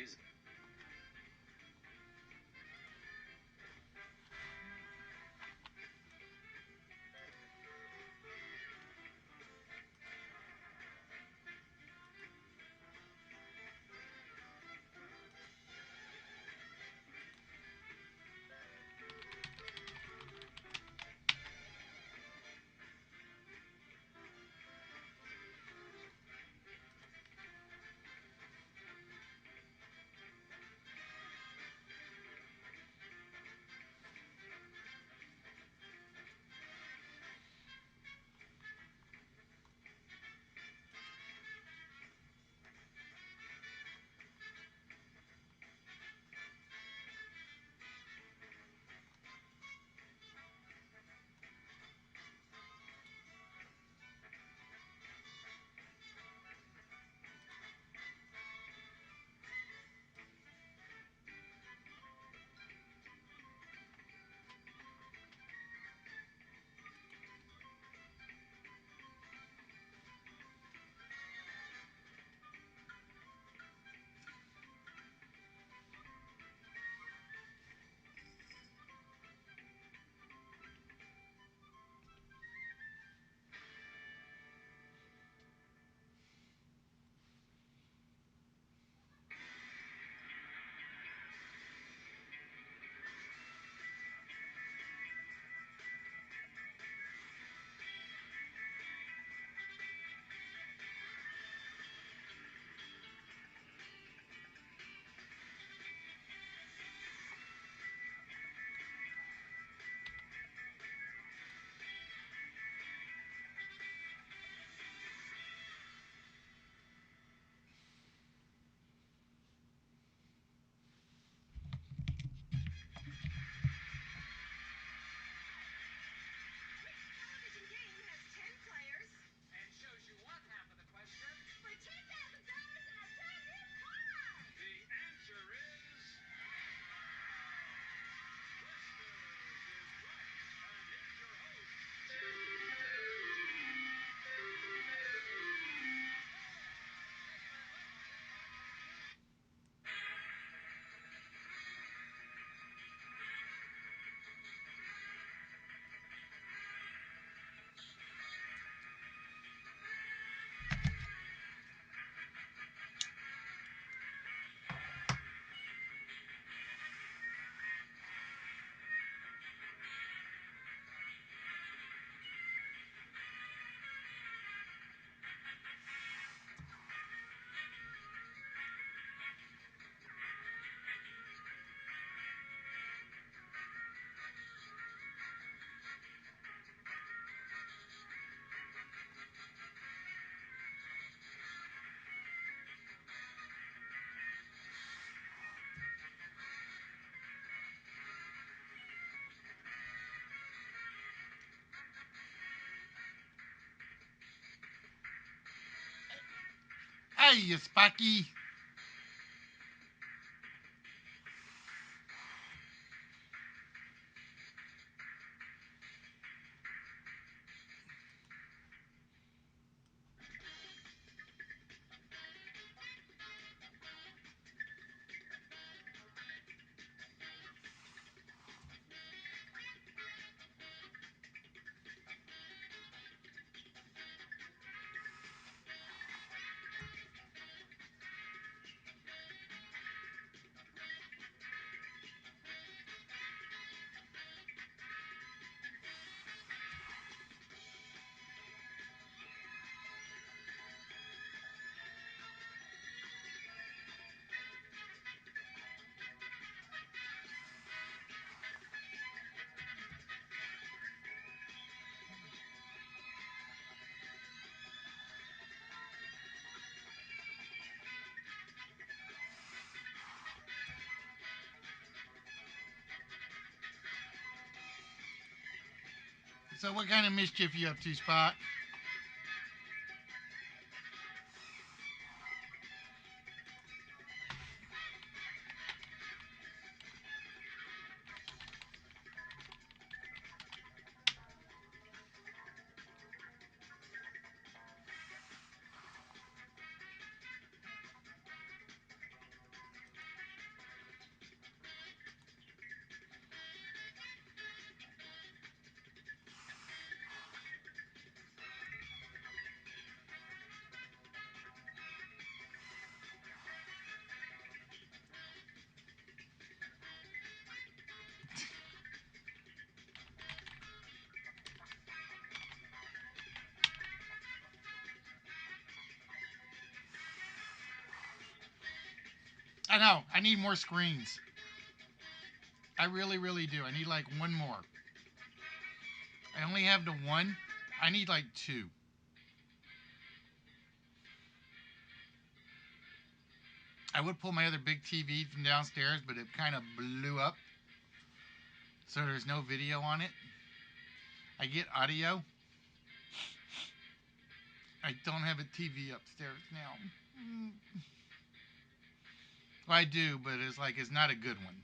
please. Hey, you Sparky. So what kind of mischief you up to, Spot? I know. I need more screens. I really, really do. I need like one more. I only have the one. I need like two. I would pull my other big TV from downstairs, but it kind of blew up. So there's no video on it. I get audio. I don't have a TV upstairs now. Well, I do, but it's not a good one.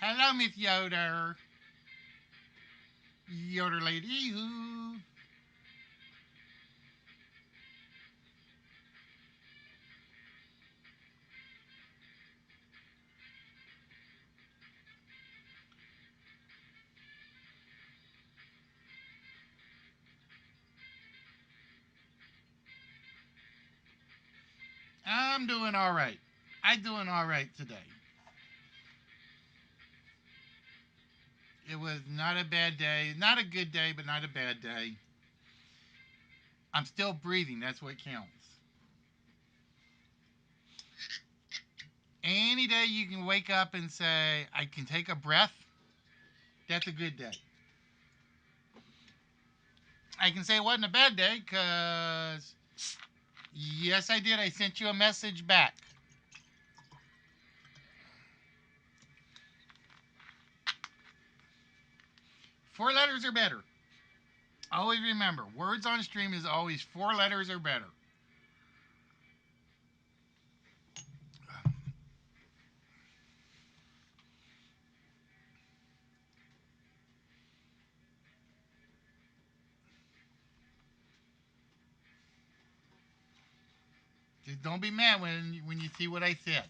Hello, Miss Yoder. Yoder lady who. I'm doing all right. I'm doing all right today. It was not a bad day. Not a good day, but not a bad day. I'm still breathing. That's what counts. Any day you can wake up and say, I can take a breath, that's a good day. I can say it wasn't a bad day because, yes, I did. I sent you a message back. Four letters or better. Always remember, words on stream is always 4 letters or better. Just don't be mad when you see what I said.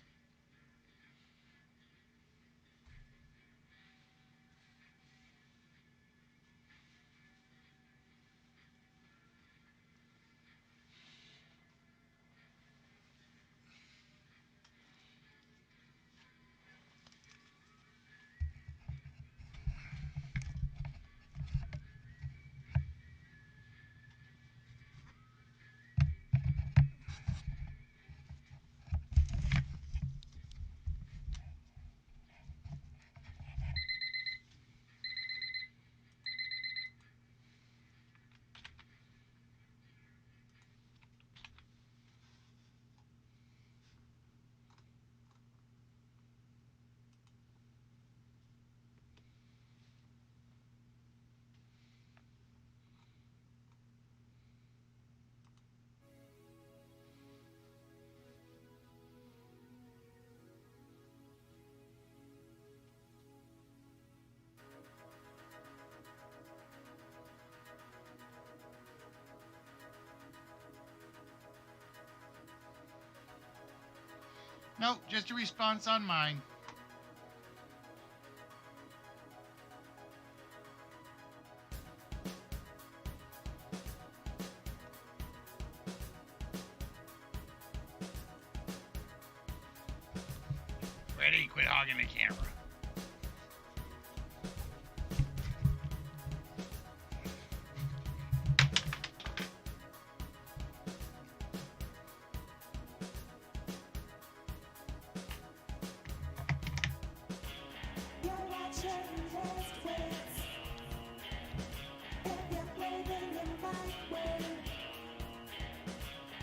Nope, just a response on mine. Ready, quit hogging the camera.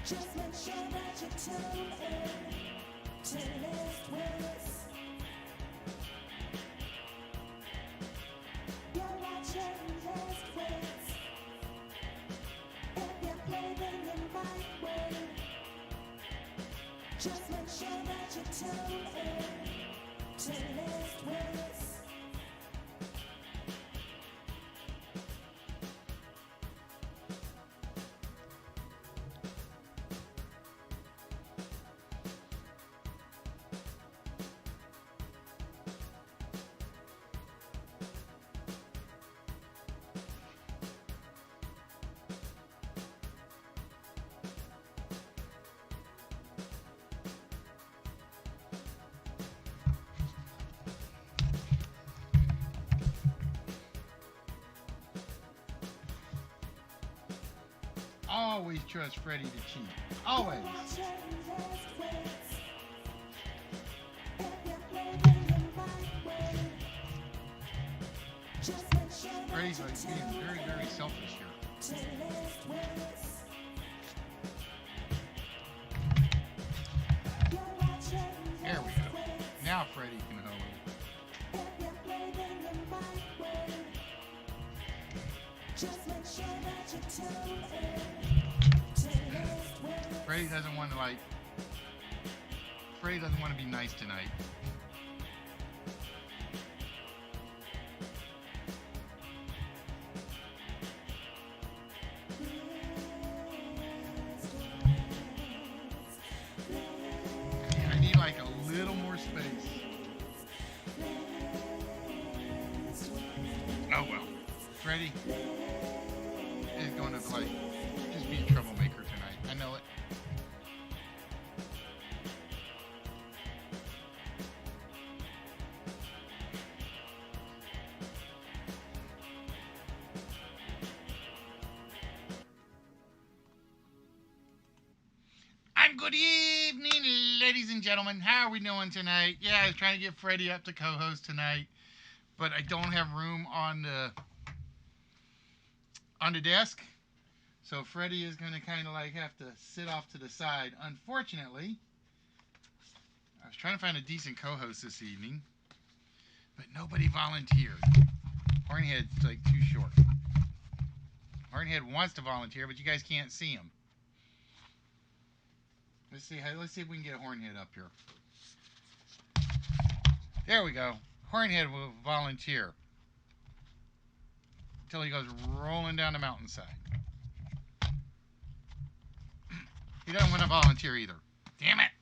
Just make sure that you tune in to List Wits. You're watching List Wits. If you play the Just make sure that you tune in to List Wits. Always trust Freddie to cheat. Always. Freddie's like being very, very selfish here. There we go. Now Freddie can hold it. Just make sure that you tune in. Freddie doesn't want to Freddie doesn't want to be nice tonight. I need like a little more space. Oh well. Freddie is going to just be a troublemaker tonight. I know it. Good evening, ladies and gentlemen. How are we doing tonight? Yeah, I was trying to get Freddie up to co-host tonight, but I don't have room on the desk. So Freddie is going to kind of have to sit off to the side. Unfortunately, I was trying to find a decent co-host this evening, but nobody volunteered. Hornhead's too short. Hornhead wants to volunteer, but you guys can't see him. Let's see if we can get Hornhead up here. There we go. Hornhead will volunteer until he goes rolling down the mountainside. He doesn't want to volunteer either. Damn it.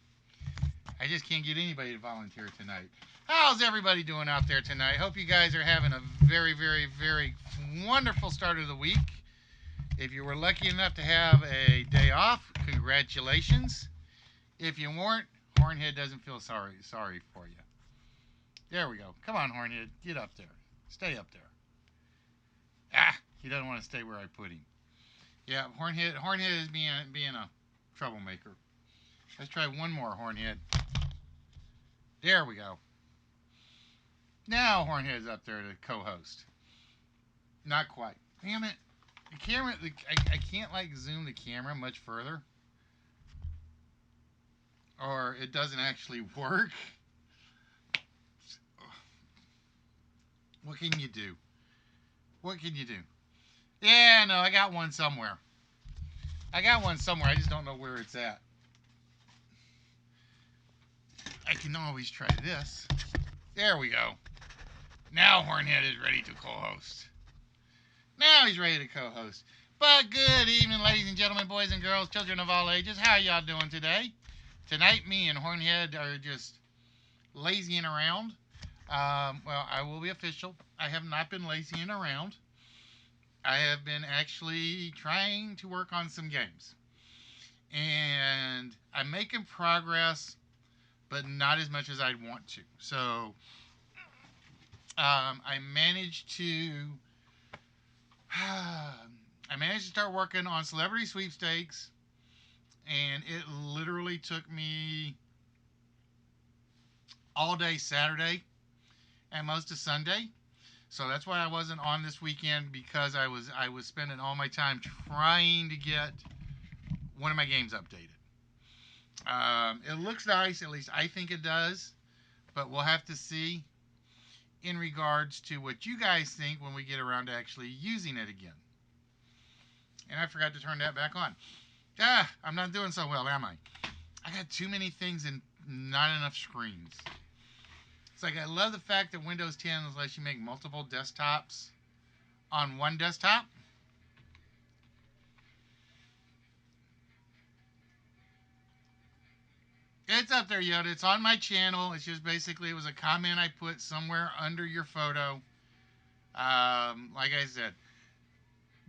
I just can't get anybody to volunteer tonight. How's everybody doing out there tonight? Hope you guys are having a very, very, very wonderful start of the week. If you were lucky enough to have a day off, congratulations. If you weren't, Hornhead doesn't feel sorry for you. There we go. Come on, Hornhead. Get up there. Stay up there. Ah, he doesn't want to stay where I put him. Yeah, Hornhead is being a troublemaker. Let's try one more, Hornhead. There we go. Now Hornhead's up there to co-host. Not quite. Damn it. The camera, I can't zoom the camera much further. Or it doesn't actually work. What can you do? What can you do? Yeah, no, I got one somewhere. I just don't know where it's at. I can always try this. There we go. Now Hornhead is ready to co-host. Now he's ready to co-host. But good evening, ladies and gentlemen, boys and girls, children of all ages. How y'all doing today? Tonight, me and Hornhead are just lazying around. Well, I will be official. I have not been lazying around. I have been actually trying to work on some games. And I'm making progress, but not as much as I'd want to. So, I managed to start working on Celebrity Sweepstakes, and it literally took me all day Saturday and most of Sunday. So that's why I wasn't on this weekend, because I was spending all my time trying to get one of my games updated. It looks nice, at least I think it does, but we'll have to see in regards to what you guys think when we get around to actually using it again. And I forgot to turn that back on. I'm not doing so well, am I? I got too many things and not enough screens. It's like I love the fact that Windows 10 lets you make multiple desktops on one desktop. It's up there, Yoda. It's on my channel. It's just basically, it was a comment I put somewhere under your photo. Like I said,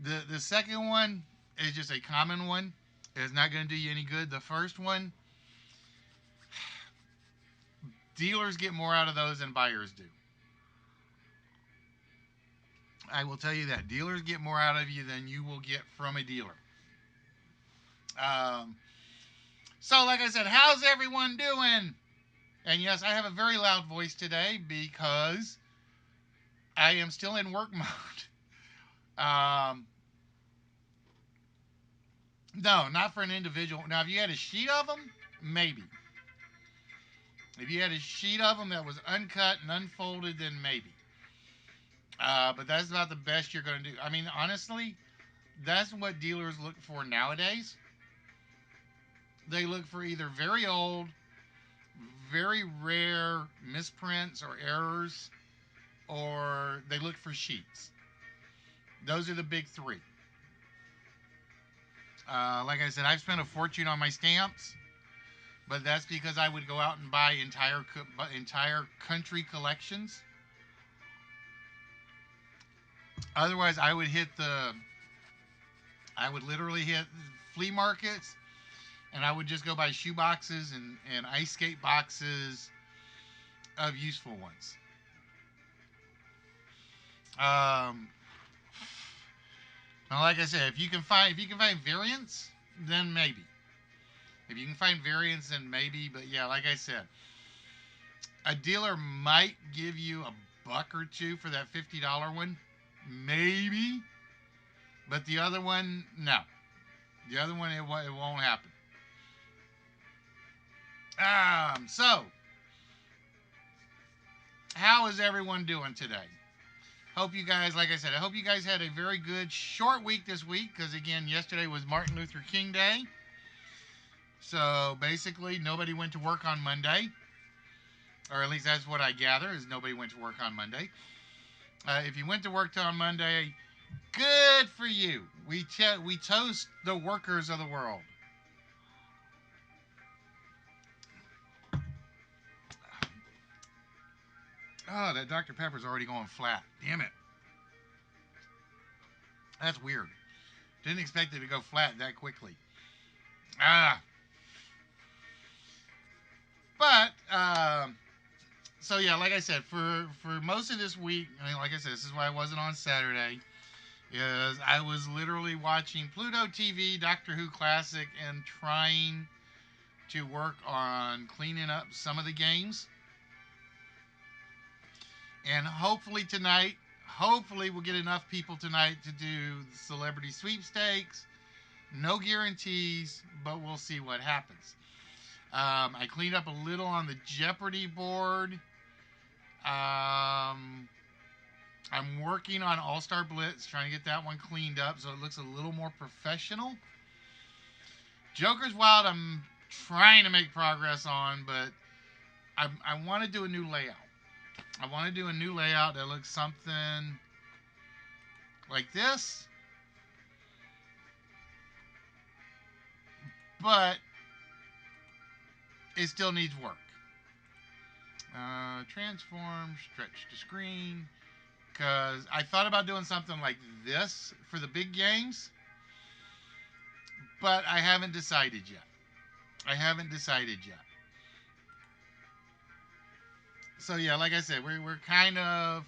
the second one is just a common one. It's not going to do you any good. The first one, dealers get more out of those than buyers do. I will tell you that. Dealers get more out of you than you will get from a dealer. So, like I said, how's everyone doing? And yes, I have a very loud voice today because I am still in work mode. No, not for an individual. Now, if you had a sheet of them, maybe. If you had a sheet of them that was uncut and unfolded, then maybe. But that's about the best you're going to do. I mean, honestly, that's what dealers look for nowadays. They look for either very old, very rare misprints or errors, or they look for sheets. Those are the big three. Like I said, I've spent a fortune on my stamps, but that's because I would go out and buy entire country collections. Otherwise, I would literally hit flea markets, and I would just go buy shoe boxes and ice skate boxes of useful ones. Now, like I said, if you can find variants, then maybe. If you can find variants, then maybe. But yeah, like I said, a dealer might give you a buck or two for that $50 one, maybe. But the other one, no. The other one, it won't happen. So, how is everyone doing today? Hope you guys, like I said, I hope you guys had a very good short week this week, because again, yesterday was Martin Luther King Day. So basically, nobody went to work on Monday, or at least that's what I gather, is nobody went to work on Monday. If you went to work on Monday, good for you. We toast the workers of the world. Oh, that Dr. Pepper's already going flat. Damn it. That's weird. Didn't expect it to go flat that quickly. But, so yeah, like I said, for most of this week, I mean, like I said, this is why I wasn't on Saturday, is I was literally watching Pluto TV, Doctor Who Classic, and trying to work on cleaning up some of the games. And hopefully tonight, we'll get enough people tonight to do the celebrity sweepstakes. No guarantees, but we'll see what happens. I cleaned up a little on the Jeopardy board. I'm working on All-Star Blitz, trying to get that one cleaned up so it looks a little more professional. Joker's Wild, I'm trying to make progress on, but I want to do a new layout. I want to do a new layout that looks something like this, but it still needs work. Transform, stretch the screen, because I thought about doing something like this for the big games, but I haven't decided yet. So yeah, like I said, we're kind of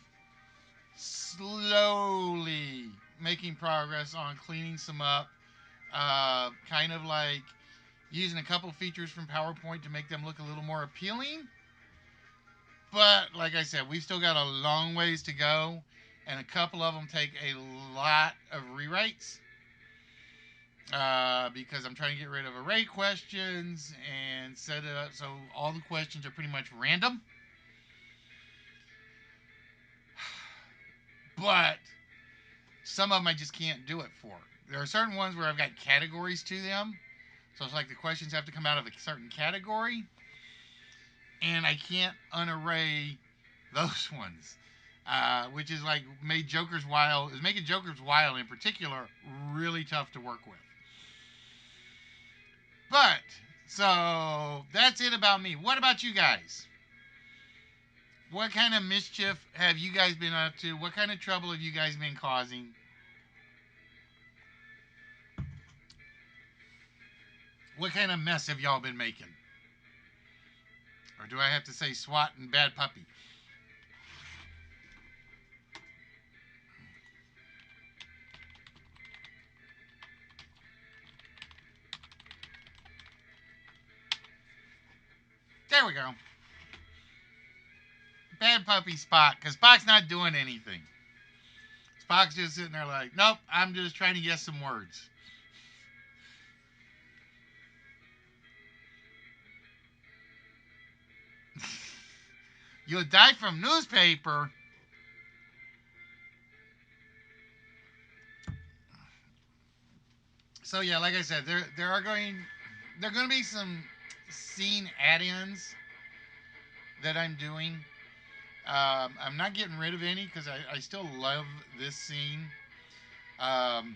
slowly making progress on cleaning some up. Kind of like using a couple features from PowerPoint to make them look a little more appealing. But like I said, we've still got a long ways to go, and a couple of them take a lot of rewrites. Because I'm trying to get rid of array questions and set it up so all the questions are pretty much random. But some of them I just can't do it for. There are certain ones where I've got categories to them, So it's like the questions have to come out of a certain category, and I can't unarray those ones. Which is like made Joker's Wild is making Joker's Wild in particular really tough to work with. But so that's it about me. What about you guys? What kind of mischief have you guys been up to? What kind of trouble have you guys been causing? What kind of mess have y'all been making? Or do I have to say SWAT and bad puppy? There we go. Bad puppy Spock, because Spock's not doing anything. Spock's just sitting there like, nope, I'm just trying to guess some words. You'll die from newspaper. So yeah, like I said, there are going to be some scene add-ins that I'm doing. I'm not getting rid of any because I still love this scene. Um,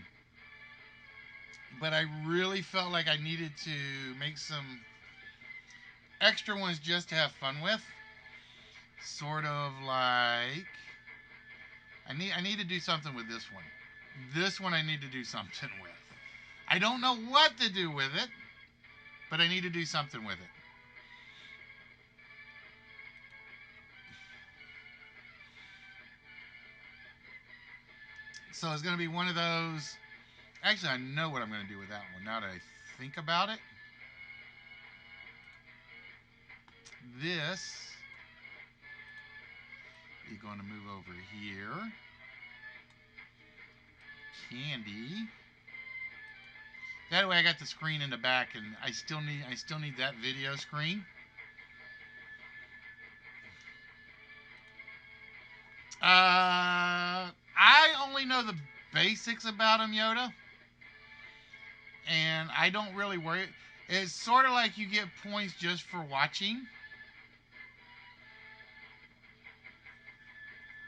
but I really felt like I needed to make some extra ones just to have fun with. Sort of like I need to do something with this one. This one I need to do something with. I don't know what to do with it, but I need to do something with it. So it's going to be one of those. Actually, I know what I'm going to do with that one now that I think about it. This is going to move over here. Candy. That way I got the screen in the back, and I still need that video screen. I only know the basics about him, Yoda, and I don't really worry. It's sort of like you get points just for watching.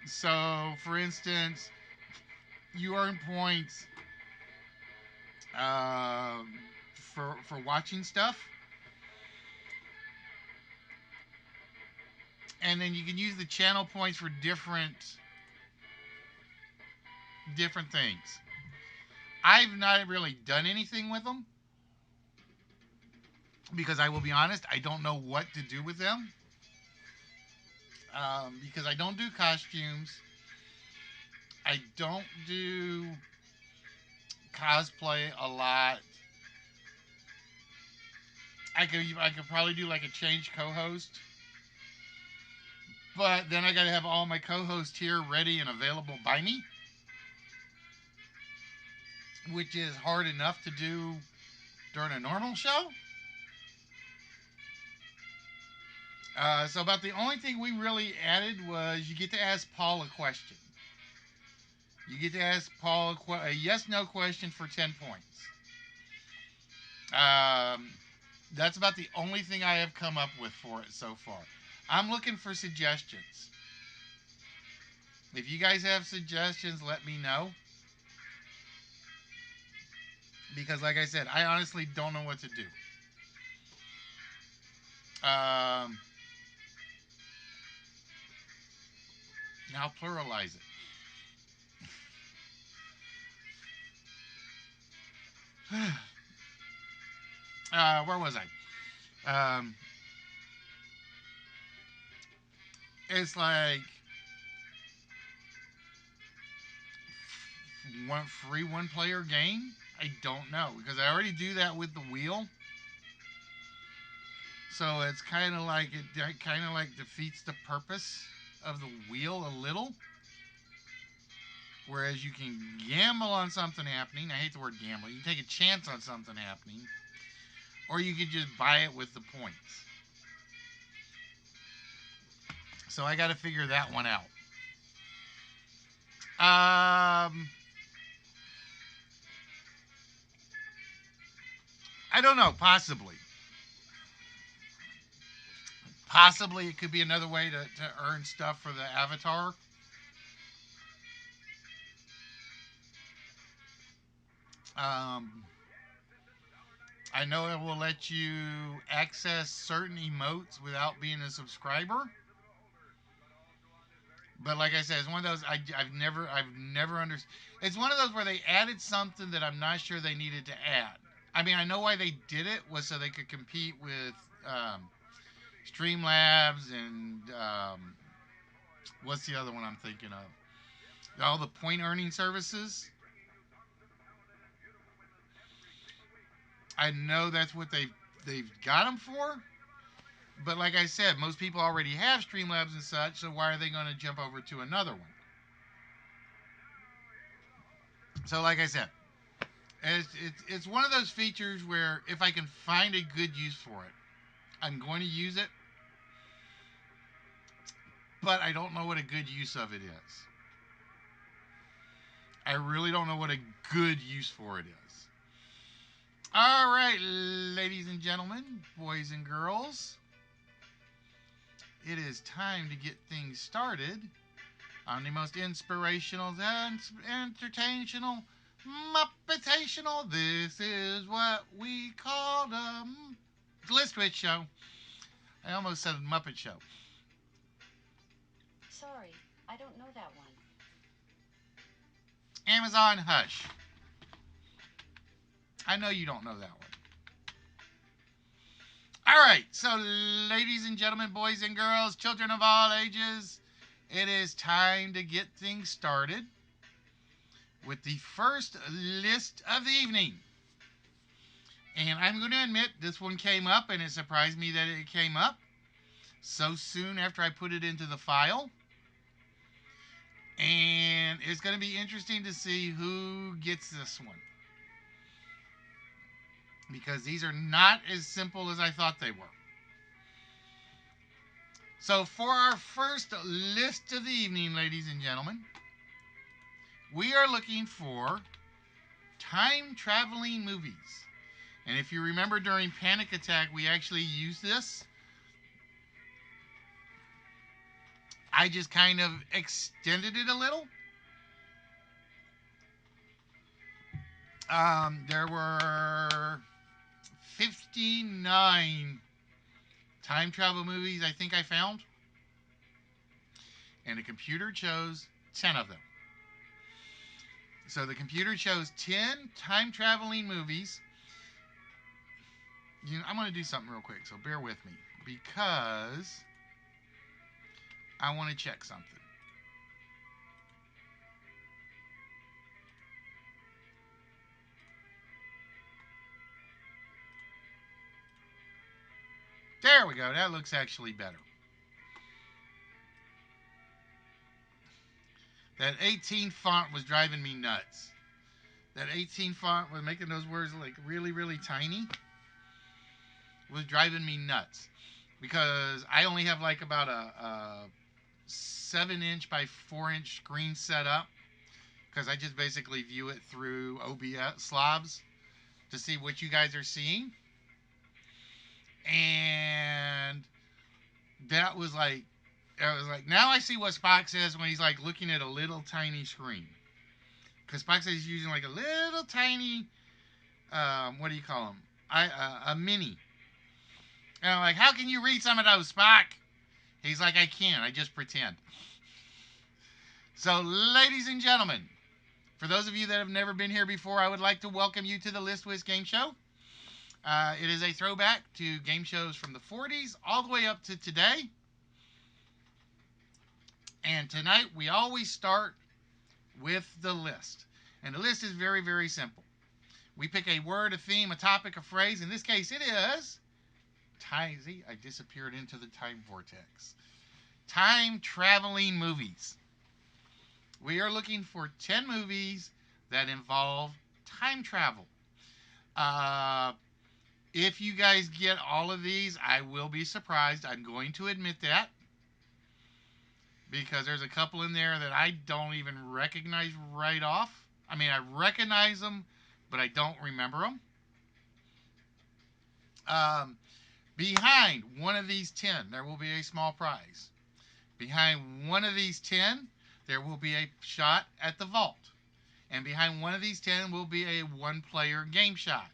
So, for instance, you earn points for watching stuff, and then you can use the channel points for different things. I've not really done anything with them because I will be honest, I don't know what to do with them. Because I don't do costumes, I don't do cosplay a lot. I could probably do like a change co-host, but then I gotta have all my co-hosts here ready and available by me, which is hard enough to do during a normal show. So about the only thing we really added was you get to ask Paul a question. You get to ask Paul a yes/no question for 10 points. That's about the only thing I have come up with for it so far. I'm looking for suggestions. If you guys have suggestions, let me know. Because like I said, I honestly don't know what to do. Now pluralize it. Where was I? It's like one player game. I don't know because I already do that with the wheel. So it's kind of like it kind of like defeats the purpose of the wheel a little. Whereas you can gamble on something happening. I hate the word gamble. You can take a chance on something happening. Or you could just buy it with the points. So I got to figure that one out. I don't know. Possibly. Possibly it could be another way to earn stuff for the avatar. Um, I know it will let you access certain emotes without being a subscriber. But like I said, it's one of those I've never understood. It's one of those where they added something that I'm not sure they needed to add. I mean, I know why they did it was so they could compete with Streamlabs and what's the other one I'm thinking of? All the point earning services. I know that's what they've got them for. But like I said, most people already have Streamlabs and such, so why are they going to jump over to another one? So like I said, it's one of those features where if I can find a good use for it, I'm going to use it. But I don't know what a good use of it is. I really don't know what a good use for it is. All right, ladies and gentlemen, boys and girls, it is time to get things started on the most inspirational and entertainational, muppetational. This is what we call the List Twitch Show. I almost said Muppet Show. Sorry, I don't know that one. Amazon Hush. I know you don't know that one. All right, so ladies and gentlemen, boys and girls, children of all ages, it is time to get things started with the first list of the evening. And I'm going to admit this one came up, and it surprised me that it came up so soon after I put it into the file. And it's going to be interesting to see who gets this one, because these are not as simple as I thought they were. So for our first list of the evening, ladies and gentlemen, we are looking for time-traveling movies. And if you remember during Panic Attack, we actually used this. I just kind of extended it a little. There were 59 time travel movies I think I found. And the computer chose 10 of them. So the computer chose 10 time traveling movies. I'm going to do something real quick, so bear with me, because I want to check something. There we go. That looks actually better. That 18 font was driving me nuts. That 18 font was making those words like really, really tiny. Was driving me nuts. Because I only have like about a 7-inch by 4-inch screen set up. Because I just basically view it through OBS slobs to see what you guys are seeing. And that was like, I was like, now I see what Spock says when he's like looking at a little tiny screen. Because Spock says he's using like a little tiny, what do you call them? A mini. And I'm like, how can you read some of those, Spock? He's like, I can't. I just pretend. So, ladies and gentlemen, for those of you that have never been here before, I would like to welcome you to the List Wiz Game Show. It is a throwback to game shows from the 40s all the way up to today. And tonight we always start with the list. And the list is very, very simple. We pick a word, a theme, a topic, a phrase. In this case, it is time. See, I disappeared into the time vortex. Time traveling movies. We are looking for 10 movies that involve time travel. If you guys get all of these, I will be surprised. I'm going to admit that. Because there's a couple in there that I don't even recognize right off. I mean, I recognize them, but I don't remember them. Behind one of these 10, there will be a small prize. Behind one of these 10, there will be a shot at the vault. And behind one of these 10 will be a one-player game shot.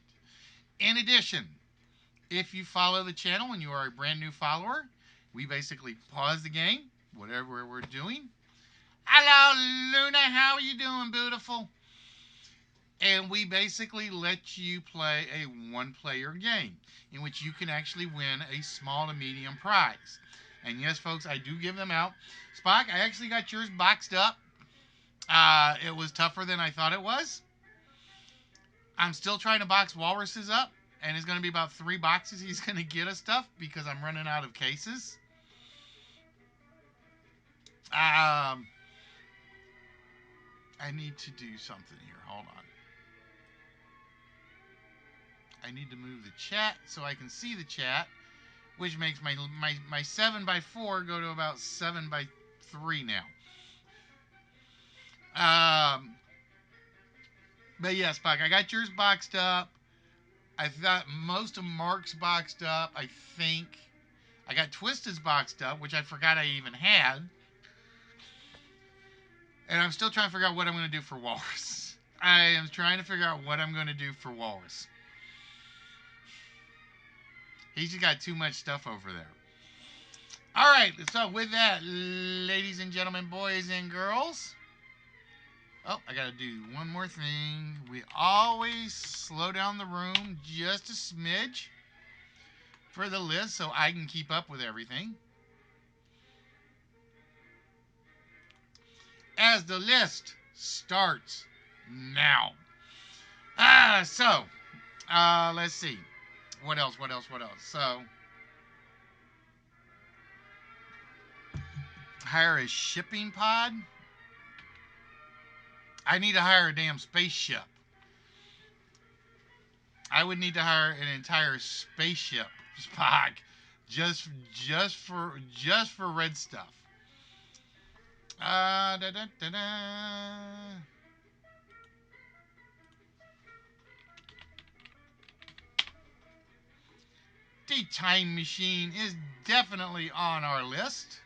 In addition, if you follow the channel and you are a brand new follower, we basically pause the game, whatever we're doing. Hello, Luna. How are you doing, beautiful? And we basically let you play a one-player game in which you can actually win a small to medium prize. And yes, folks, I do give them out. Spock, I actually got yours boxed up. It was tougher than I thought it was. I'm still trying to box Walrus's up, and it's going to be about 3 boxes he's going to get us stuff because I'm running out of cases. I need to do something here. Hold on. I need to move the chat so I can see the chat, which makes my 7x4 go to about 7x3 now. But yeah, Spock, I got yours boxed up. I thought most of Mark's boxed up, I think. I got Twisted's boxed up, which I forgot I even had. And I'm still trying to figure out what I'm going to do for Walrus. I am trying to figure out what I'm going to do for Walrus. He's just got too much stuff over there. All right, so with that, ladies and gentlemen, boys and girls. Oh, I got to do one more thing. We always slow down the room just a smidge for the list so I can keep up with everything. As the list starts now. Let's see. What else? So, hire a shipping pod? I need to hire a damn spaceship. I would need to hire an entire spaceship, Spock, just for red stuff. The time machine is definitely on our list.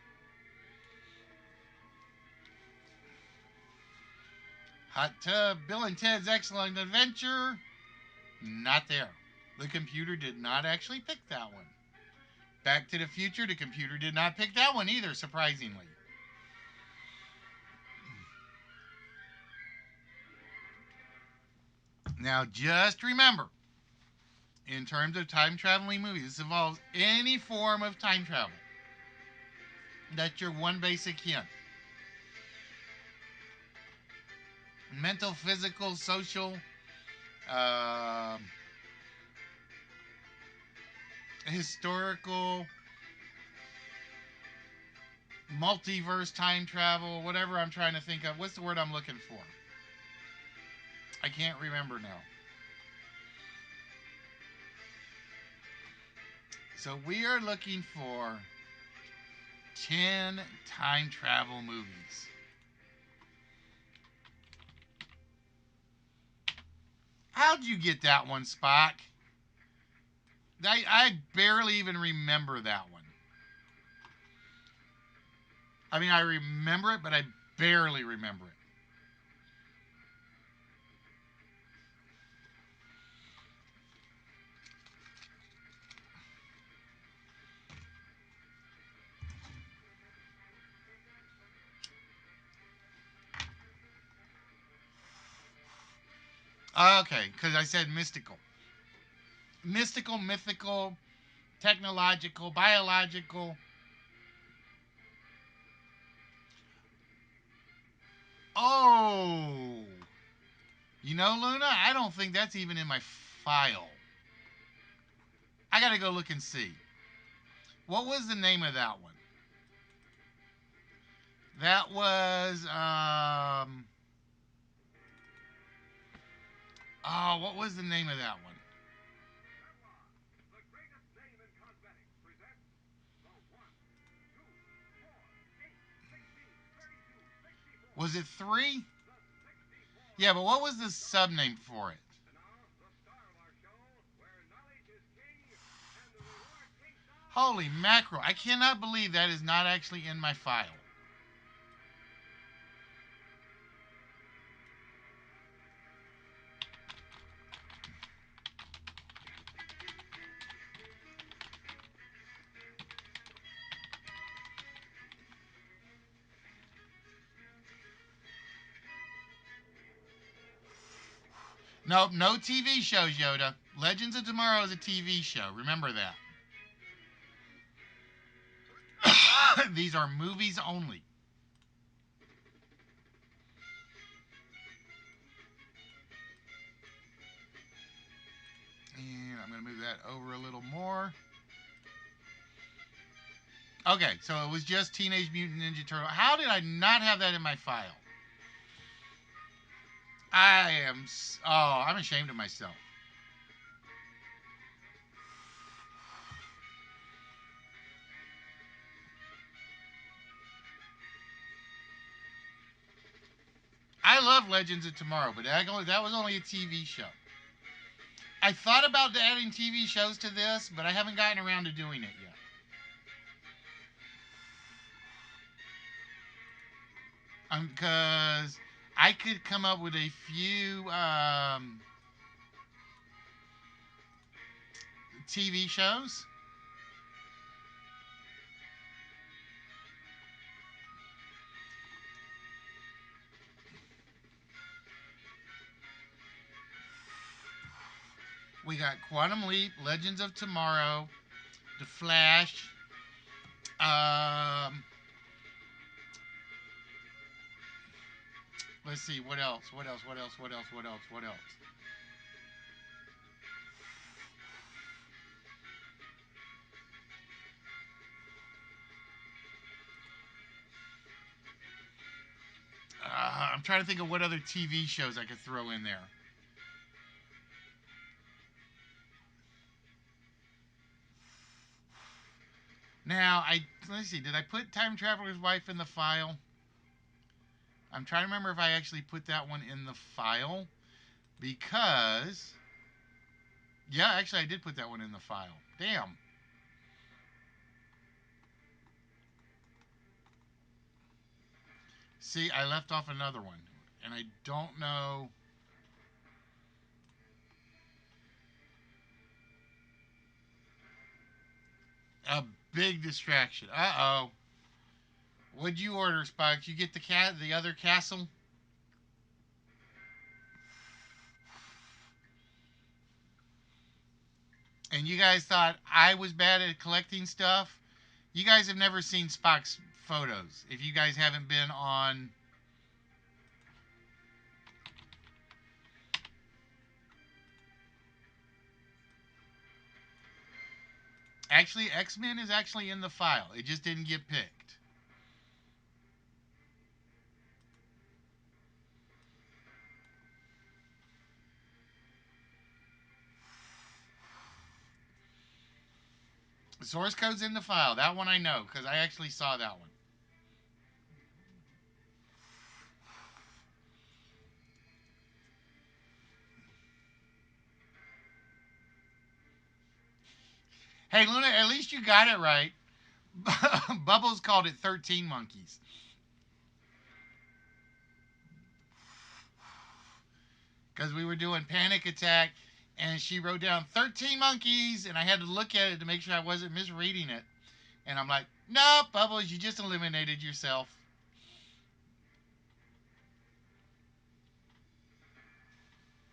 Hot Tub, Bill and Ted's Excellent Adventure, not there. The computer did not actually pick that one. Back to the Future, the computer did not pick that one either, surprisingly. Now, just remember, in terms of time-traveling movies, this involves any form of time travel. That's your one basic hint. Mental, physical, social, historical, multiverse time travel, whatever I'm trying to think of. What's the word I'm looking for? I can't remember now. So we are looking for 10 time travel movies. How'd you get that one, Spock? I barely even remember that one. I mean, I remember it, but I barely remember it. Okay, because I said mystical. Mystical, mythical, technological, biological. Oh. You know, Luna, I don't think that's even in my file. I got to go look and see. What was the name of that one? That was, oh, what was the name of that one? Was it 3? Yeah, but what was the sub name for it? Holy mackerel. I cannot believe that is not actually in my file. Nope, no TV shows, Yoda. Legends of Tomorrow is a TV show. Remember that. These are movies only. And I'm going to move that over a little more. Okay, so it was just Teenage Mutant Ninja Turtle. How did I not have that in my file? I'm ashamed of myself. I love Legends of Tomorrow, but that was only a TV show. I thought about adding TV shows to this, but I haven't gotten around to doing it yet. Because I could come up with a few TV shows. We got Quantum Leap, Legends of Tomorrow, The Flash. Let's see, what else? What else? I'm trying to think of what other TV shows I could throw in there. Now, let's see, did I put Time Traveler's Wife in the file? I'm trying to remember if I actually put that one in the file. Because, yeah, actually I did put that one in the file. Damn. See, I left off another one. And I don't know. A big distraction. Uh-oh. What'd you order, Spikes? You get the other castle? And you guys thought I was bad at collecting stuff? You guys have never seen Spock's photos. If you guys haven't been on... Actually, X-Men is actually in the file. It just didn't get picked. The source code's in the file. That one I know, because I actually saw that one. Hey, Luna, at least you got it right. Bubbles called it 13 Monkeys. Because we were doing Panic Attack, and she wrote down 13 Monkeys, and I had to look at it to make sure I wasn't misreading it. And I'm like, no, Bubbles, you just eliminated yourself.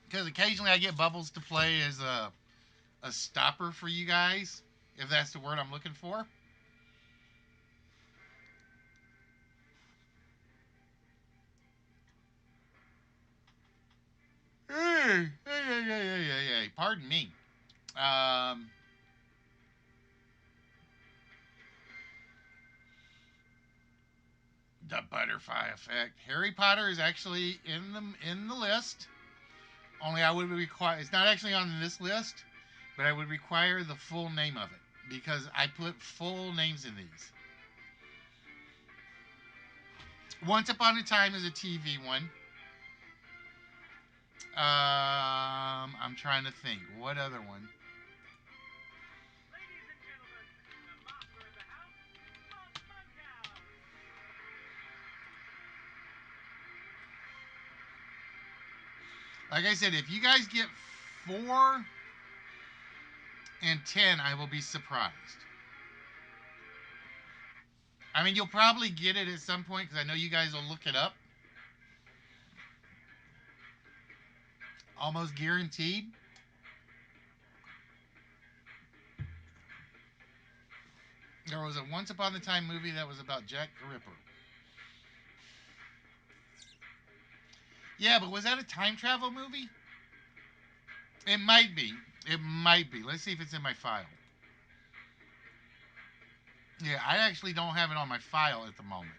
Because occasionally I get Bubbles to play as a stopper for you guys, if that's the word I'm looking for. Hey, pardon me. The Butterfly Effect. Harry Potter is actually in the list. Only I would require. It's not actually on this list, but I would require the full name of it because I put full names in these. Once Upon a Time is a TV one. I'm trying to think. What other one? Like I said, if you guys get 4 and 10, I will be surprised. I mean, you'll probably get it at some point because I know you guys will look it up. Almost guaranteed. There was a Once Upon a Time movie that was about Jack the Ripper. Yeah, but was that a time travel movie? It might be. It might be. Let's see if it's in my file. Yeah, I actually don't have it on my file at the moment.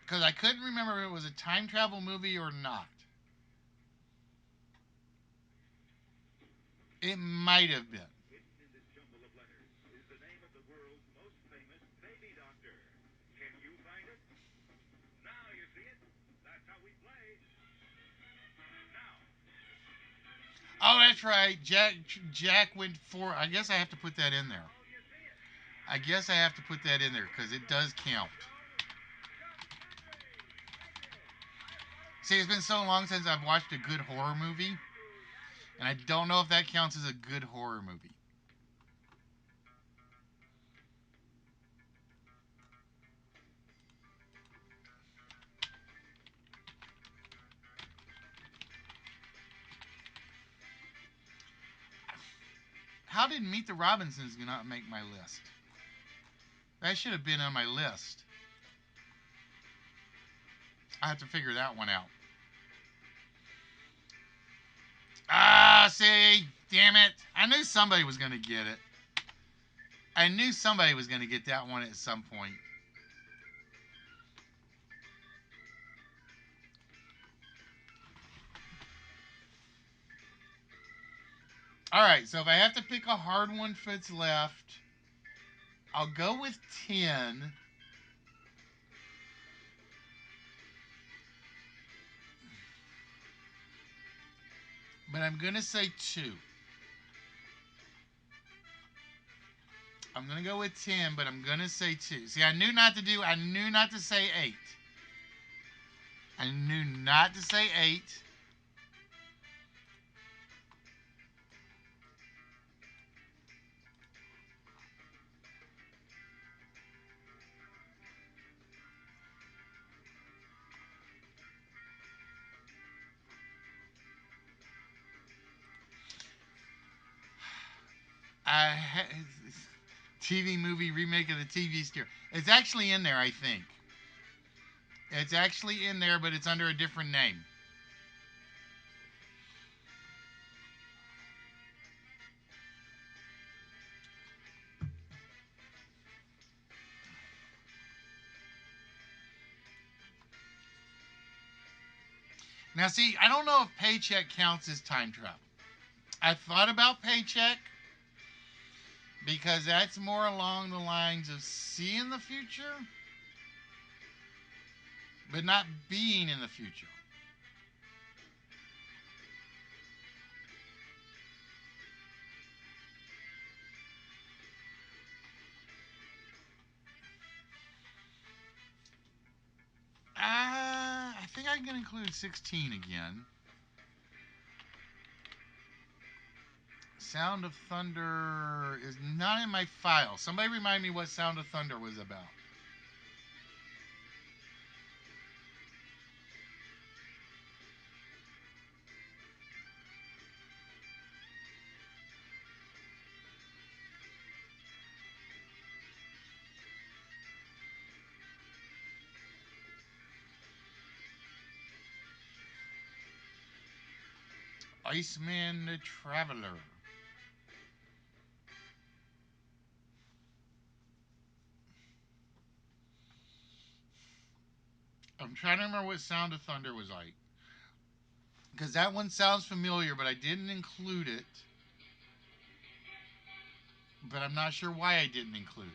Because I couldn't remember if it was a time travel movie or not. It might have been. Oh, that's right. Jack went for. I guess I have to put that in there. I guess I have to put that in there because it does count. See, it's been so long since I've watched a good horror movie, and I don't know if that counts as a good horror movie. How did Meet the Robinsons not make my list? That should have been on my list. I have to figure that one out. Ah, see? Damn it. I knew somebody was going to get it. I knew somebody was going to get that one at some point. All right, so if I have to pick a hard one that's left, I'll go with 10. But I'm going to say 2. I'm going to go with 10, but I'm going to say 2. See, I knew not to say 8. I knew not to say 8. TV movie remake of the TV series. It's actually in there, I think. It's actually in there, but it's under a different name. Now, see, I don't know if Paycheck counts as time travel. I thought about Paycheck because that's more along the lines of seeing the future, but not being in the future. I think I can include 16 again. Sound of Thunder is not in my file. Somebody remind me what Sound of Thunder was about. Iceman the Traveler. I'm trying to remember what Sound of Thunder was like. Because that one sounds familiar, but I didn't include it. But I'm not sure why I didn't include it.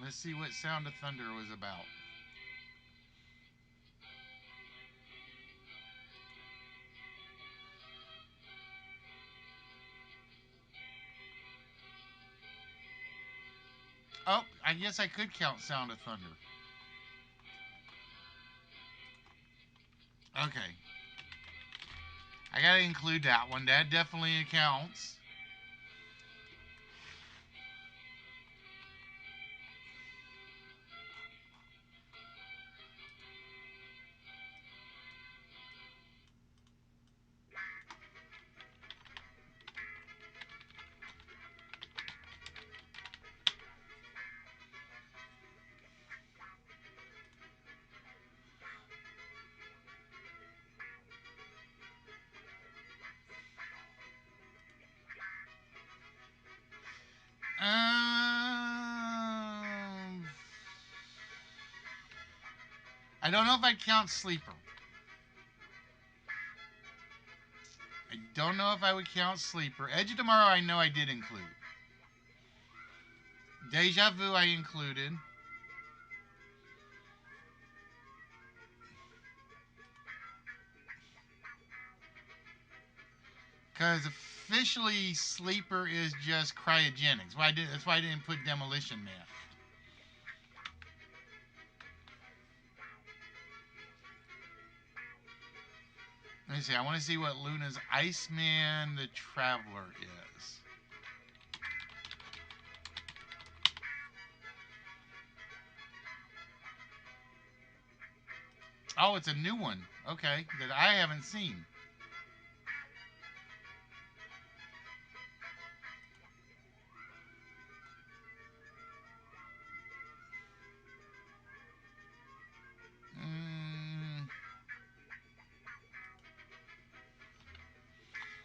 Let's see what Sound of Thunder was about. Oh, I guess I could count Sound of Thunder. Okay. I gotta include that one. That definitely counts. I don't know if I'd count Sleeper. I don't know if I would count Sleeper. Edge of Tomorrow, I know I did include. Deja Vu, I included. Because officially, Sleeper is just cryogenics. That's why I didn't put Demolition Man. Let me see. I want to see what Luna's Iceman the Traveler is. Oh, it's a new one. Okay, that I haven't seen. Mm,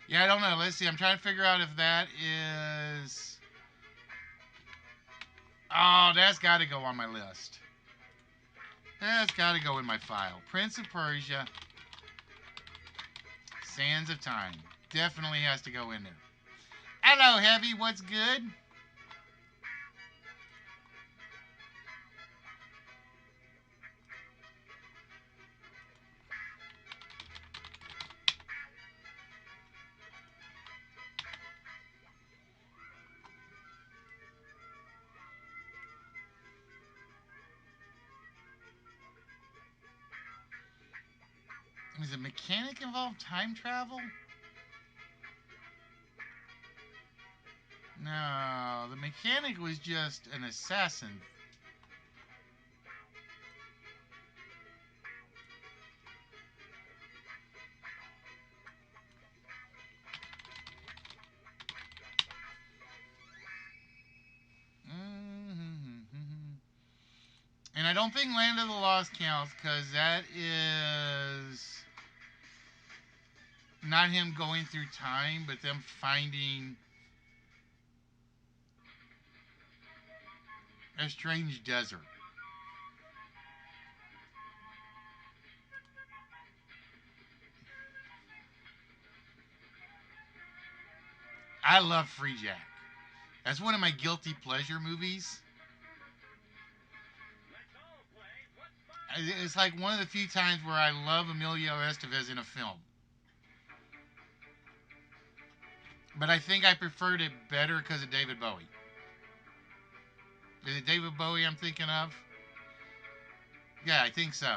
yeah, I don't know. Let's see. I'm trying to figure out if that is. Oh, that's got to go on my list. That's got to go in my file. Prince of Persia, Sands of Time. Definitely has to go in there. Hello, Heavy. What's good? Does the mechanic involve time travel? No, the mechanic was just an assassin. And I don't think Land of the Lost counts because that is not him going through time, but them finding a strange desert. I love Free Jack. That's one of my guilty pleasure movies. It's like one of the few times where I love Emilio Estevez in a film. But I think I preferred it better because of David Bowie. Is it David Bowie I'm thinking of? Yeah, I think so.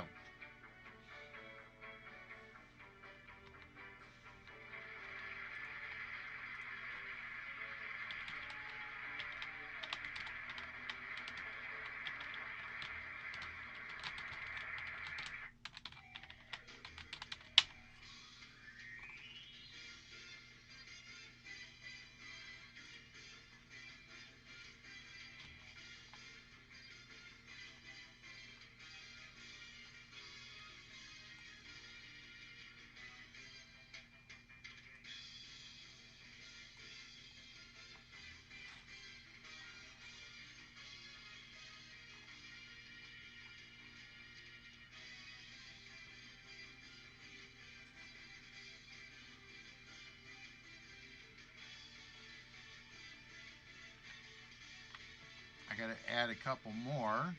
I got to add a couple more.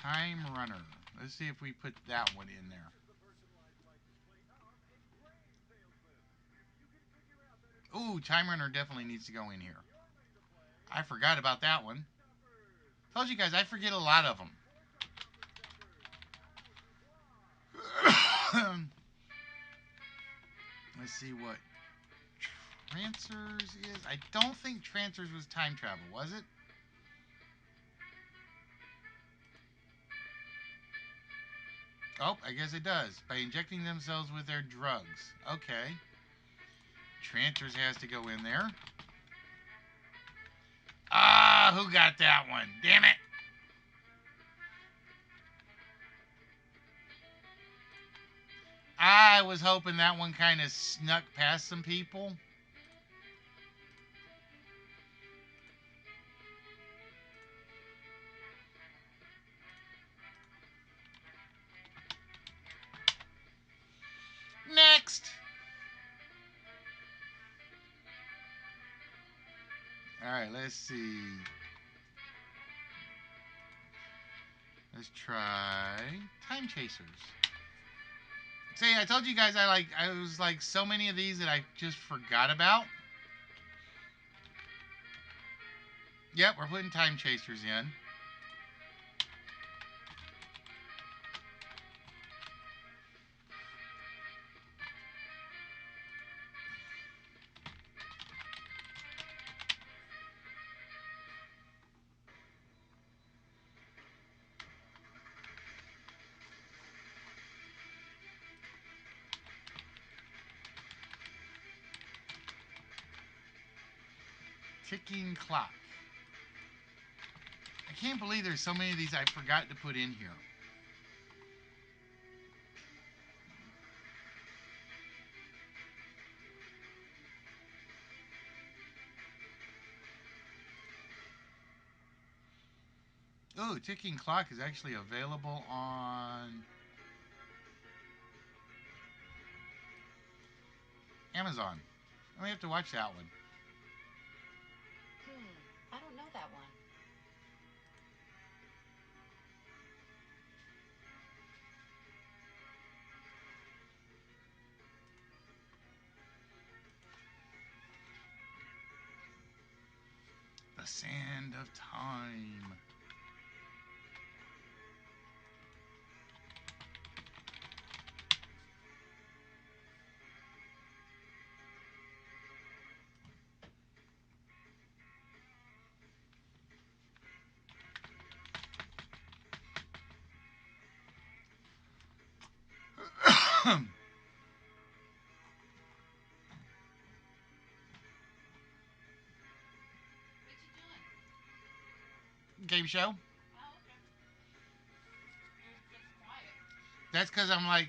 Time Runner. Let's see if we put that one in there. Ooh, Time Runner definitely needs to go in here. I forgot about that one. Told you guys, I forget a lot of them. Let's see what Trancers is. I don't think Trancers was time travel, was it? Oh, I guess it does. By injecting themselves with their drugs. Okay. Trancers has to go in there. Ah, who got that one? Damn it. I was hoping that one kind of snuck past some people. Next. All right, let's see. Let's try Time Chasers. See, I told you guys I was like so many of these that I just forgot about. Yep, we're putting Time Chasers in. Ticking Clock. I can't believe there's so many of these I forgot to put in here. Oh, Ticking Clock is actually available on Amazon. We have to watch that one. I don't know that one. The Sand of Time. Game show. That's because I'm like,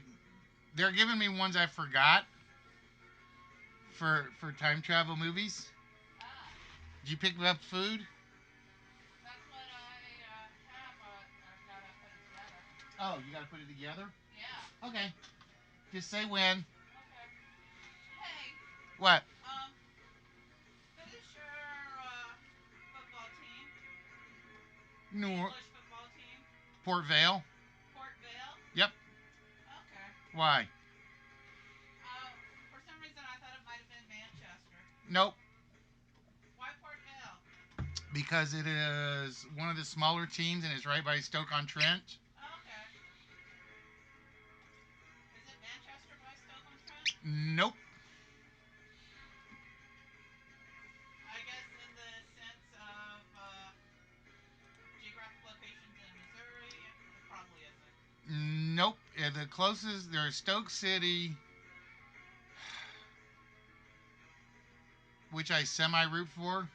they're giving me ones I forgot for time travel movies. Did you pick up food? That's what I have. I've got to put it together. Oh, you got to put it together? Yeah. Okay. Just say when. Okay. Hey, What? who's your football team? New English football team? Port Vale. Port Vale? Yep. Okay. Why? For some reason, I thought it might have been Manchester. Nope. Why Port Vale? Because it is one of the smaller teams and it's right by Stoke-on-Trent. Okay. Is it Manchester by Stoke-on-Trent? Nope. I guess in the sense of geographic locations in Missouri, it probably isn't. Nope. The closest, there's Stoke City, which I semi-root for,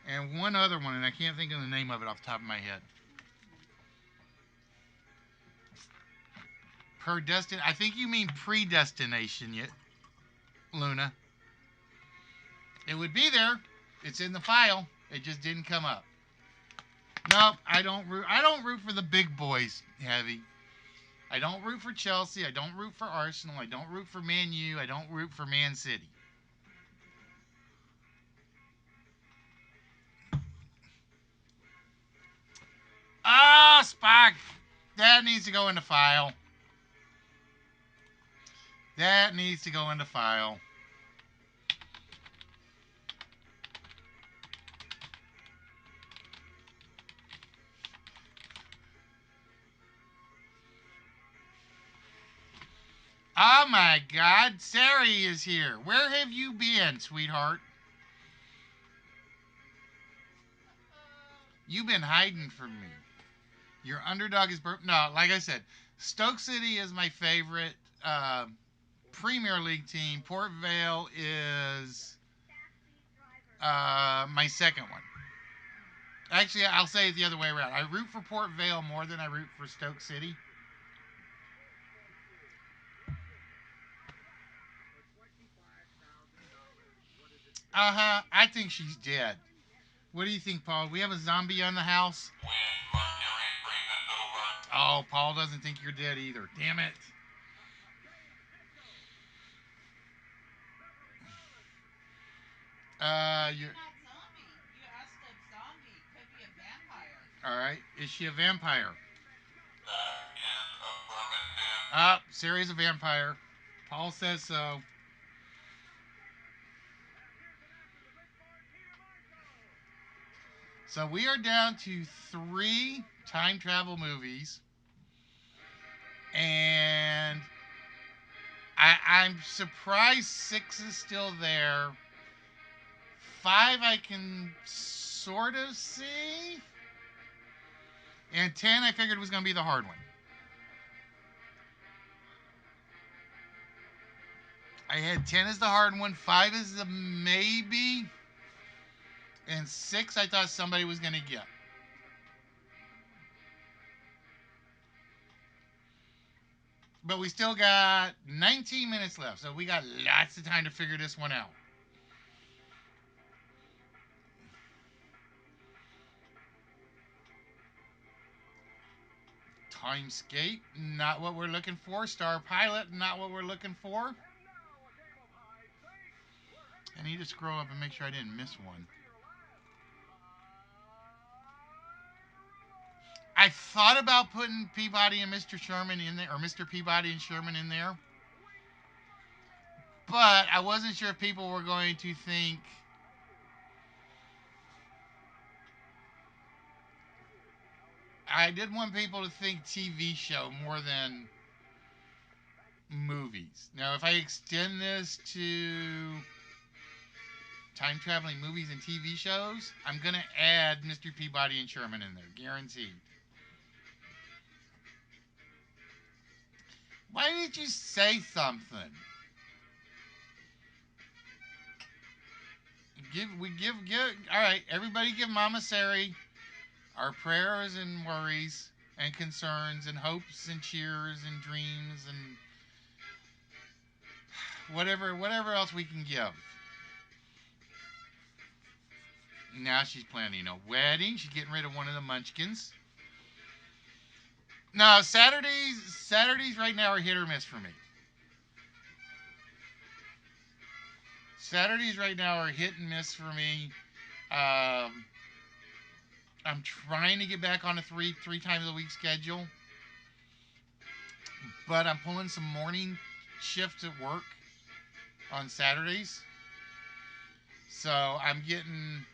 and one other one, and I can't think of the name of it off the top of my head. I think you mean predestination, yet, Luna. It would be there. It's in the file. It just didn't come up. Nope, I don't root for the big boys, Heavy. I don't root for Chelsea. I don't root for Arsenal. I don't root for Man U. I don't root for Man City. That needs to go into file. That needs to go into file. Oh my God, Sari is here. Where have you been, sweetheart? You've been hiding from me. Your underdog is no. Like I said, Stoke City is my favorite Premier League team. Port Vale is my second one. Actually, I'll say it the other way around. I root for Port Vale more than I root for Stoke City. I think she's dead. What do you think, Paul? We have a zombie on the house? Oh, Paul doesn't think you're dead either. Damn it. You're... Not zombie. You asked if zombie could be a vampire. All right. Is she a vampire? That is affirmative. Sari's a vampire. Paul says so. So we are down to 3 time travel movies. And I'm surprised 6 is still there. 5 I can sort of see. And 10 I figured was going to be the hard one. I had 10 as the hard one, 5 is the maybe, and 6 I thought somebody was going to get. But we still got 19 minutes left, so we got lots of time to figure this one out. Timescape, not what we're looking for. Star Pilot, not what we're looking for. I need to scroll up and make sure I didn't miss one. I thought about putting Peabody and Mr. Sherman in there, or Mr. Peabody and Sherman in there. But I wasn't sure if people were going to think I did want people to think TV show more than movies. Now, if I extend this to time traveling movies and TV shows, I'm going to add Mr. Peabody and Sherman in there, guaranteed. Why didn't you say something? All right, everybody give Mama Sari our prayers and worries and concerns and hopes and cheers and dreams and whatever else we can give. Now she's planning a wedding. She's getting rid of one of the munchkins. No, Saturdays right now are hit or miss for me. Saturdays right now are hit and miss for me. I'm trying to get back on a three times a week schedule, but I'm pulling some morning shifts at work on Saturdays. So I'm getting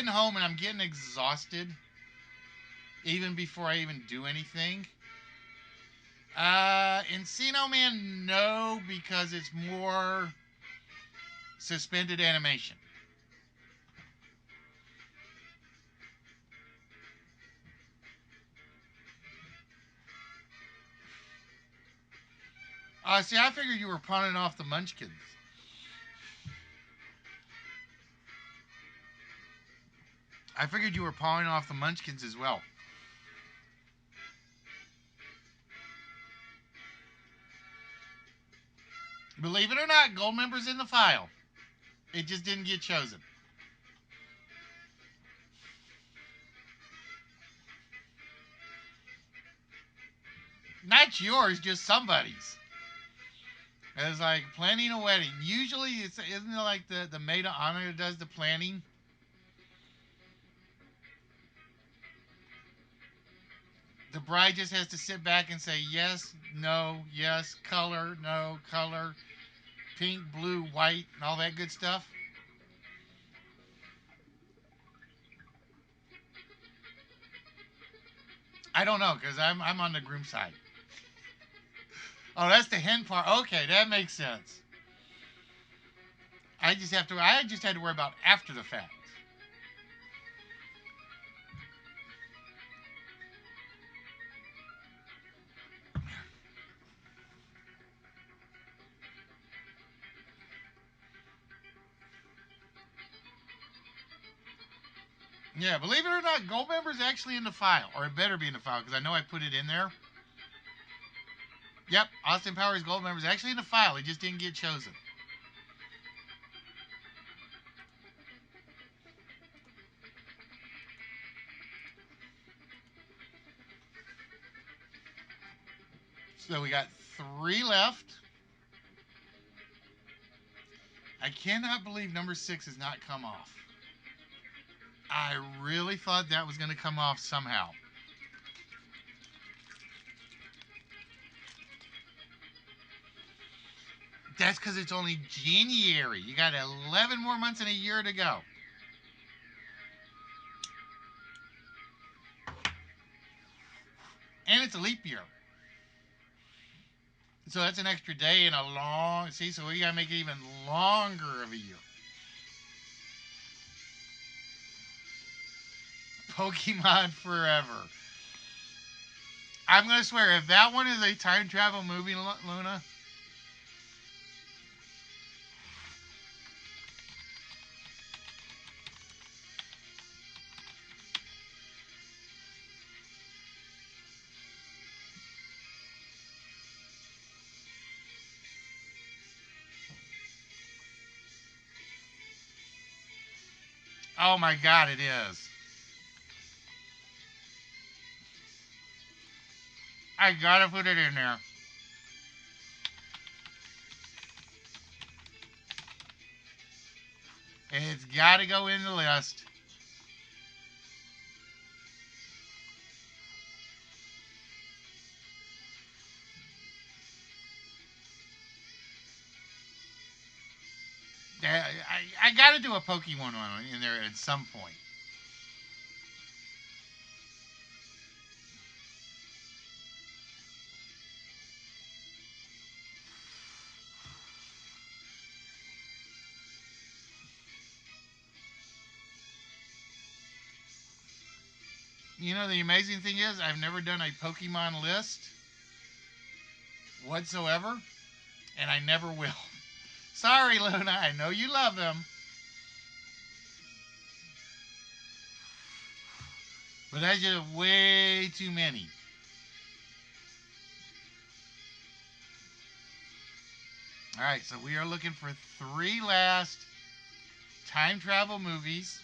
home and I'm getting exhausted even before I even do anything. Encino Man, no, because it's more suspended animation. See, I figured you were pawning off the munchkins. I figured you were pawing off the munchkins as well. Believe it or not, Goldmember's in the file. It just didn't get chosen. Not yours, just somebody's. It's like planning a wedding. Usually, isn't it like the maid of honor that does the planning? The bride just has to sit back and say yes, no, yes, color, no, color, pink, blue, white, and all that good stuff. I don't know because I'm on the groom side. Oh, that's the hen part. Okay, that makes sense. I just had to worry about after the fact. Yeah, believe it or not, gold member's actually in the file, or it better be in the file because I know I put it in there. Yep, Austin Powers gold member's actually in the file. He just didn't get chosen. So we got 3 left. I cannot believe number 6 has not come off. I really thought that was going to come off somehow. That's because it's only January. You got 11 more months and a year to go. And it's a leap year. So that's an extra day and a long... See, so we got to make it even longer of a year. Pokemon Forever. I'm going to swear, if that one is a time travel movie, Luna... Oh my God, it is. I gotta put it in there. It's gotta go in the list. I gotta do a Pokemon one in there at some point. You know, the amazing thing is, I've never done a Pokemon list whatsoever, and I never will. Sorry, Luna, I know you love them. But that's just way too many. Alright, so we are looking for 3 last time travel movies.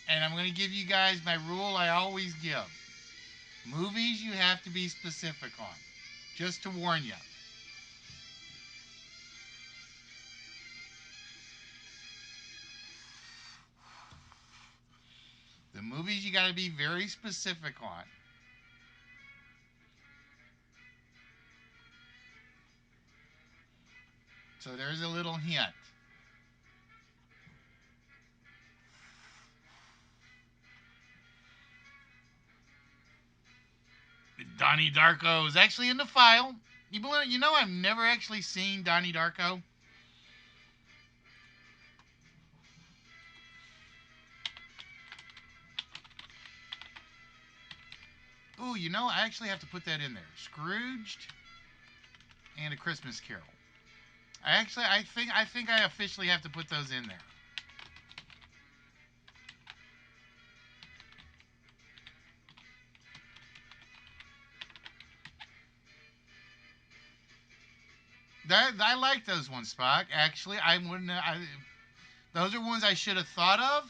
And I'm going to give you guys my rule I always give. Movies you have to be specific on. Just to warn you. The movies you got to be very specific on. So there's a little hint. Donnie Darko is actually in the file. You know I've never actually seen Donnie Darko. Ooh, you know I actually have to put that in there. Scrooged and A Christmas Carol. I think I officially have to put those in there. I like those ones, Spock. Actually, I wouldn't. Those are ones I should have thought of.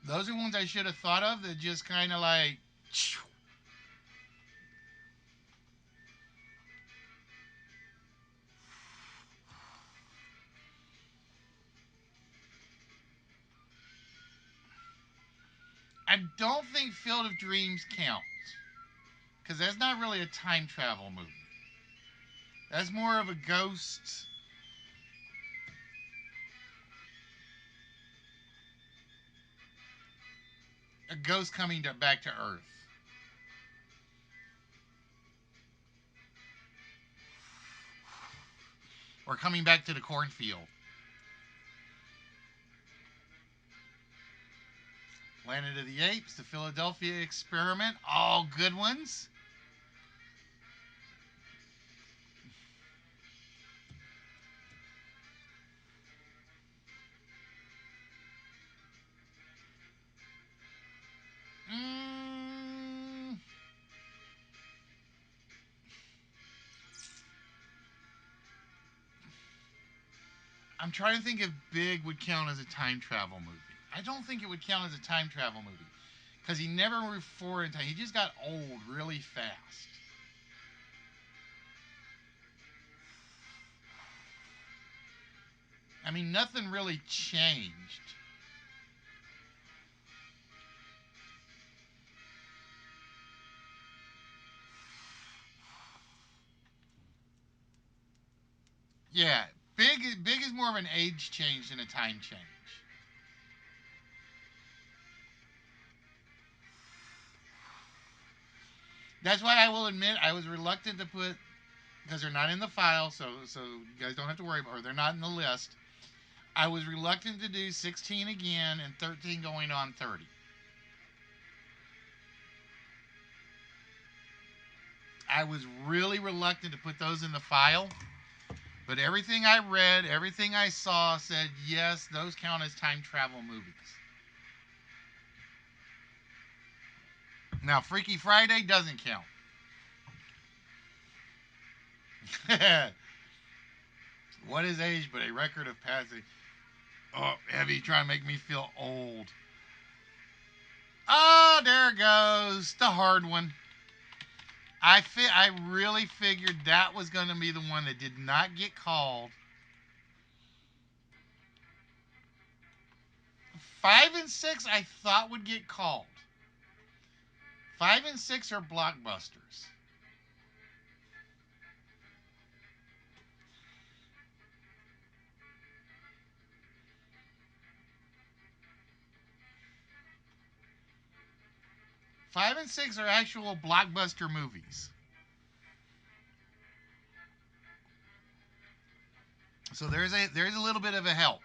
Those are ones I should have thought of that just kind of like. I don't think Field of Dreams counts. Because that's not really a time travel movie. That's more of a ghost. A ghost coming back to Earth. Or coming back to the cornfield. Planet of the Apes, The Philadelphia Experiment, all good ones. Mm, I'm trying to think if Big would count as a time travel movie. I don't think it would count as a time travel movie. Because he never moved forward in time. He just got old really fast. I mean, nothing really changed. Yeah, Big is more of an age change than a time change. That's why I will admit I was reluctant to put, because they're not in the file, so you guys don't have to worry about, or they're not in the list. I was reluctant to do 16 again and 13 going on 30. I was really reluctant to put those in the file, but everything I read, everything I saw said yes, those count as time travel movies. Now, Freaky Friday doesn't count. What is age but a record of passing? Oh, Heavy, trying to make me feel old. Oh, there it goes. The hard one. I really figured that was going to be the one that did not get called. 5 and 6 I thought would get called. 5 and 6 are blockbusters. Five and 6 are actual blockbuster movies. So there's a little bit of a help.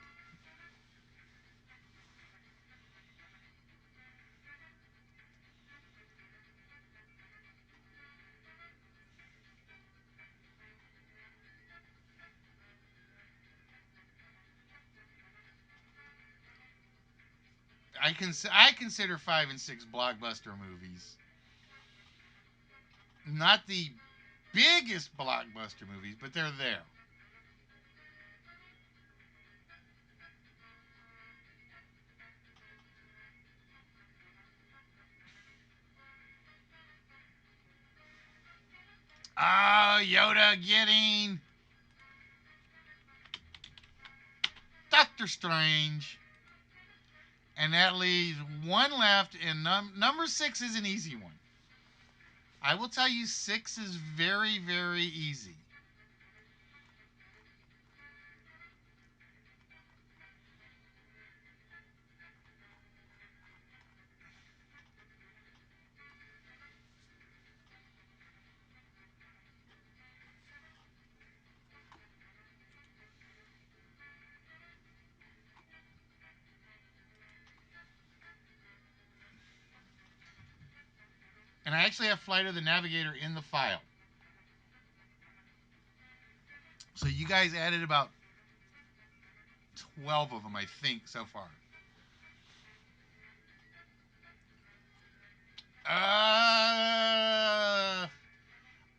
I consider 5 and 6 blockbuster movies. Not the biggest blockbuster movies, but they're there. Oh, Yoda getting Doctor Strange. And that leaves one left, and number 6 is an easy one. I will tell you, 6 is very, very easy. And I actually have Flight of the Navigator in the file. So you guys added about 12 of them, I think, so far.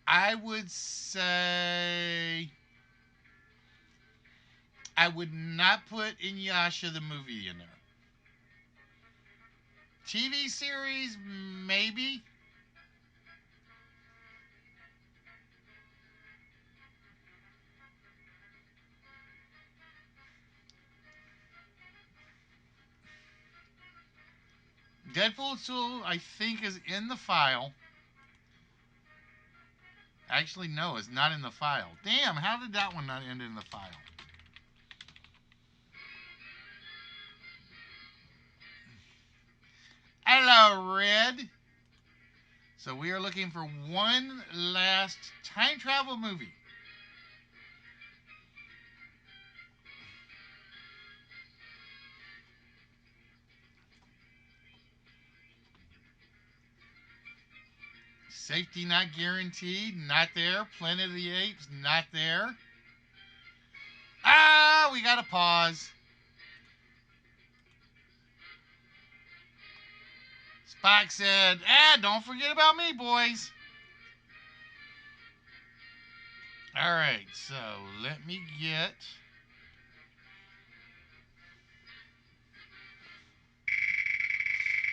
I would say I would not put Inuyasha the movie in there. TV series, maybe. Deadpool 2, I think, is in the file. Actually, no, it's not in the file. Damn, how did that one not end in the file? Hello, Red. So we are looking for one last time travel movie. Safety not guaranteed, not there. Planet of the Apes, not there. Ah, we got to pause. Spock said, don't forget about me, boys. All right, so let me get...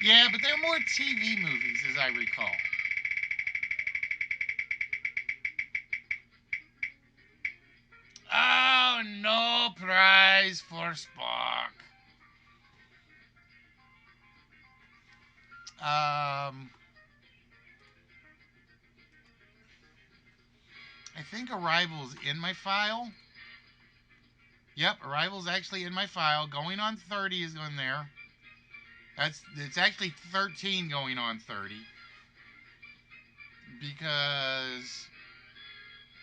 Yeah, but they're more TV movies, as I recall. Oh, no prize for Spock. I think Arrival's in my file. Yep, Arrival's actually in my file. Going on 30 is in there. It's actually 13 going on 30. Because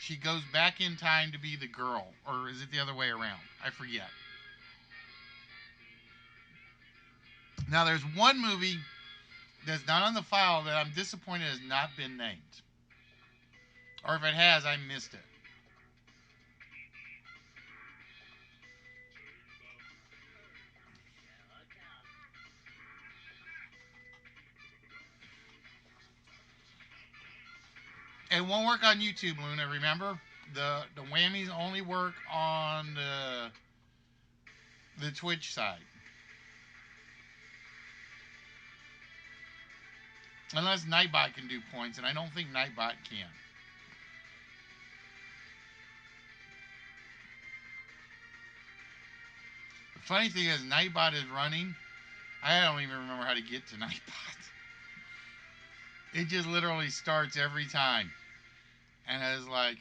she goes back in time to be the girl. Or is it the other way around? I forget. Now, there's one movie that's not on the file that I'm disappointed has not been named. Or if it has, I missed it. It won't work on YouTube, Luna, remember? The whammies only work on the Twitch side. Unless Nightbot can do points, and I don't think Nightbot can. The funny thing is, Nightbot is running. I don't even remember how to get to Nightbot. It just literally starts every time. And I was like,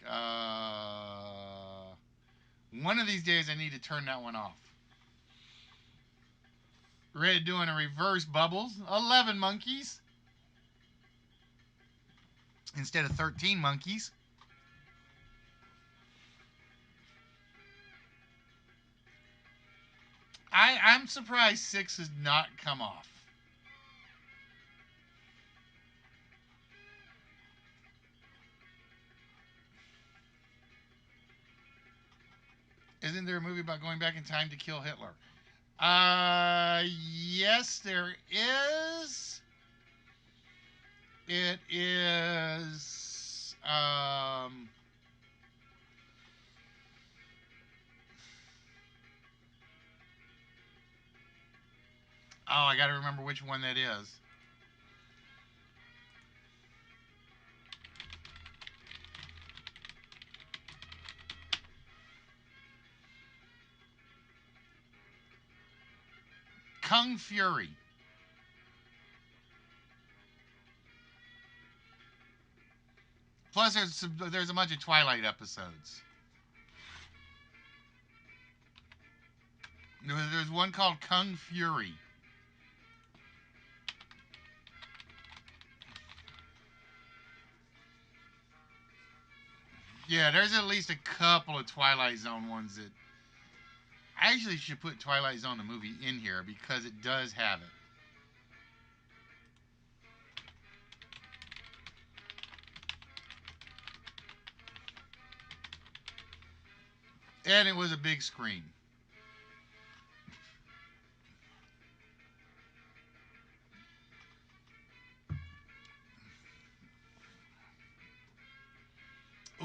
one of these days I need to turn that one off. Red doing a reverse bubbles. 11 monkeys. Instead of 13 monkeys. I'm surprised 6 has not come off. Isn't there a movie about going back in time to kill Hitler? Yes, there is. It is, oh, I gotta remember which one that is. Kung Fury. Plus, there's a bunch of Twilight episodes. There's one called Kung Fury. Yeah, there's at least a couple of Twilight Zone ones that... I actually should put Twilight Zone the movie in here because it does have it. And it was a big screen.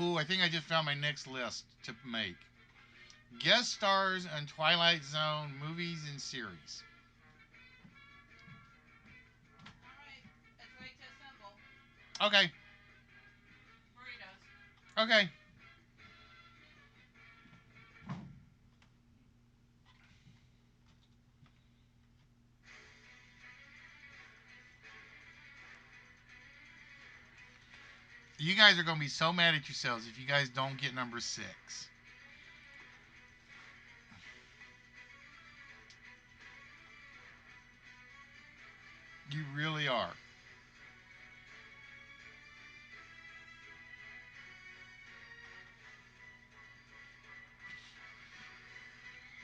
Ooh, I think I just found my next list to make. Guest stars on Twilight Zone movies and series. Alright, let's wait to assemble. Okay. Burritos. Okay. You guys are going to be so mad at yourselves if you guys don't get number 6. You really are.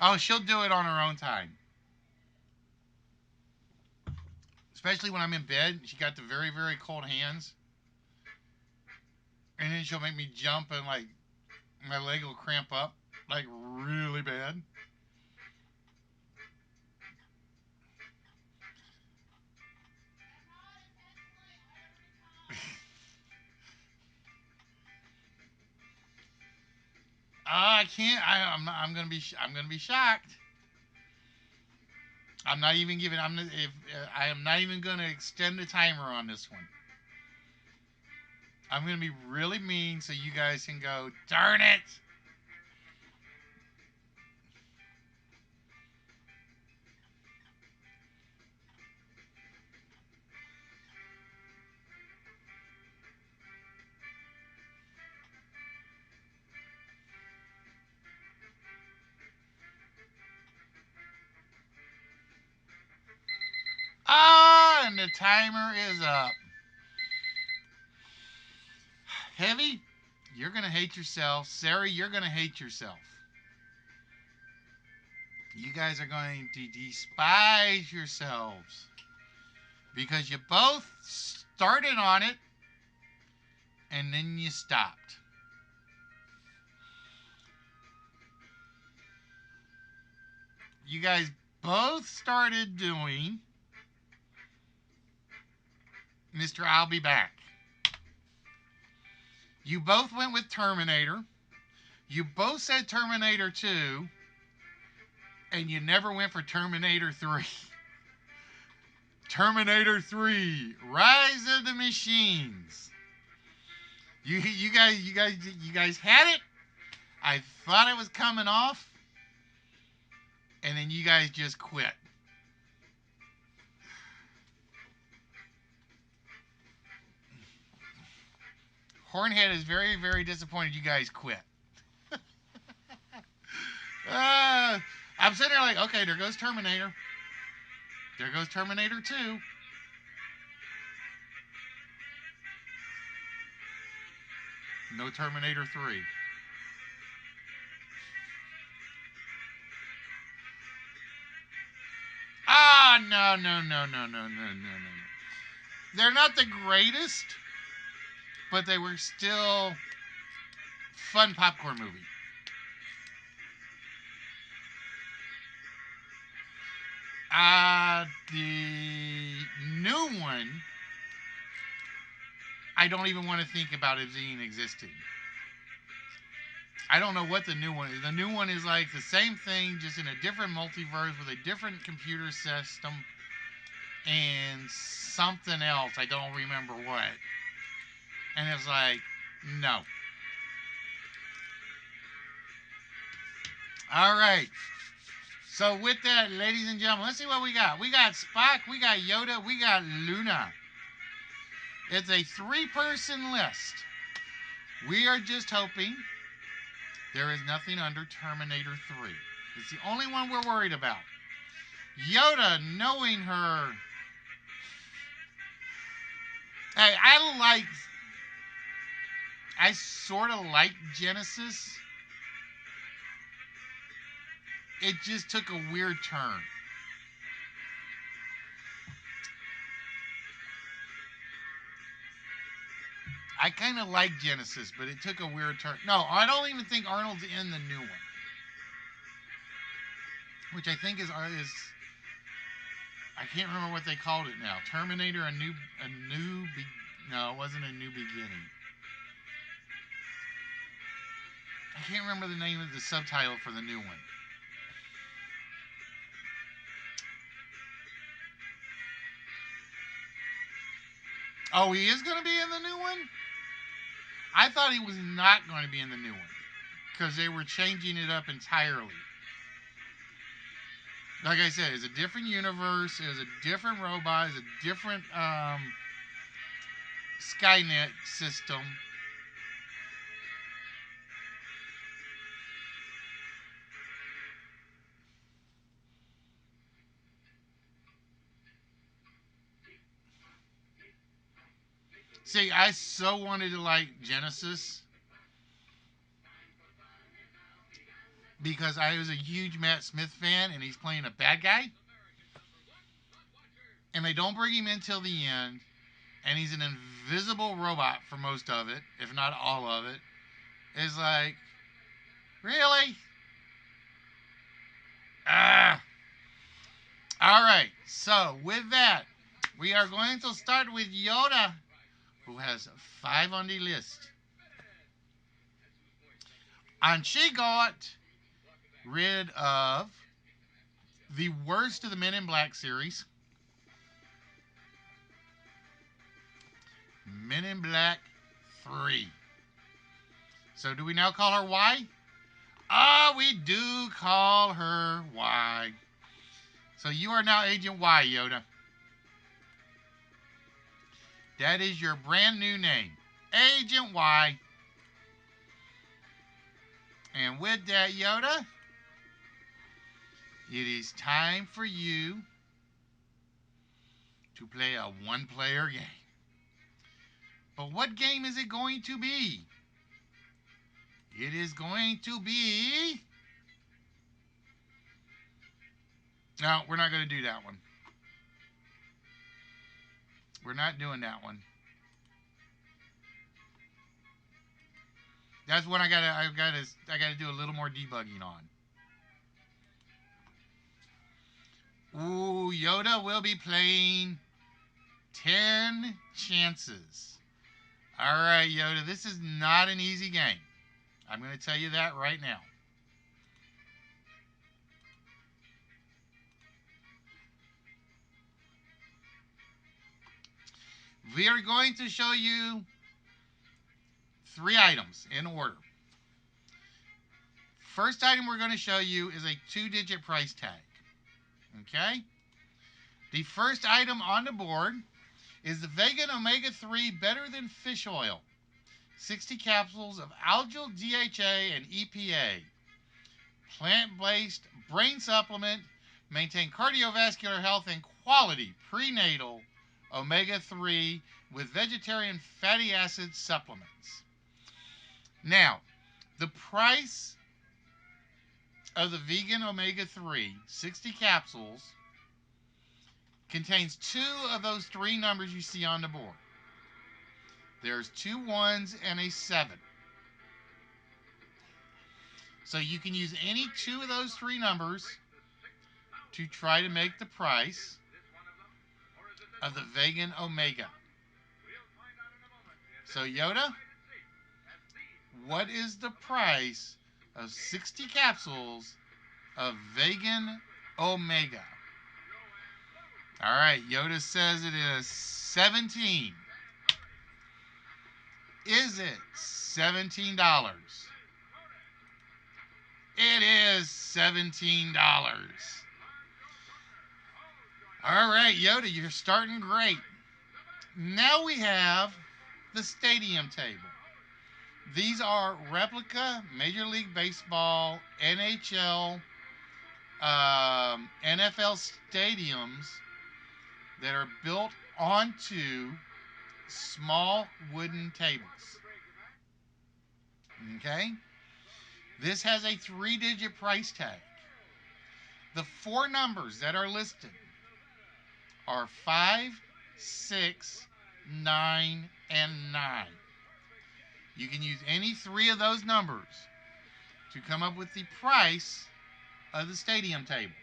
Oh, she'll do it on her own time. Especially when I'm in bed. She got the very, very cold hands. And then she'll make me jump and, like, my leg will cramp up. Like, really bad. I can't. I'm gonna be. I'm gonna be shocked. I'm not even giving. I am not even gonna extend the timer on this one. I'm gonna be really mean so you guys can go. Darn it! Ah, and the timer is up. Heavy, you're gonna hate yourself. Sarah, you're gonna hate yourself. You guys are going to despise yourselves because you both started on it and then you stopped. You guys both started doing Mr. I'll Be Back. You both went with Terminator. You both said Terminator 2. And you never went for Terminator 3. Terminator 3, Rise of the Machines. You guys had it. I thought it was coming off. And then you guys just quit. Hornhead is very, very disappointed you guys quit. I'm sitting there like, okay, there goes Terminator. There goes Terminator 2. No Terminator 3. Ah, no. They're not the greatest, but they were still fun popcorn movie. The new one, I don't even want to think about it being existing. I don't know what the new one is. The new one is like the same thing, just in a different multiverse with a different computer system and something else. I don't remember what. And it's like, no. All right. So with that, ladies and gentlemen, let's see what we got. We got Spock, we got Yoda, we got Luna. It's a 3-person list. We are just hoping there is nothing under Terminator 3. It's the only one we're worried about. Yoda, knowing her... Hey, I sort of like Genesis. It just took a weird turn. I kind of like Genesis, but it took a weird turn. No, I don't even think Arnold's in the new one. Which I think is I can't remember what they called it now. Terminator, no, it wasn't a new beginning. I can't remember the name of the subtitle for the new one. Oh, he is going to be in the new one? I thought he was not going to be in the new one because they were changing it up entirely. Like I said, it's a different universe. It's a different robot. It's a different Skynet system. See, I so wanted to like Genesis because I was a huge Matt Smith fan and he's playing a bad guy. And they don't bring him in till the end. And he's an invisible robot for most of it, if not all of it. It's like, really? Ah. All right. So, with that, we are going to start with Yoda, who has 5 on the list. And she got rid of the worst of the Men in Black series. Men in Black 3. So do we now call her Y? We do call her Y. So you are now Agent Y, Yoda. That is your brand new name. Agent Y. And with that, Yoda, it is time for you to play a one-player game. But what game is it going to be? It is going to be... No, we're not going to do that one. We're not doing that one. That's what I gotta do a little more debugging on. Ooh, Yoda will be playing 10 Chances. Alright, Yoda, this is not an easy game. I'm going to tell you that right now. We are going to show you 3 items in order. First item we're going to show you is a 2-digit price tag. Okay? The first item on the board is the Vegan Omega-3 Better Than Fish Oil. 60 capsules of algal DHA and EPA. Plant-based brain supplement. Maintain cardiovascular health and quality prenatal omega-3 with vegetarian fatty acid supplements. Now, the price of the vegan omega-3 60 capsules contains 2 of those 3 numbers you see on the board. There's 2 1s and a 7. So you can use any 2 of those 3 numbers to try to make the price of the vegan omega. So Yoda, what is the price of 60 capsules of vegan omega? All right, Yoda says it is 17. Is it $17? It is $17. All right, Yoda, you're starting great. Now we have the stadium table. These are replica Major League Baseball, NHL, NFL stadiums that are built onto small wooden tables. Okay? This has a 3-digit price tag. The 4 numbers that are listed are 5, 6, 9, and 9. You can use any 3 of those numbers to come up with the price of the stadium table.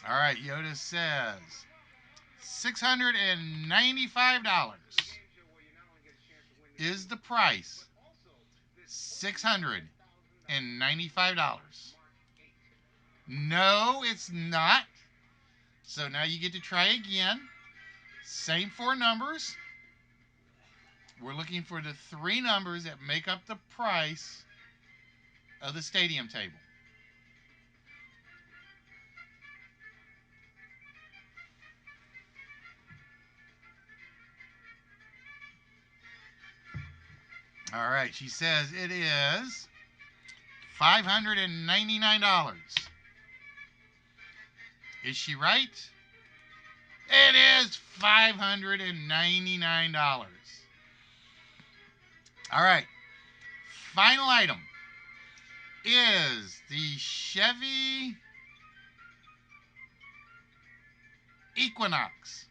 All right, Yoda says $695 is the price. $695. No, it's not. So now you get to try again. Same 4 numbers. We're looking for the 3 numbers that make up the price of the stadium table. All right, she says it is $599. Is she right? It is $599. All right. Final item is the Chevy Equinox.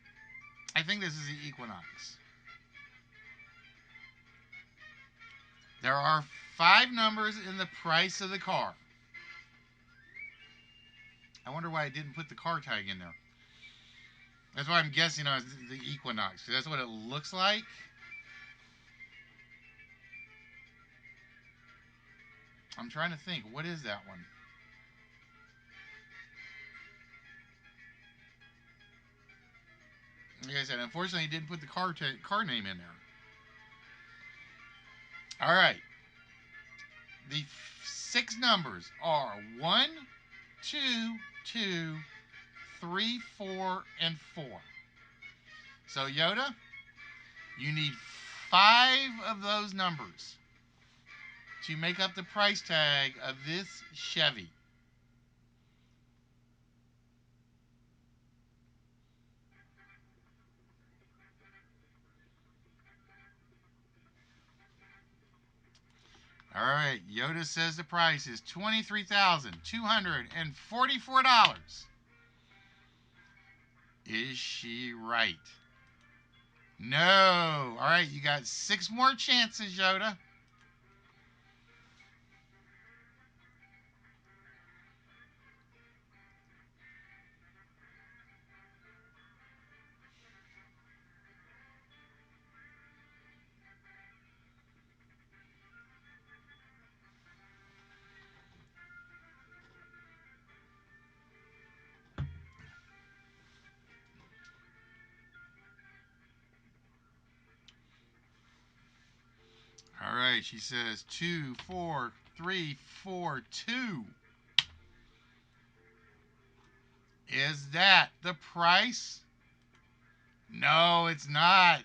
I think this is the Equinox. There are 5 numbers in the price of the car. I wonder why I didn't put the car tag in there. That's why I'm guessing on the Equinox, because that's what it looks like. I'm trying to think, what is that one? Like I said, unfortunately, I didn't put the car name in there. All right. The 6 numbers are 1, 2, 2, 3, 4, and 4. So, Yoda, you need 5 of those numbers to make up the price tag of this Chevy. All right, Yoda says the price is $23,244. Is she right? No. All right, you got 6 more chances, Yoda. All right, she says 2, 4, 3, 4, 2. Is that the price? No, it's not.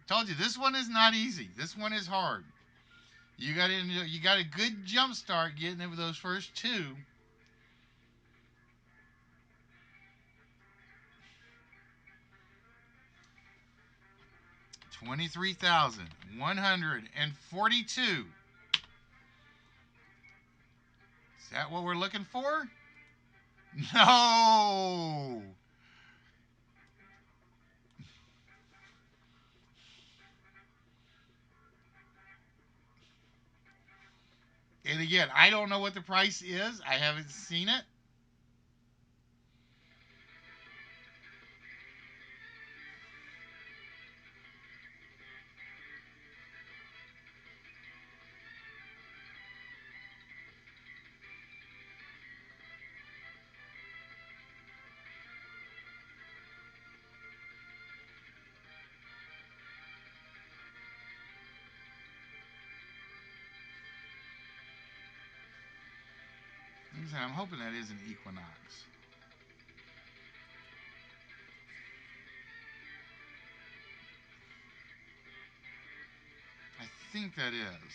Told you this one is not easy. This one is hard. You got a good jump start getting over those first 2. $23,142. Is that what we're looking for? No. And again, I don't know what the price is. I haven't seen it. I'm hoping that is an Equinox. I think that is.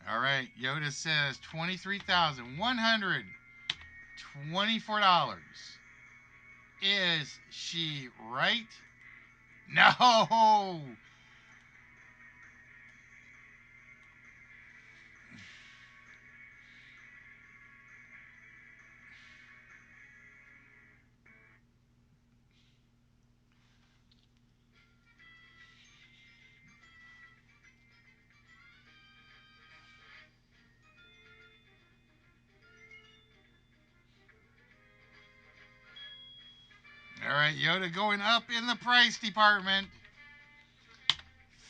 All right, Yoda says $23,124. Is she right? No. All right, Yoda going up in the price department.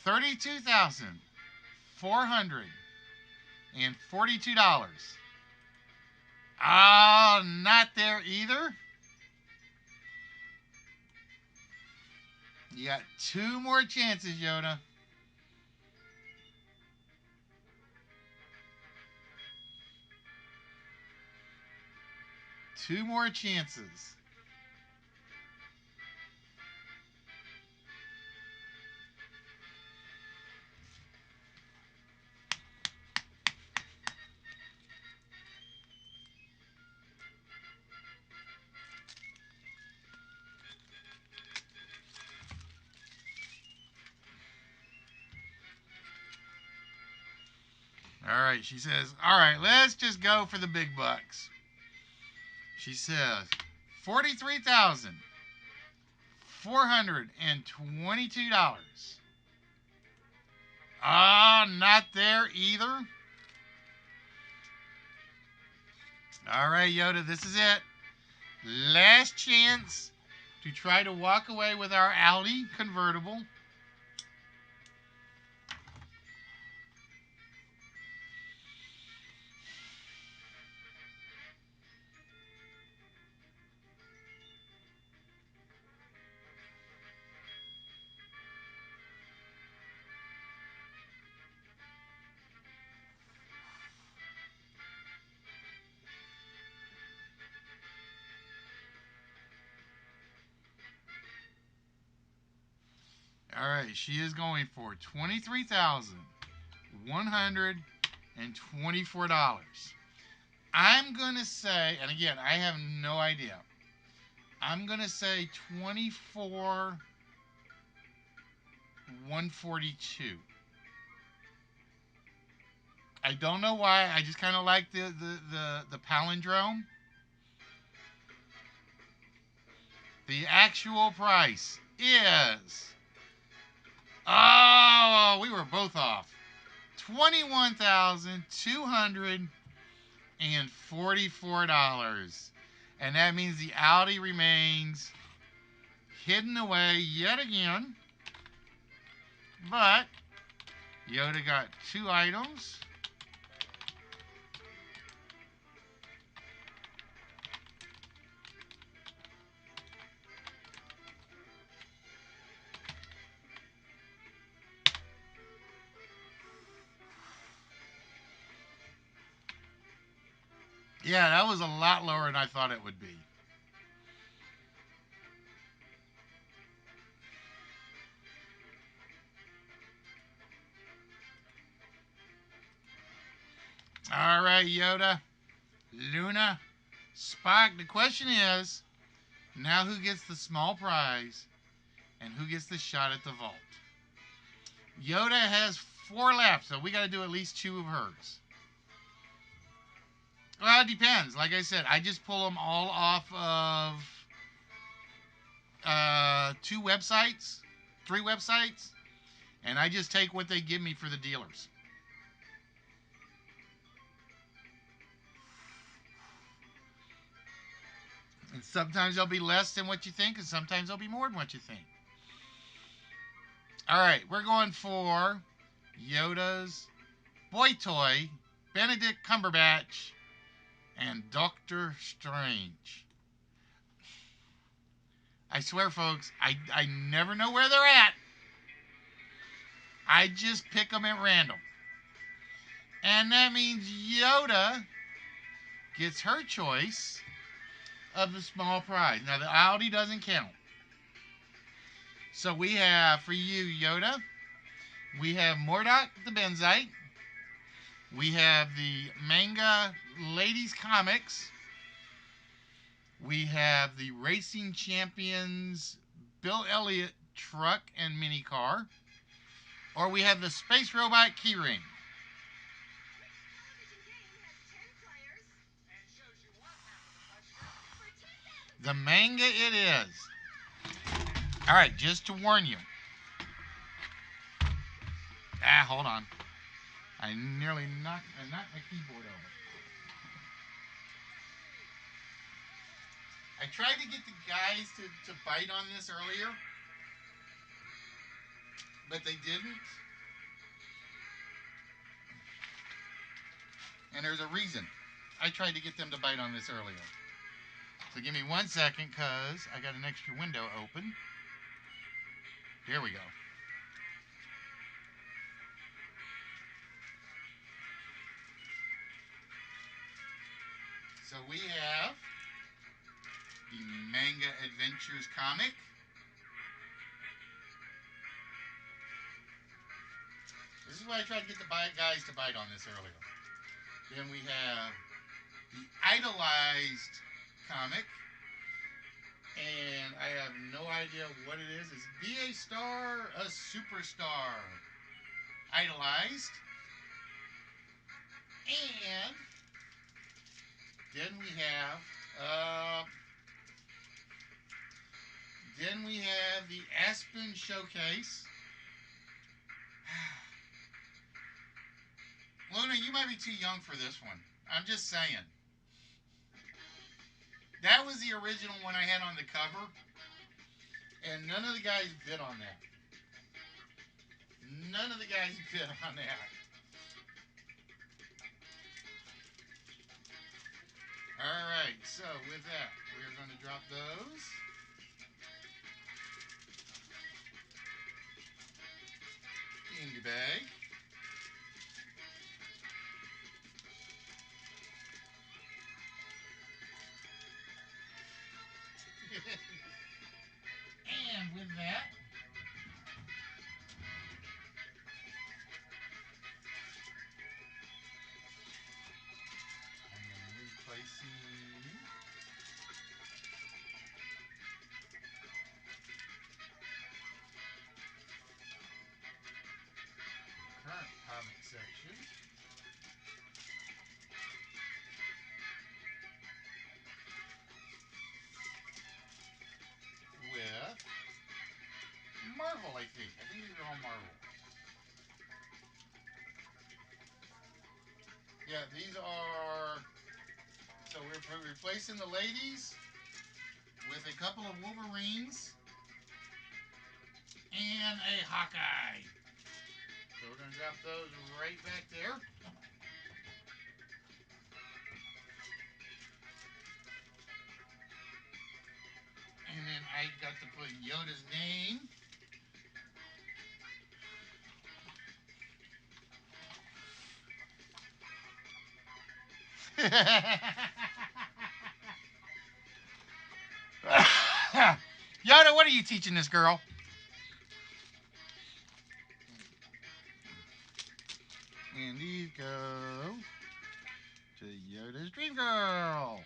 $32,442. Oh, not there either. You got 2 more chances, Yoda. Two more chances. All right, she says, all right, let's just go for the big bucks. She says, $43,422. Not there either. All right, Yoda, this is it. Last chance to try to walk away with our Audi convertible. All right, she is going for $23,124. I'm going to say, and again, I have no idea. I'm going to say 24,142. I don't know why. I just kind of like the palindrome. The actual price is, oh, we were both off. $21,244. And that means the Audi remains hidden away yet again. But Yoda got 2 items. Yeah, that was a lot lower than I thought it would be. All right, Yoda, Luna, Spock. The question is, now who gets the small prize and who gets the shot at the vault? Yoda has 4 left, so we got to do at least 2 of hers. Well, it depends. Like I said, I just pull them all off of 2 websites, 3 websites, and I just take what they give me for the dealers. And sometimes they'll be less than what you think, and sometimes they'll be more than what you think. All right, we're going for Yoda's boy toy, Benedict Cumberbatch, and Doctor Strange. I swear, folks, I never know where they're at. I just pick them at random. And that means Yoda gets her choice of the small prize. Now, the Audi doesn't count. So we have, for you, Yoda, we have Mordok the Benzite. We have the manga Ladies Comics. We have the Racing Champions Bill Elliott truck and mini car. Or we have the Space Robot Keyring. The manga it is. All right, just to warn you. Hold on. I nearly knocked my keyboard over. I tried to get the guys to bite on this earlier, but they didn't. And there's a reason. I tried to get them to bite on this earlier. So give me 1 second, because I got an extra window open. Here we go. So we have the Manga Adventures comic. This is why I tried to get the guys to bite on this earlier. Then we have the Idolized comic. And I have no idea what it is. Is be a star, a superstar? Idolized. And then we have the Aspen Showcase. Luna, you might be too young for this one. I'm just saying. That was the original one I had on the cover, and none of the guys bid on that. None of the guys bid on that. All right, so with that, we're going to drop those. In the bag. And with that, I am replacing current comic section with Marvel, I think. I think these are all Marvel. Yeah, these are... So we're replacing the ladies with a couple of Wolverines and a Hawkeye. So we're going to drop those right back there. And then I got to put Yoda's name. Yoda, what are you teaching this girl? And these go to Yoda's Dream Girl.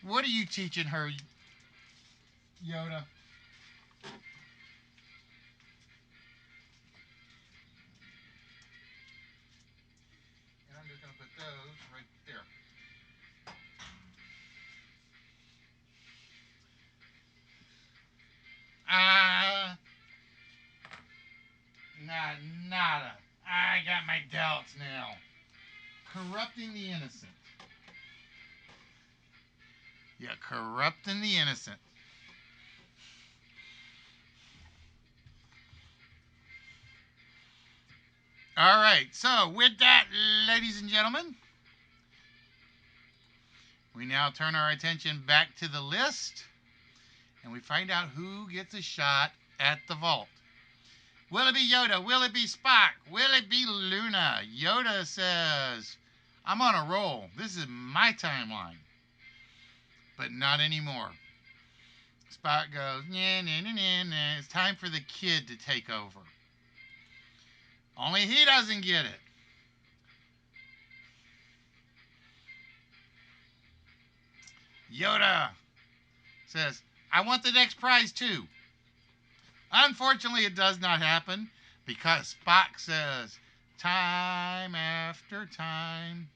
What are you teaching her, Yoda? And I'm just going to put those right there. Nada. I got my doubts now. Corrupting the innocent. Yeah, corrupting the innocent. All right, so with that, ladies and gentlemen, we now turn our attention back to the list, and we find out who gets a shot at the vault. Will it be Yoda? Will it be Spock? Will it be Luna? Yoda says, I'm on a roll. This is my timeline. But not anymore. Spock goes, nah, nah, nah, nah, nah. It's time for the kid to take over. Only he doesn't get it. Yoda says, I want the next prize too. Unfortunately, it does not happen because Spock says, time after time.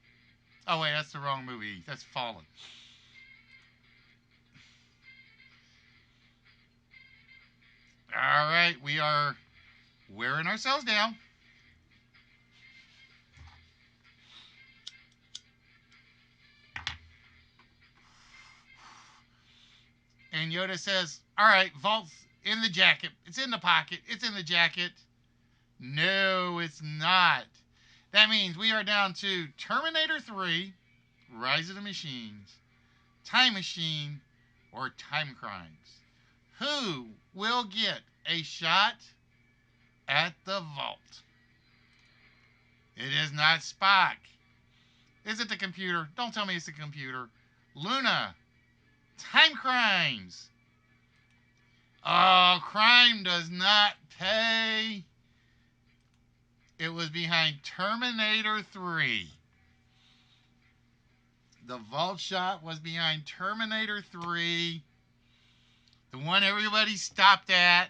Oh, wait, that's the wrong movie. That's Fallen. All right, we are wearing ourselves down. And Yoda says, all right, vault's in the jacket. It's in the pocket. It's in the jacket. No, it's not. That means we are down to Terminator 3, Rise of the Machines, Time Machine, or Time Crimes. Who will get a shot at the vault? It is not Spock. Is it the computer? Don't tell me it's the computer. Luna. Time Crimes. Oh, crime does not pay. It was behind Terminator 3. The vault shot was behind Terminator 3. The one everybody stopped at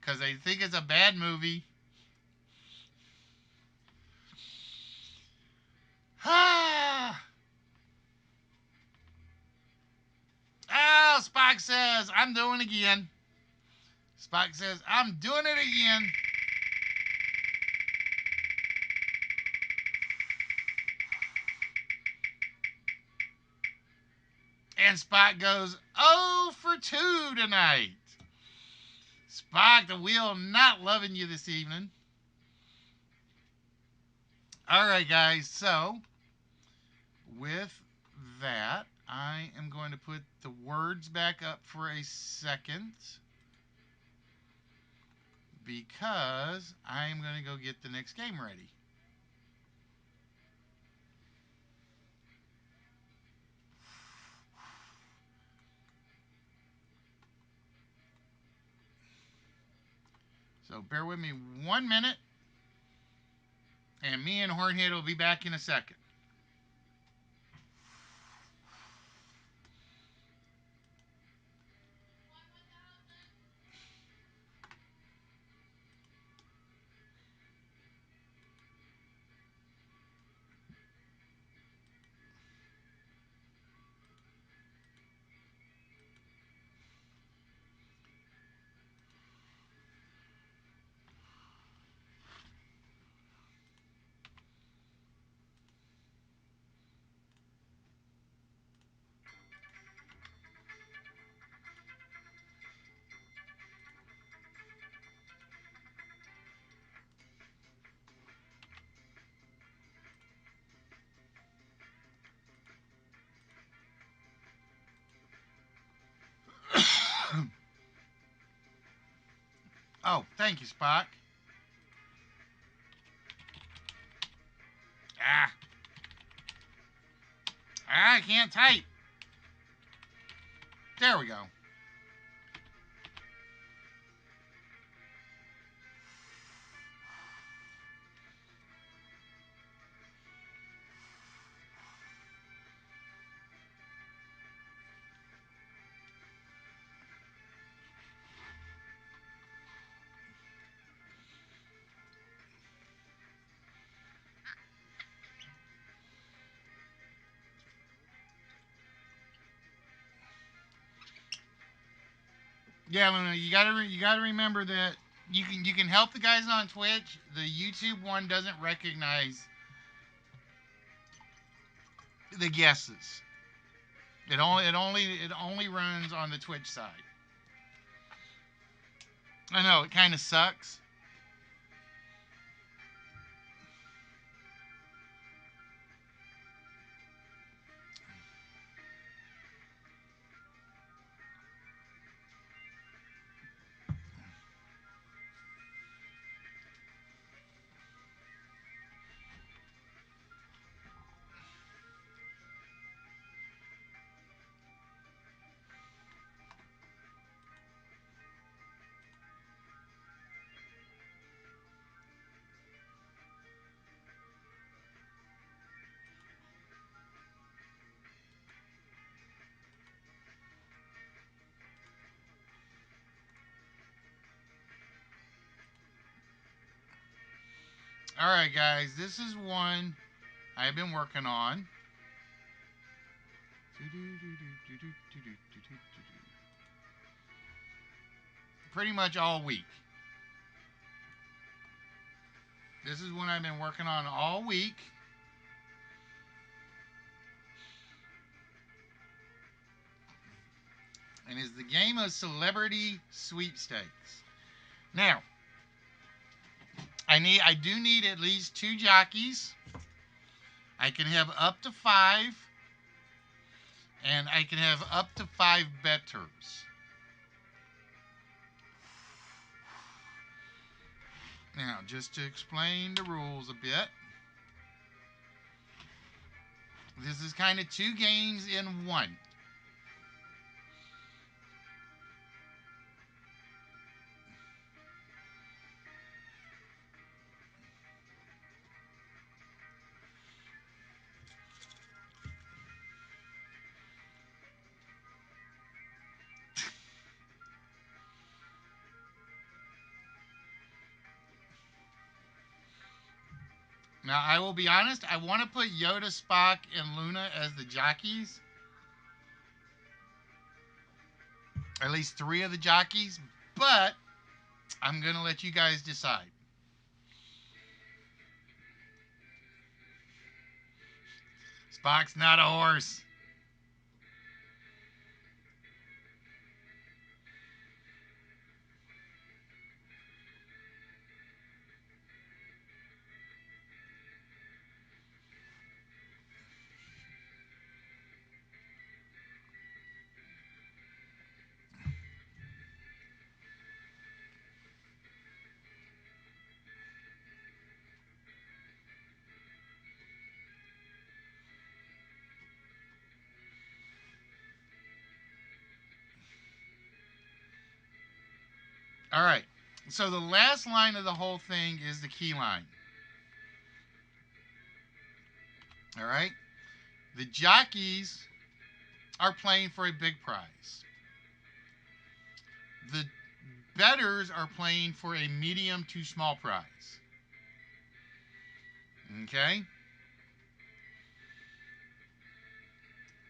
because they think it's a bad movie. Ah! Oh, Spock says, I'm doing it again. Spock says, I'm doing it again. And Spock goes 0 for 2 tonight. Spock, the wheel, not loving you this evening. All right, guys. So, with that, I am going to put the words back up for a second because I am going to go get the next game ready. So bear with me 1 minute, and me and Hornhead will be back in a second. Oh, thank you, Spock. Ah. I can't type. There we go. Yeah, Luna, you gotta remember that you can help the guys on Twitch. The YouTube one doesn't recognize the guesses. It only runs on the Twitch side. I know it kind of sucks. All right, guys, this is one I've been working on. Pretty much all week. This is one I've been working on all week. And is the game of Celebrity Sweepstakes. Now, I do need at least 2 jockeys. I can have up to 5, and I can have up to 5 bettors. Now, just to explain the rules a bit, this is kind of 2 games in one. Now, I will be honest, I want to put Yoda, Spock, and Luna as the jockeys. At least 3 of the jockeys. But I'm going to let you guys decide. Spock's not a horse. All right. So the last line of the whole thing is the key line. All right. The jockeys are playing for a big prize. The bettors are playing for a medium to small prize. Okay?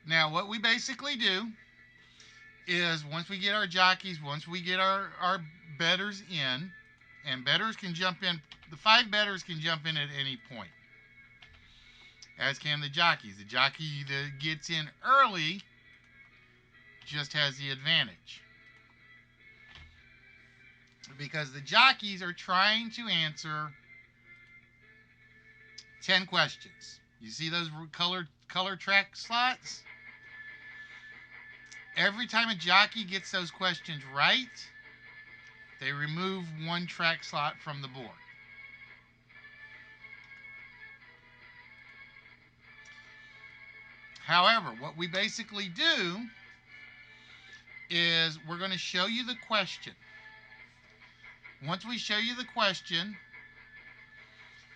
Now, what we basically do is once we get our jockeys, once we get our bettors in, and bettors can jump in, the 5 bettors can jump in at any point, as can the jockeys. The jockey that gets in early just has the advantage, because the jockeys are trying to answer 10 questions. You see those color track slots? Every time a jockey gets those questions right, they remove 1 track slot from the board. However, what we basically do is we're going to show you the question. Once we show you the question,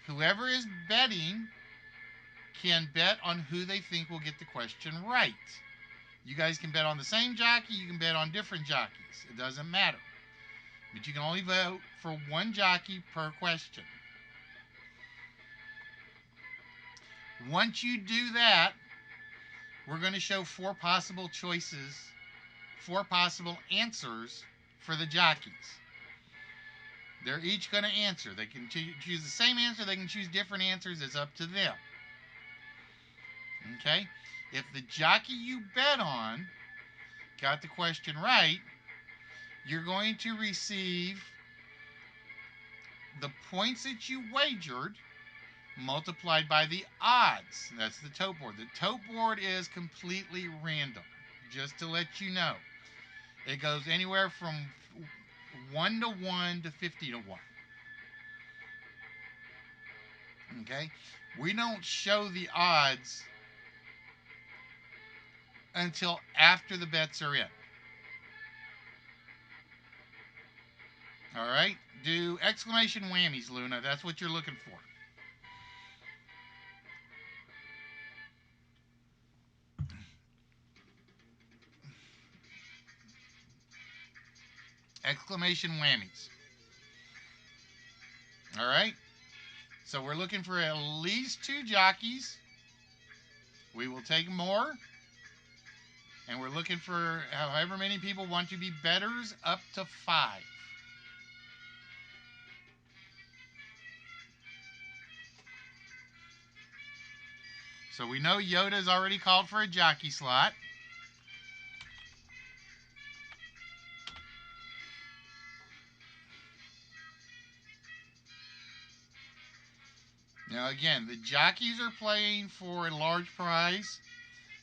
whoever is betting can bet on who they think will get the question right. You guys can bet on the same jockey, you can bet on different jockeys. It doesn't matter. But you can only vote for 1 jockey per question. Once you do that, we're going to show 4 possible choices, 4 possible answers for the jockeys. They're each going to answer. They can choose the same answer, they can choose different answers. It's up to them. Okay? If the jockey you bet on got the question right, you're going to receive the points that you wagered multiplied by the odds. That's the tote board. The tote board is completely random, just to let you know. It goes anywhere from 1 to 1 to 50 to 1. Okay? We don't show the odds until after the bets are in. All right? Do exclamation whammies, Luna. That's what you're looking for. Exclamation whammies. All right? So we're looking for at least 2 jockeys. We will take more. And we're looking for however many people want to be bettors, up to 5. So we know Yoda's already called for a jockey slot. Now again, the jockeys are playing for a large prize.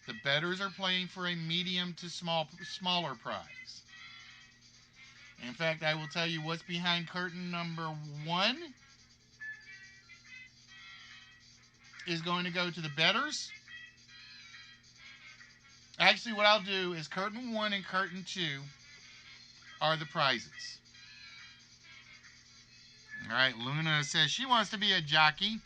The bettors are playing for a medium to smaller prize. In fact, I will tell you what's behind curtain number 1 is going to go to the bettors. Actually, what I'll do is curtain 1 and curtain 2 are the prizes. All right, Luna says she wants to be a jockey.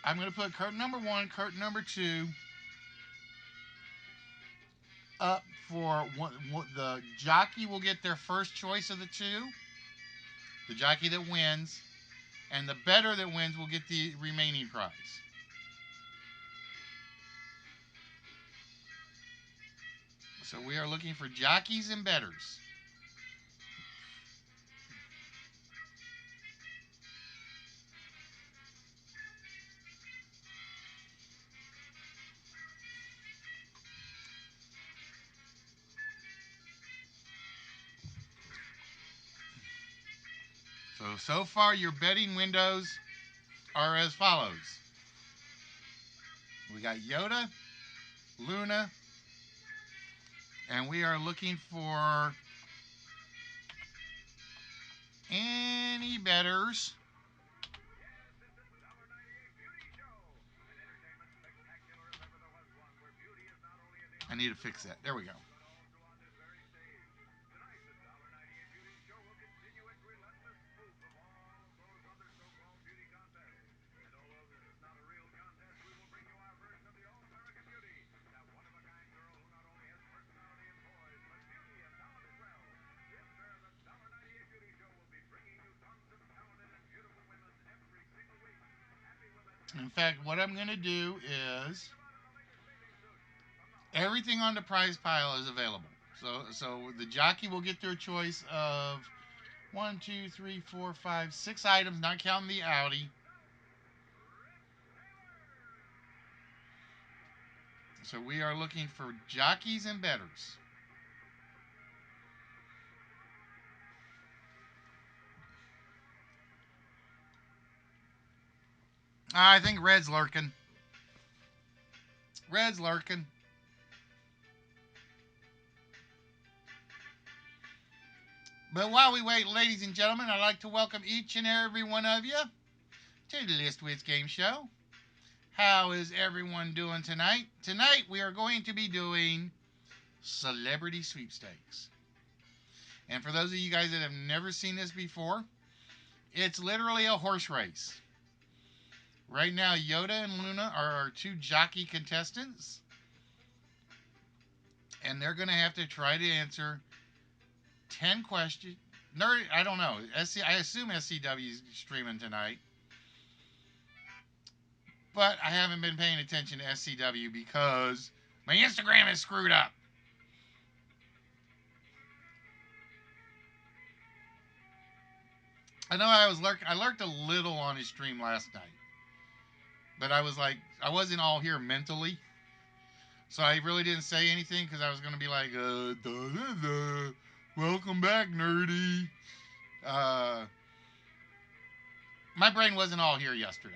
I'm going to put curtain number 1, curtain number 2 up for the jockey will get their first choice of the 2, the jockey that wins, and the better that wins will get the remaining prize. So we are looking for jockeys and betters. So far your betting windows are as follows. We got Yoda, Luna, and we are looking for any betters. I need to fix that. There we go. In fact, what I'm going to do is everything on the prize pile is available. So the jockey will get their choice of 1, 2, 3, 4, 5, 6 items, not counting the Audi. So we are looking for jockeys and betters. I think Red's lurking. Red's lurking. But while we wait, ladies and gentlemen, I'd like to welcome each and every one of you to the List Wits Game Show. How is everyone doing tonight? Tonight we are going to be doing celebrity sweepstakes. And for those of you guys that have never seen this before, it's literally a horse race. Right now, Yoda and Luna are our two jockey contestants. And they're going to have to try to answer 10 questions. I don't know. I assume SCW is streaming tonight. But I haven't been paying attention to SCW because my Instagram is screwed up. I know I lurked a little on his stream last night. But I was like, I wasn't all here mentally. So I really didn't say anything because I was going to be like, welcome back, nerdy. My brain wasn't all here yesterday.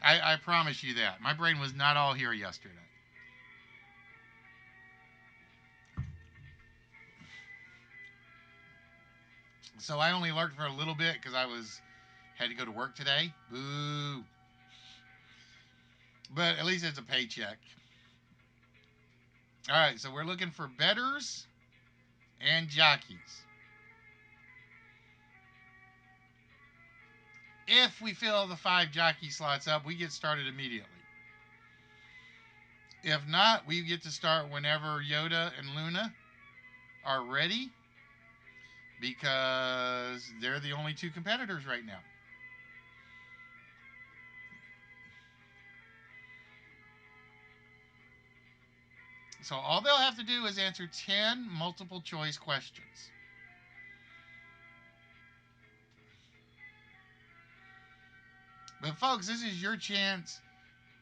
I promise you that. My brain was not all here yesterday. So I only lurked for a little bit because had to go to work today. Boo. But at least it's a paycheck. All right, so we're looking for betters and jockeys. If we fill the 5 jockey slots up, we get started immediately. If not, we get to start whenever Yoda and Luna are ready because they're the only 2 competitors right now. So all they'll have to do is answer 10 multiple choice questions. But folks, this is your chance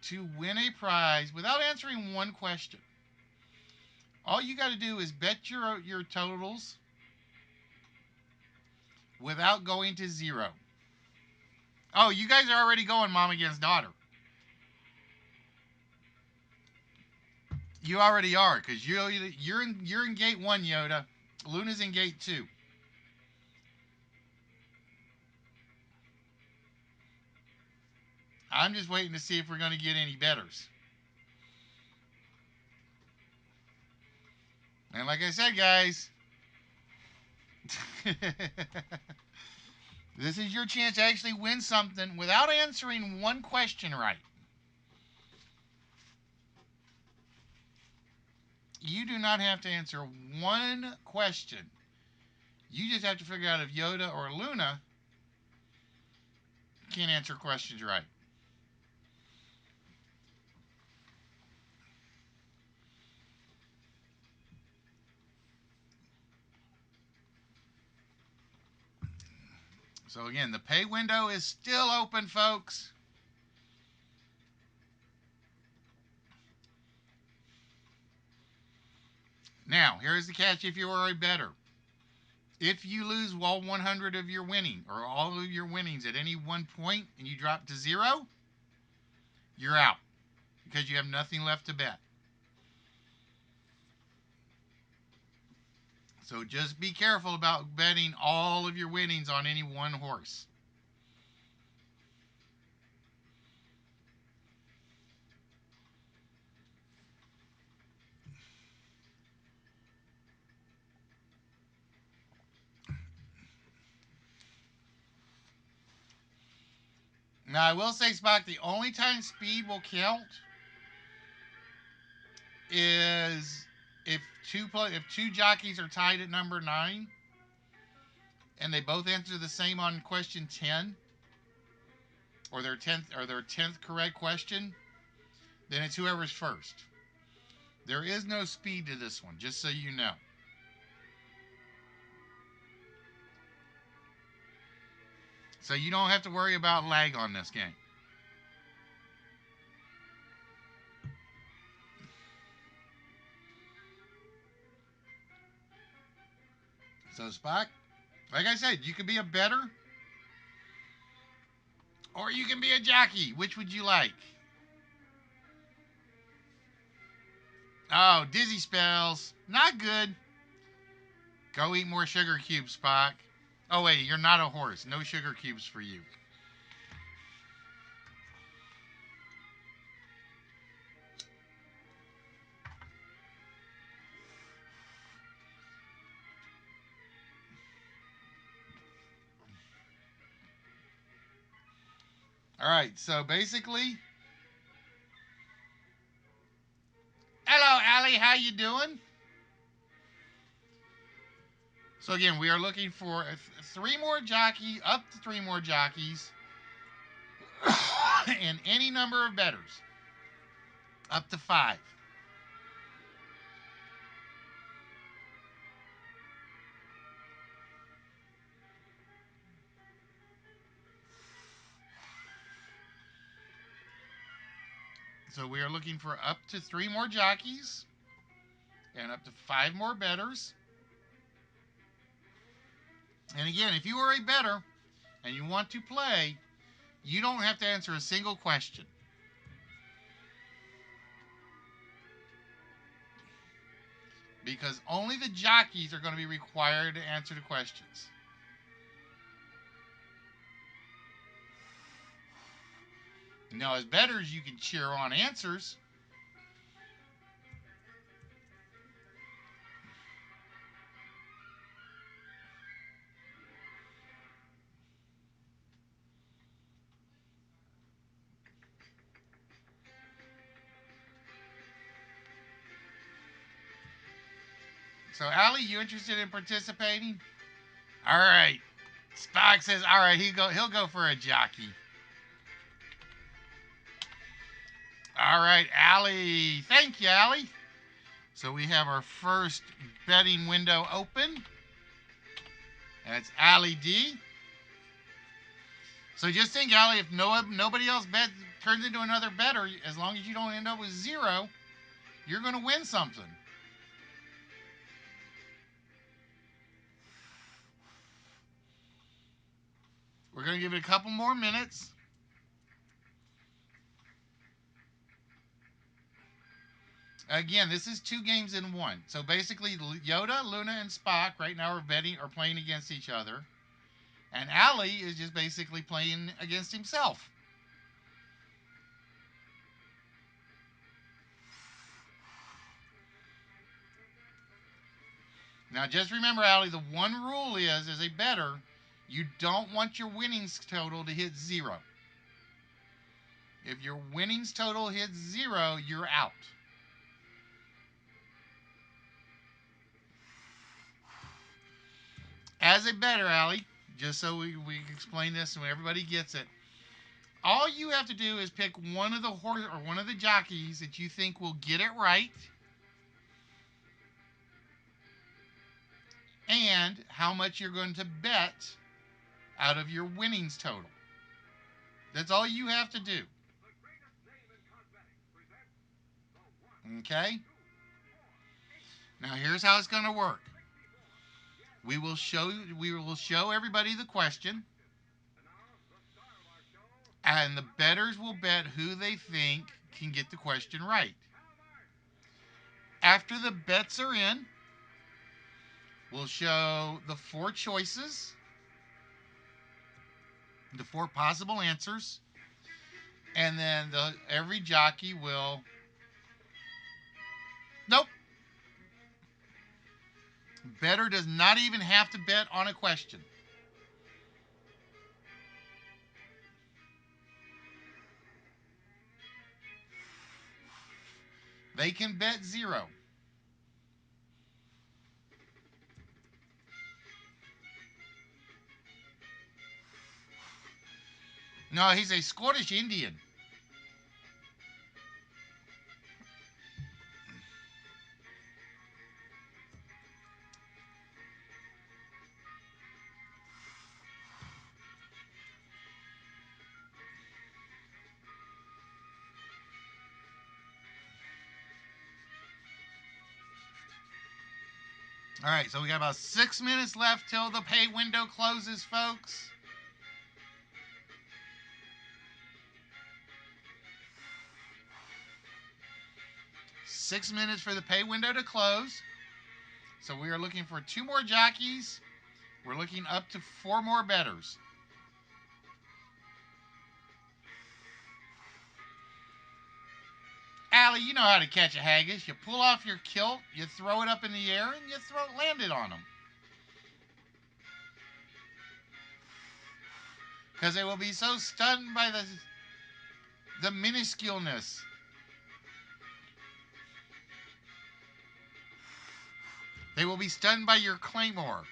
to win a prize without answering one question. All you got to do is bet your totals without going to 0. Oh, you guys are already going mom against daughter. You already are, because you're in gate 1, Yoda. Luna's in gate 2. I'm just waiting to see if we're going to get any betters. And like I said, guys, this is your chance to actually win something without answering one question right. You do not have to answer one question You just have to figure out if Yoda or Luna can't answer questions right. So again, the pay window is still open, folks. Now, here's the catch if you are a bettor. If you lose all 100 of your winning or all of your winnings at any one point and you drop to 0, you're out because you have nothing left to bet. So just be careful about betting all of your winnings on any one horse. Now, I will say, Spock, the only time speed will count is if two jockeys are tied at number 9 and they both answer the same on question 10 or their 10th correct question, then it's whoever's first. There is no speed to this one, just so you know. So you don't have to worry about lag on this game. So Spock, like I said, you could be a bettor or you can be a jockey. Which would you like? Oh, dizzy spells. Not good. Go eat more sugar cubes, Spock. Oh, wait, you're not a horse. No sugar cubes for you. All right, so basically, hello, Allie. How you doing? So again, we are looking for up to three more jockeys, and any number of bettors, up to 5. So we are looking for up to 3 more jockeys and up to 5 more bettors. And again, if you are a bettor and you want to play, you don't have to answer a single question. Because only the jockeys are going to be required to answer the questions. Now, as bettors, you can cheer on answers. So, Allie, you interested in participating? All right. Spock says, all right, he'll go for a jockey. All right, Allie. Thank you, Allie. So we have our first betting window open. And it's Allie D. So just think, Allie, if nobody else turns into another bettor, as long as you don't end up with 0, you're going to win something. We're going to give it a couple more minutes. Again, this is 2 games in 1. So basically, Yoda, Luna, and Spock right now are playing against each other. And Allie is just basically playing against himself. Now, just remember, Allie, the one rule is, as a bettor, you don't want your winnings total to hit 0. If your winnings total hits 0, you're out. as a better, Allie, just so we explain this and everybody gets it. All you have to do is pick one of the horse or one of the jockeys that you think will get it right, and how much you're going to bet out of your winnings total. That's all you have to do. Okay? Now here's how it's going to work. We will show everybody the question, and the bettors will bet who they think can get the question right. After the bets are in, we'll show the 4 choices, the 4 possible answers, and then every jockey will... Nope. Bettor does not even have to bet on a question. They can bet 0. No, he's a Scottish Indian. All right, so we got about 6 minutes left till the pay window closes, folks. Six minutes for the pay window to close. So we are looking for 2 more jockeys. We're looking up to 4 more bettors. Allie, you know how to catch a haggis. You pull off your kilt, you throw it up in the air, and you land it on them. Because they will be so stunned by the minusculeness. They will be stunned by your claymore.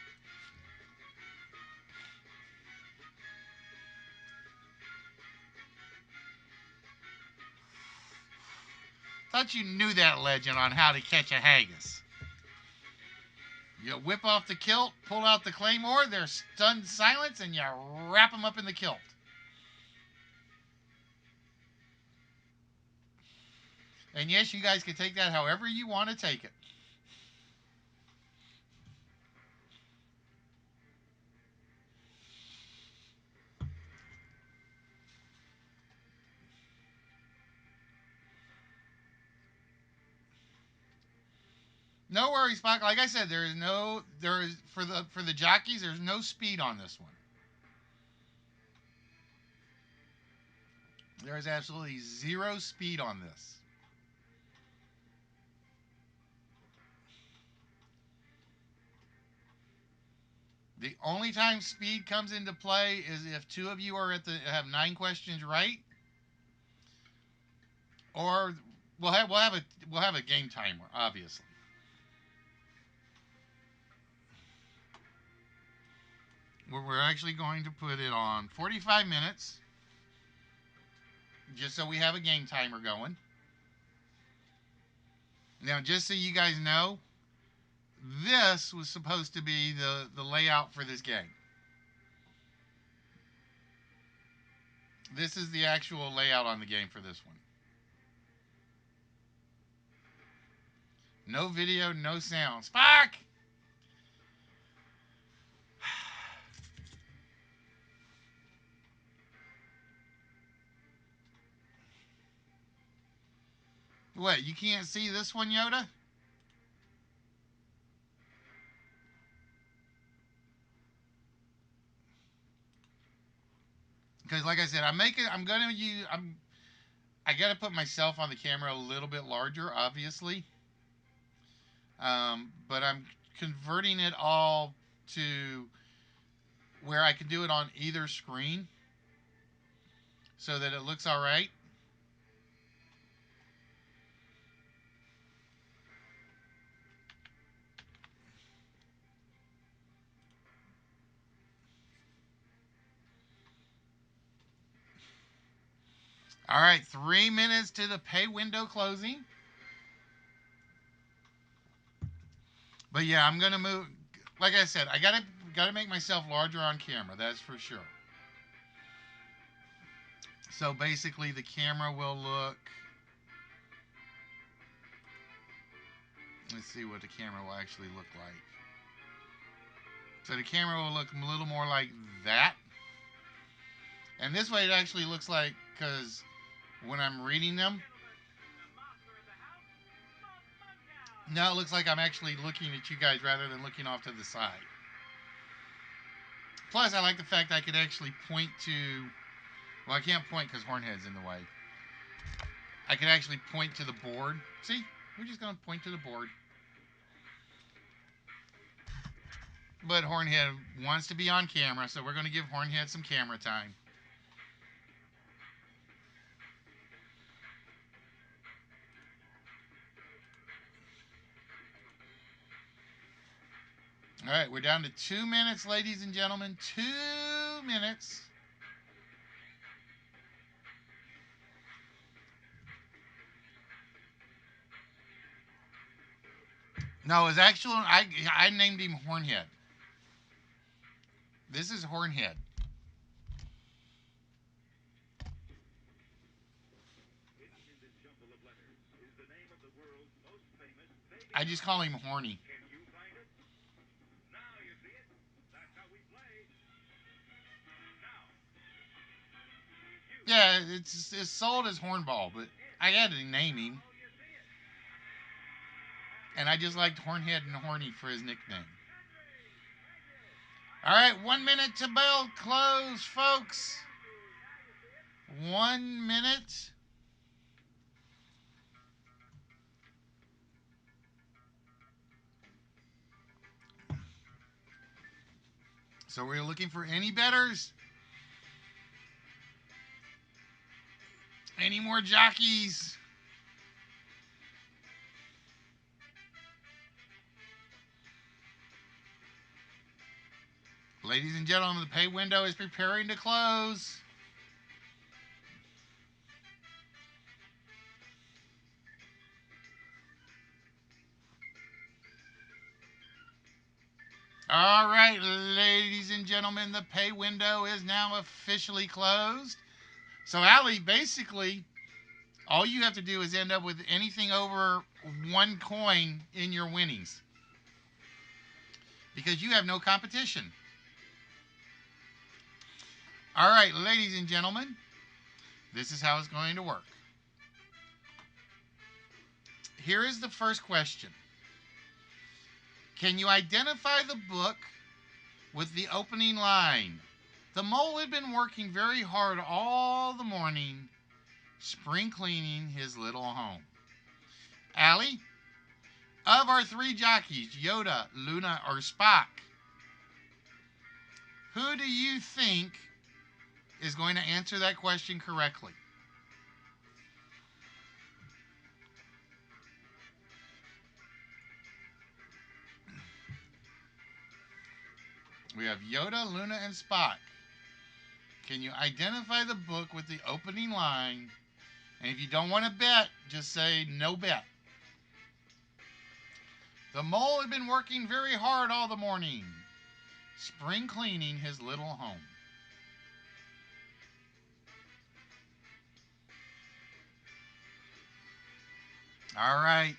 Thought you knew that legend on how to catch a haggis. You whip off the kilt, pull out the claymore, they're stunned silence, and you wrap them up in the kilt. And yes, you guys can take that however you want to take it. No worries, Spock. Like I said, there is for the jockeys, there's no speed on this one. There is absolutely 0 speed on this. The only time speed comes into play is if 2 of you are have 9 questions right, or we'll have a game timer, obviously. We're actually going to put it on 45 minutes, just so we have a game timer going. Now, just so you guys know, this was supposed to be the layout for this game. This is the actual layout on the game for this one. No video, no sound. Spock! What, you can't see this one, Yoda? Because like I said, I gotta put myself on the camera a little bit larger, obviously. But I'm converting it all to where I can do it on either screen so that it looks all right. All right, 3 minutes to the pay window closing. But yeah, I'm gonna move. Like I said, I gotta make myself larger on camera. That's for sure. So basically, the camera will look. Let's see what the camera will actually look like. So the camera will look a little more like that. And this way, it actually looks like, because when I'm reading them, now it looks like I'm actually looking at you guys rather than looking off to the side. Plus, I like the fact I could actually point to... Well, I can't point because Hornhead's in the way. I could actually point to the board. See? We're just going to point to the board. But Hornhead wants to be on camera, so we're going to give Hornhead some camera time. All right, we're down to 2 minutes, ladies and gentlemen. 2 minutes. No, it was actually, I named him Hornhead. This is Hornhead. I just call him Horny. Yeah, it's sold as Hornball, but I had to name him. And I just liked Hornhead and Horny for his nickname. All right, 1 minute to bell close, folks. 1 minute. So we're looking for any bettors? Any more jockeys? Ladies and gentlemen, the pay window is preparing to close. All right, ladies and gentlemen, the pay window is now officially closed. So, Allie, basically, all you have to do is end up with anything over 1 coin in your winnings. Because you have no competition. All right, ladies and gentlemen, this is how it's going to work. Here is the first question. Can you identify the book with the opening line? The mole had been working very hard all the morning, spring cleaning his little home. Allie, of our 3 jockeys, Yoda, Luna, or Spock, who do you think is going to answer that question correctly? We have Yoda, Luna, and Spock. Can you identify the book with the opening line? And if you don't want to bet, just say no bet. The mole had been working very hard all the morning, spring cleaning his little home. All right.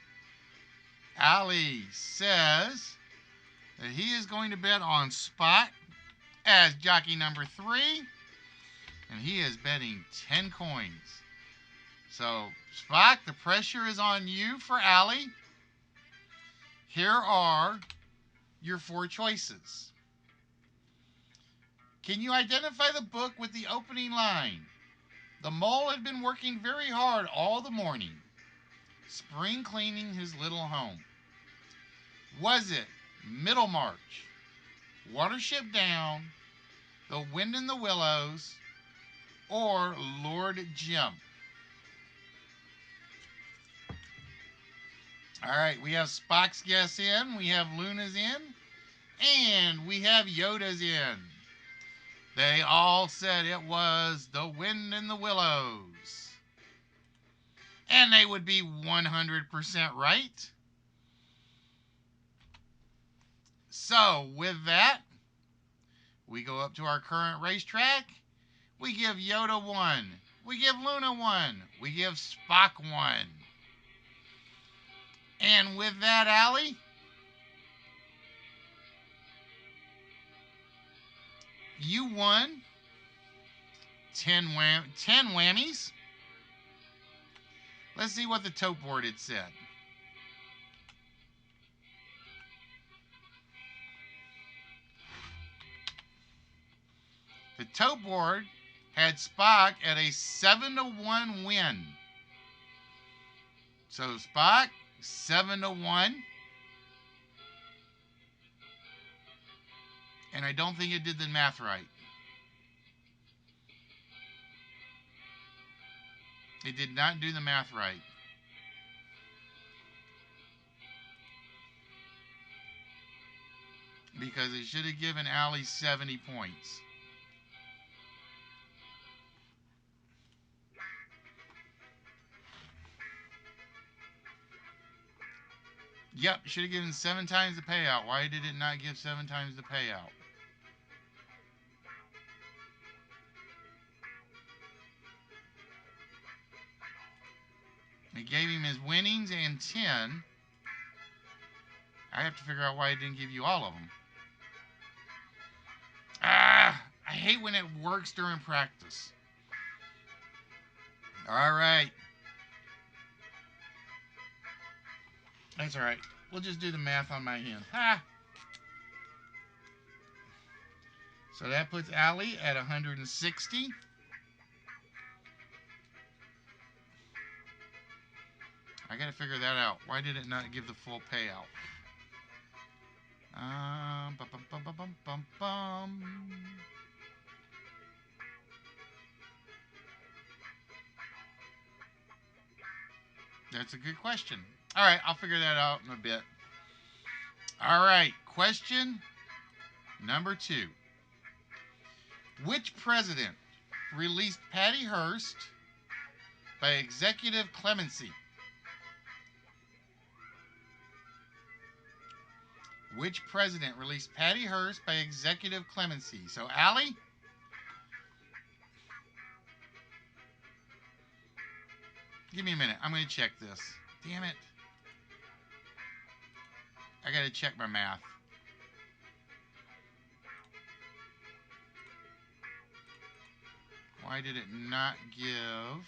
Allie says that he is going to bet on Spot as jockey number 3. And he is betting 10 coins. So, Spock, the pressure is on you for Allie. Here are your 4 choices. Can you identify the book with the opening line? The mole had been working very hard all the morning, spring cleaning his little home. Was it Middlemarch, Watership Down, The Wind in the Willows, or Lord Jim? All right, we have Spock's guess in, we have Luna's in, and we have Yoda's in. They all said it was The Wind in the Willows. And they would be 100% right. So, with that, we go up to our current racetrack. We give Yoda 1. We give Luna 1. We give Spock 1. And with that, Allie, you won 10 whammies. Let's see what the tote board had said. The tote board had Spock at a 7-1 win. So Spock, 7-1. And I don't think it did the math right. It did not do the math right. Because it should have given Allie 70 points. Yep, should have given 7 times the payout. Why did it not give 7 times the payout? It gave him his winnings and 10. I have to figure out why it didn't give you all of them. I hate when it works during practice. All right. That's all right. We'll just do the math on my hand. Ha! So that puts Allie at 160. I got to figure that out. Why did it not give the full payout? Bum, bum, bum, bum, bum, bum, bum. That's a good question. All right, I'll figure that out in a bit. All right, question number 2. Which president released Patty Hearst by executive clemency? Which president released Patty Hearst by executive clemency? So, Allie? Give me a minute. I'm going to check this. Damn it. I got to check my math. Why did it not give...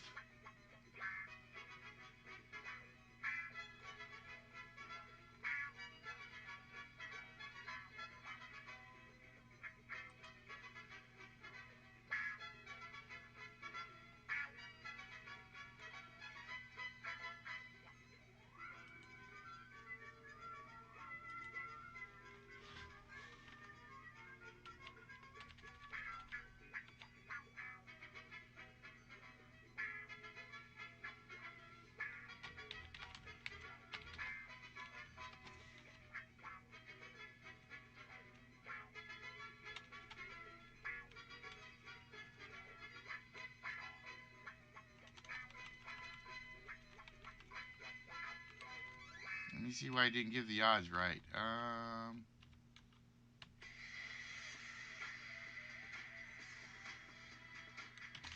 Let me see why I didn't give the odds right.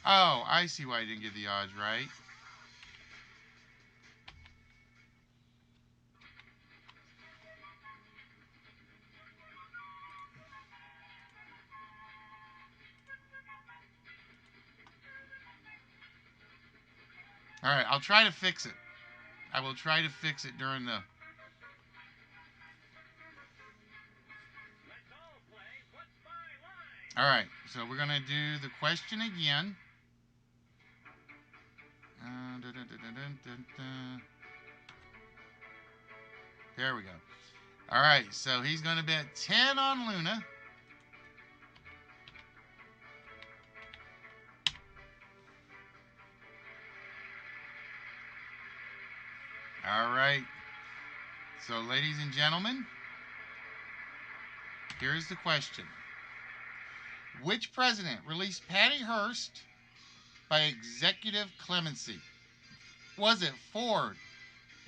Oh, I see why I didn't give the odds right. All right, I'll try to fix it. I will try to fix it during the... All right, so we're going to do the question again. There we go. All right, so he's going to bet 10 on Luna. All right. So, ladies and gentlemen, here's the question. Which president released Patty Hearst by executive clemency? Was it Ford,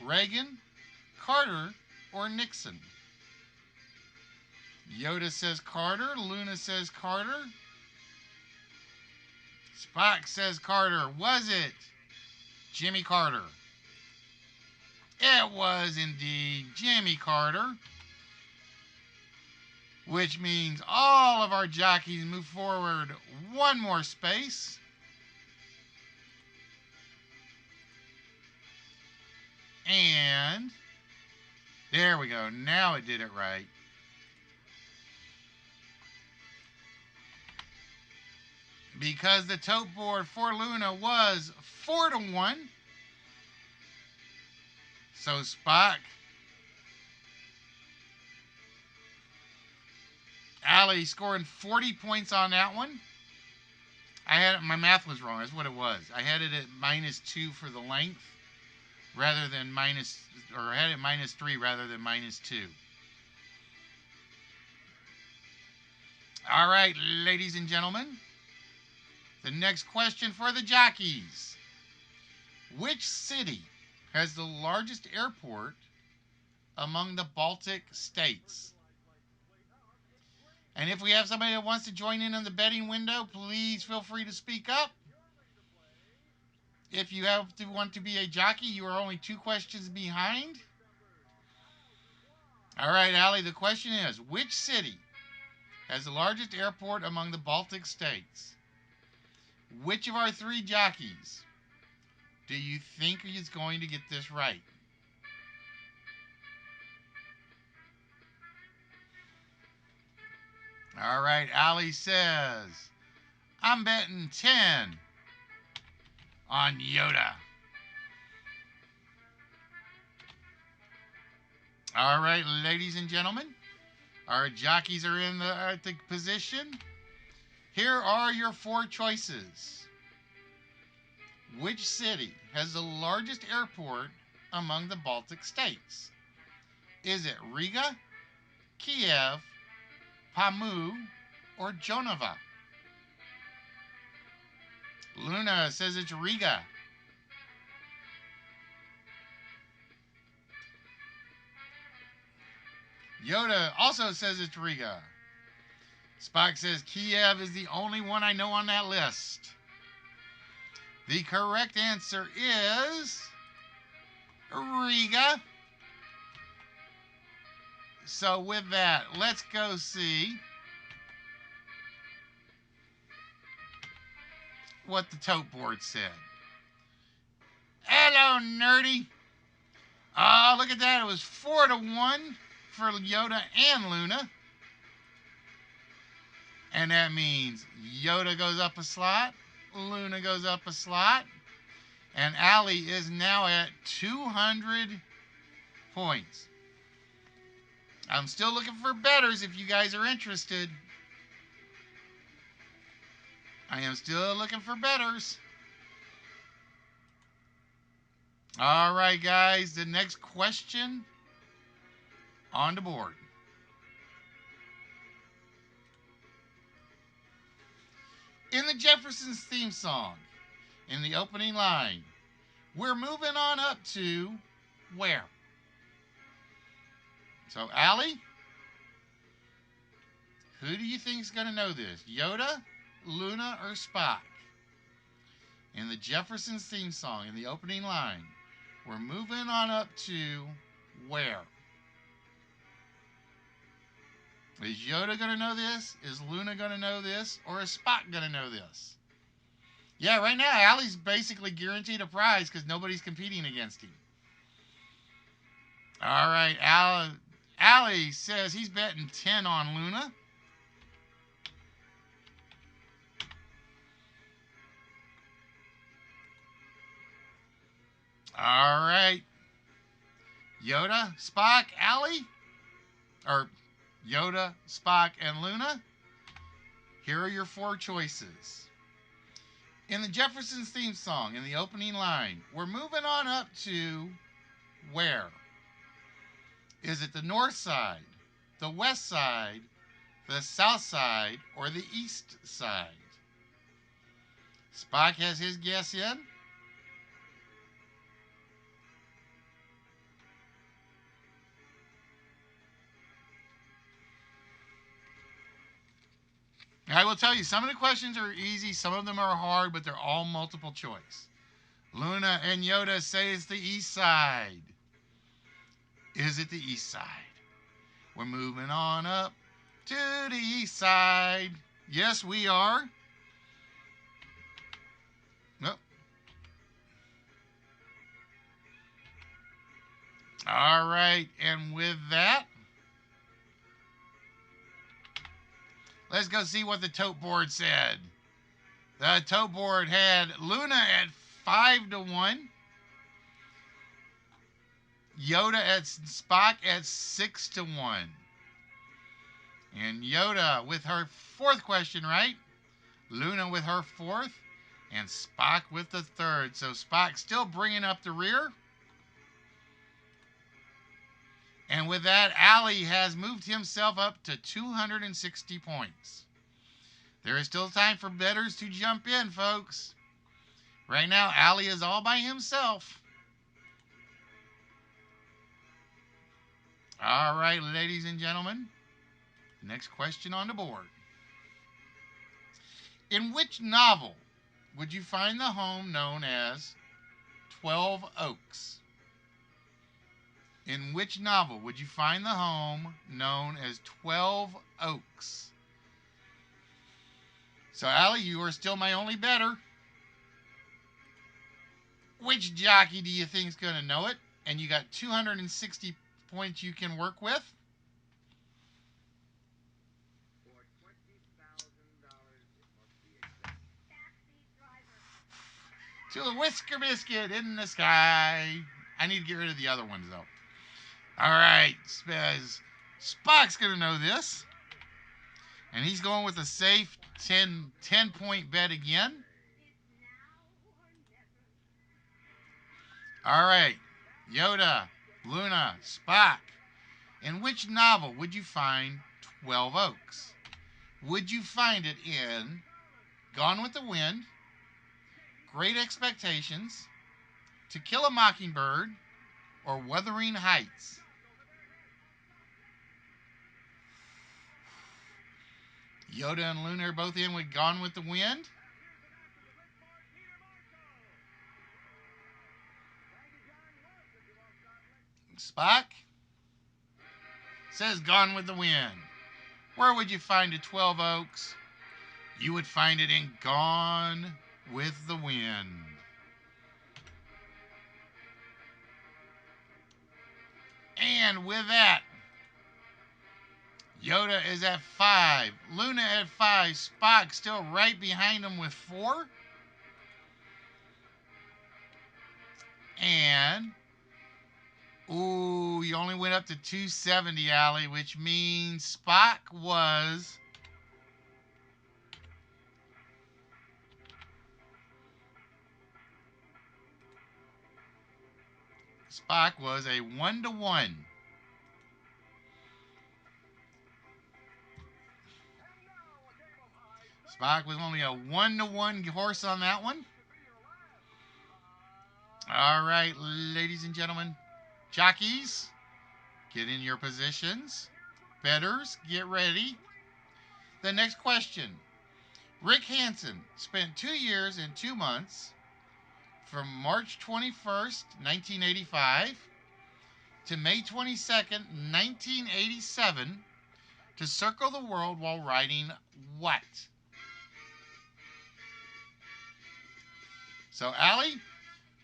Reagan, Carter, or Nixon? Yoda says Carter. Luna says Carter. Spock says Carter. Was it Jimmy Carter? It was indeed Jimmy Carter. Which means all of our jockeys move forward one more space. And there we go. Now it did it right. Because the tote board for Luna was 4-1. So Spock, Allie scoring 40 points on that one. My math was wrong. That's what it was. I had it at -2 for the length rather than I had it -3 rather than -2. All right, ladies and gentlemen. The next question for the jockeys. Which city has the largest airport among the Baltic states? And if we have somebody that wants to join in on the betting window, please feel free to speak up. If you want to be a jockey, you are only 2 questions behind. All right, Allie, the question is, which city has the largest airport among the Baltic states? Which of our 3 jockeys do you think is going to get this right? All right, Allie says, I'm betting 10 on Yoda. All right, ladies and gentlemen, our jockeys are in the position. Here are your 4 choices. Which city has the largest airport among the Baltic states? Is it Riga, Kiev, Pamu, or Jonava? Luna says it's Riga. Yoda also says it's Riga. Spock says Kiev is the only one I know on that list. The correct answer is Riga. So with that, let's go see what the tote board said. Hello, nerdy. Oh, look at that. It was 4-1 for Yoda and Luna. And that means Yoda goes up a slot, Luna goes up a slot, and Allie is now at 200 points. I'm still looking for bettors if you guys are interested. I am still looking for bettors. All right, guys, the next question on the board. In the Jeffersons theme song, in the opening line, we're moving on up to where? So, Allie, who do you think is going to know this? Yoda, Luna, or Spock? In the Jeffersons theme song, in the opening line, we're moving on up to where? Is Yoda going to know this? Is Luna going to know this? Or is Spock going to know this? Yeah, right now, Allie's basically guaranteed a prize because nobody's competing against him. All right, Allie says he's betting 10 on Luna. All right. Yoda, Spock, Allie? Or Yoda, Spock, and Luna? Here are your 4 choices. In the Jeffersons theme song, in the opening line, we're moving on up to where? Is it the north side, the west side, the south side, or the east side? Spock has his guess in. I will tell you, some of the questions are easy, some of them are hard, but they're all multiple choice. Luna and Yoda say it's the east side. Is it the east side? We're moving on up to the east side. Yes, we are. Nope. All right, and with that, let's go see what the tote board said. The tote board had Luna at 5-1, Yoda at Spock at 6-1. And Yoda with her fourth question right, Luna with her fourth, and Spock with the third. So Spock still bringing up the rear. And with that, Allie has moved himself up to 260 points. There is still time for bettors to jump in, folks. Right now, Allie is all by himself. All right, ladies and gentlemen. Next question on the board. In which novel would you find the home known as 12 Oaks? In which novel would you find the home known as 12 Oaks? So, Allie, you are still my only bettor. Which jockey do you think is going to know it? And you got 260 points you can work with. To a whisker biscuit in the sky. I need to get rid of the other ones, though. All right. Spock's going to know this. And he's going with a safe 10-point bet again. All right. Yoda, Luna, Spock. In which novel would you find 12 Oaks? Would you find it in Gone with the Wind, Great Expectations, To Kill a Mockingbird, or Wuthering Heights? Yoda and Luna are both in with Gone with the Wind. Spock says Gone with the Wind. Where would you find a 12 Oaks? You would find it in Gone with the Wind. And with that, Yoda is at 5. Luna at 5. Spock still right behind him with 4. And, ooh, you only went up to 270, Allie, which means Spock was a 1-1. Spock was only a 1-1 horse on that one. All right, ladies and gentlemen, jockeys, get in your positions. Bettors, get ready. The next question. Rick Hansen spent 2 years and 2 months from March 21st, 1985 to May 22nd, 1987 to circle the world while riding what? So, Allie,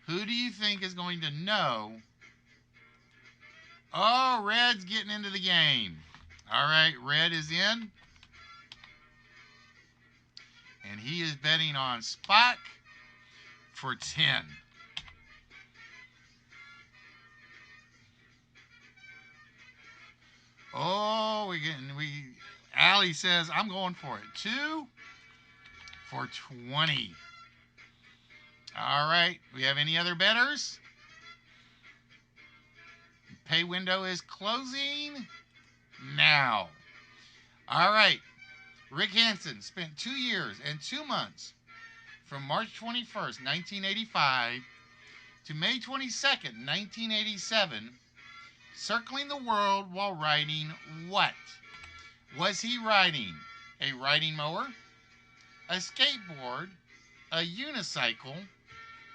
who do you think is going to know? Oh, Red's getting into the game. All right, Red is in. And he is betting on Spock for 10. Oh, Allie says, I'm going for it. 2 for 20. All right. We have any other bettors? Pay window is closing now. All right. Rick Hansen spent 2 years and 2 months from March 21st, 1985 to May 22nd, 1987, circling the world while riding what? Was he riding a riding mower, a skateboard, a unicycle,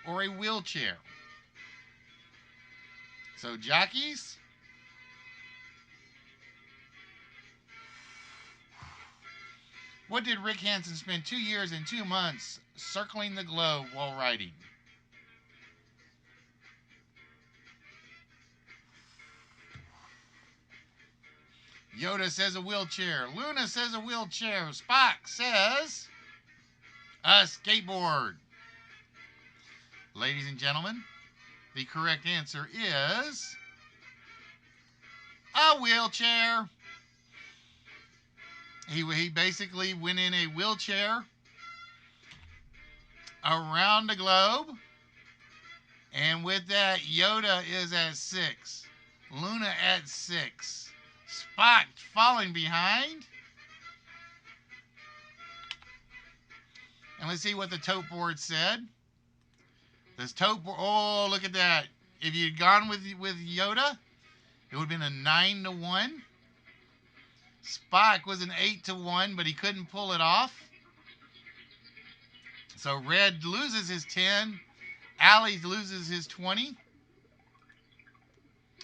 or a wheelchair? So, jockeys, what did Rick Hansen spend 2 years and 2 months circling the globe while riding? Yoda says a wheelchair. Luna says a wheelchair. Spock says a skateboard. Ladies and gentlemen, the correct answer is a wheelchair. He basically went in a wheelchair around the globe. And with that, Yoda is at 6. Luna at 6. Spock falling behind. And let's see what the tote board said. This tote board, oh, look at that. If you'd gone with Yoda, it would have been a 9-1. Spock was an 8-1, but he couldn't pull it off. So Red loses his 10. Allie loses his 20.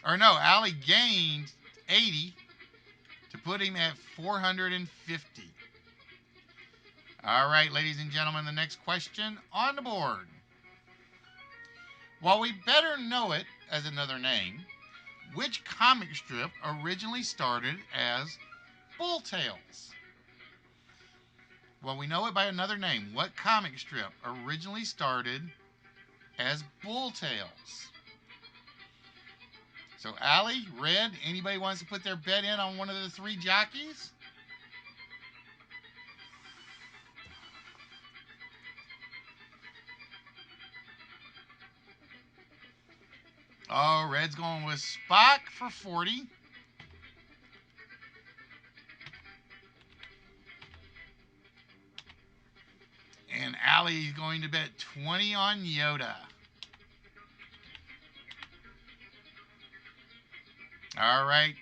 Or no, Allie gained 80 to put him at 450. All right, ladies and gentlemen, the next question on the board. While we better know it as another name, which comic strip originally started as Bull Tales? Well, we know it by another name. What comic strip originally started as Bull Tales? So, Allie, Red, anybody wants to put their bet in on one of the 3 jockeys? Oh, Red's going with Spock for 40. And Allie's going to bet 20 on Yoda. All right.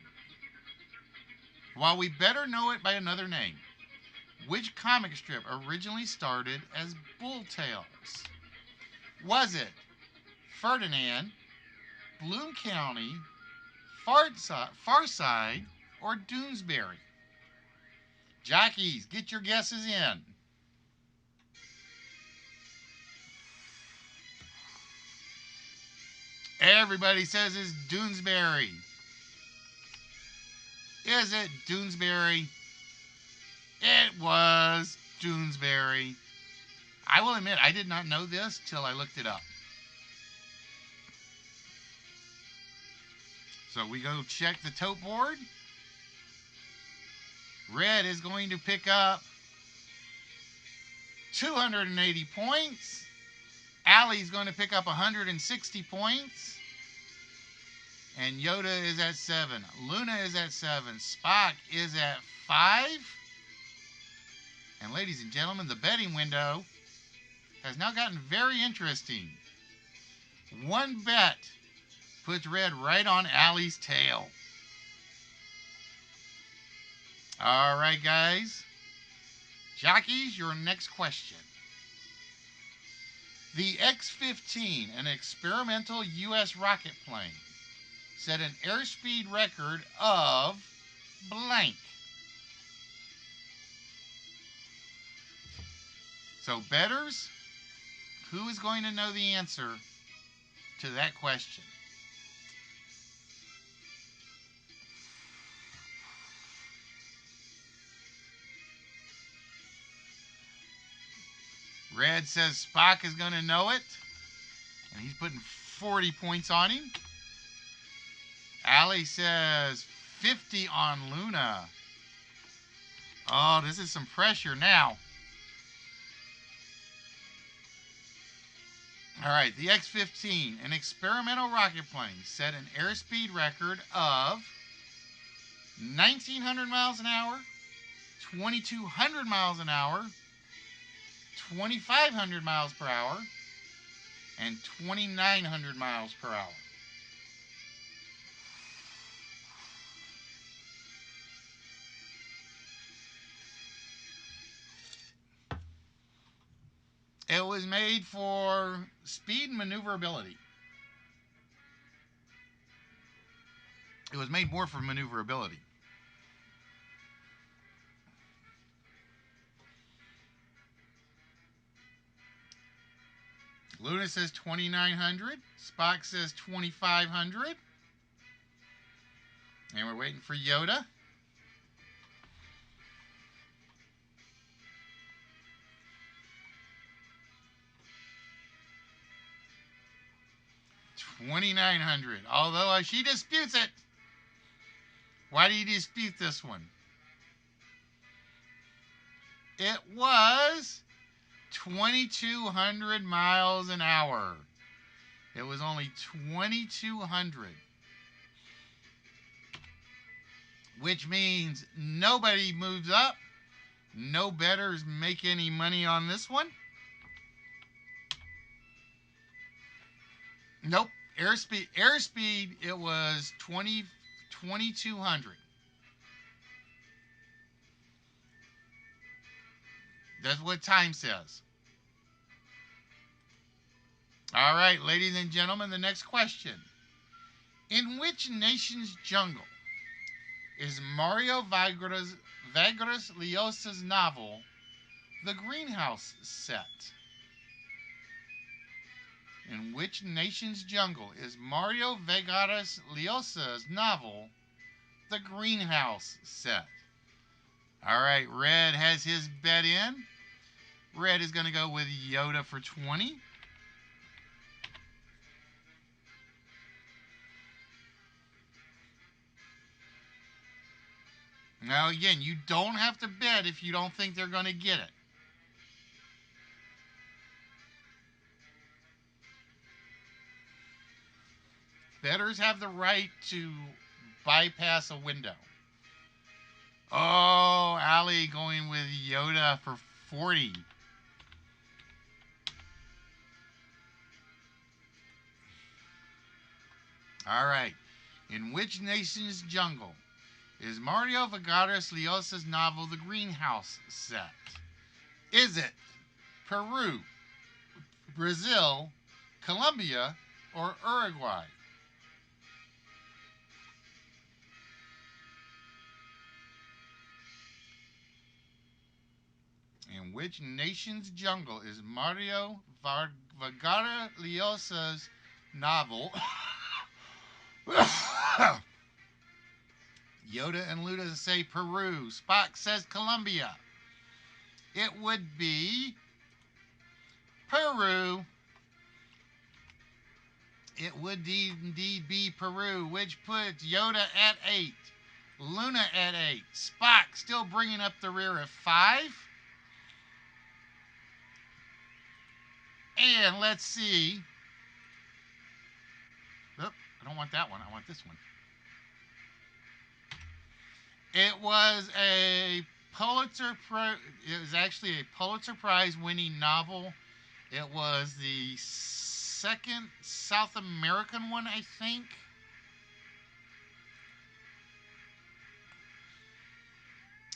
While we better know it by another name, which comic strip originally started as Bull Tales? Was it Ferdinand, Bloom County, Farside, or Doonesbury? Jockeys, get your guesses in. Everybody says it's Doonesbury. Is it Doonesbury? It was Doonesbury. I will admit, I did not know this till I looked it up. So we go check the tote board. Red is going to pick up 280 points. Allie's going to pick up 160 points. And Yoda is at 7. Luna is at 7. Spock is at 5. And ladies and gentlemen, the betting window has now gotten very interesting. One bet puts Red right on Allie's tail. All right, guys. Jockeys, your next question. The X-15, an experimental U.S. rocket plane, set an airspeed record of blank. So, bettors, who is going to know the answer to that question? Red says Spock is going to know it, and he's putting 40 points on him. Allie says 50 on Luna. Oh, this is some pressure now. All right, the X-15, an experimental rocket plane, set an airspeed record of 1,900 miles an hour, 2,200 miles an hour, 2,500 miles per hour, and 2,900 miles per hour. It was made for speed and maneuverability. It was made more for maneuverability. Luna says 2,900. Spock says 2,500. And we're waiting for Yoda. $2,900. Although she disputes it. Why do you dispute this one? It was 2,200 miles an hour. It was only 2,200. Which means nobody moves up. No bettors make any money on this one. Nope. Airspeed, it was 2,200. That's what time says. All right, ladies and gentlemen, the next question. In which nation's jungle is Mario Vargas Llosa's novel, The Greenhouse, set? In which nation's jungle is Mario Vargas Llosa's novel, The Greenhouse, set? All right, Red has his bet in. Red is going to go with Yoda for 20. Now, again, you don't have to bet if you don't think they're going to get it. Bettors have the right to bypass a window. Oh, Allie going with Yoda for 40. All right. In which nation's jungle is Mario Vargas Llosa's novel, The Greenhouse, set? Is it Peru, Brazil, Colombia, or Uruguay? In which nation's jungle is Mario Vargas Llosa's novel? Yoda and Luda say Peru. Spock says Colombia. It would be Peru. It would indeed be Peru, which puts Yoda at 8, Luna at 8, Spock still bringing up the rear at 5. And let's see. Oop, I don't want that one. I want this one. It was a it was actually a Pulitzer Prize winning novel. It was the second South American one, I think.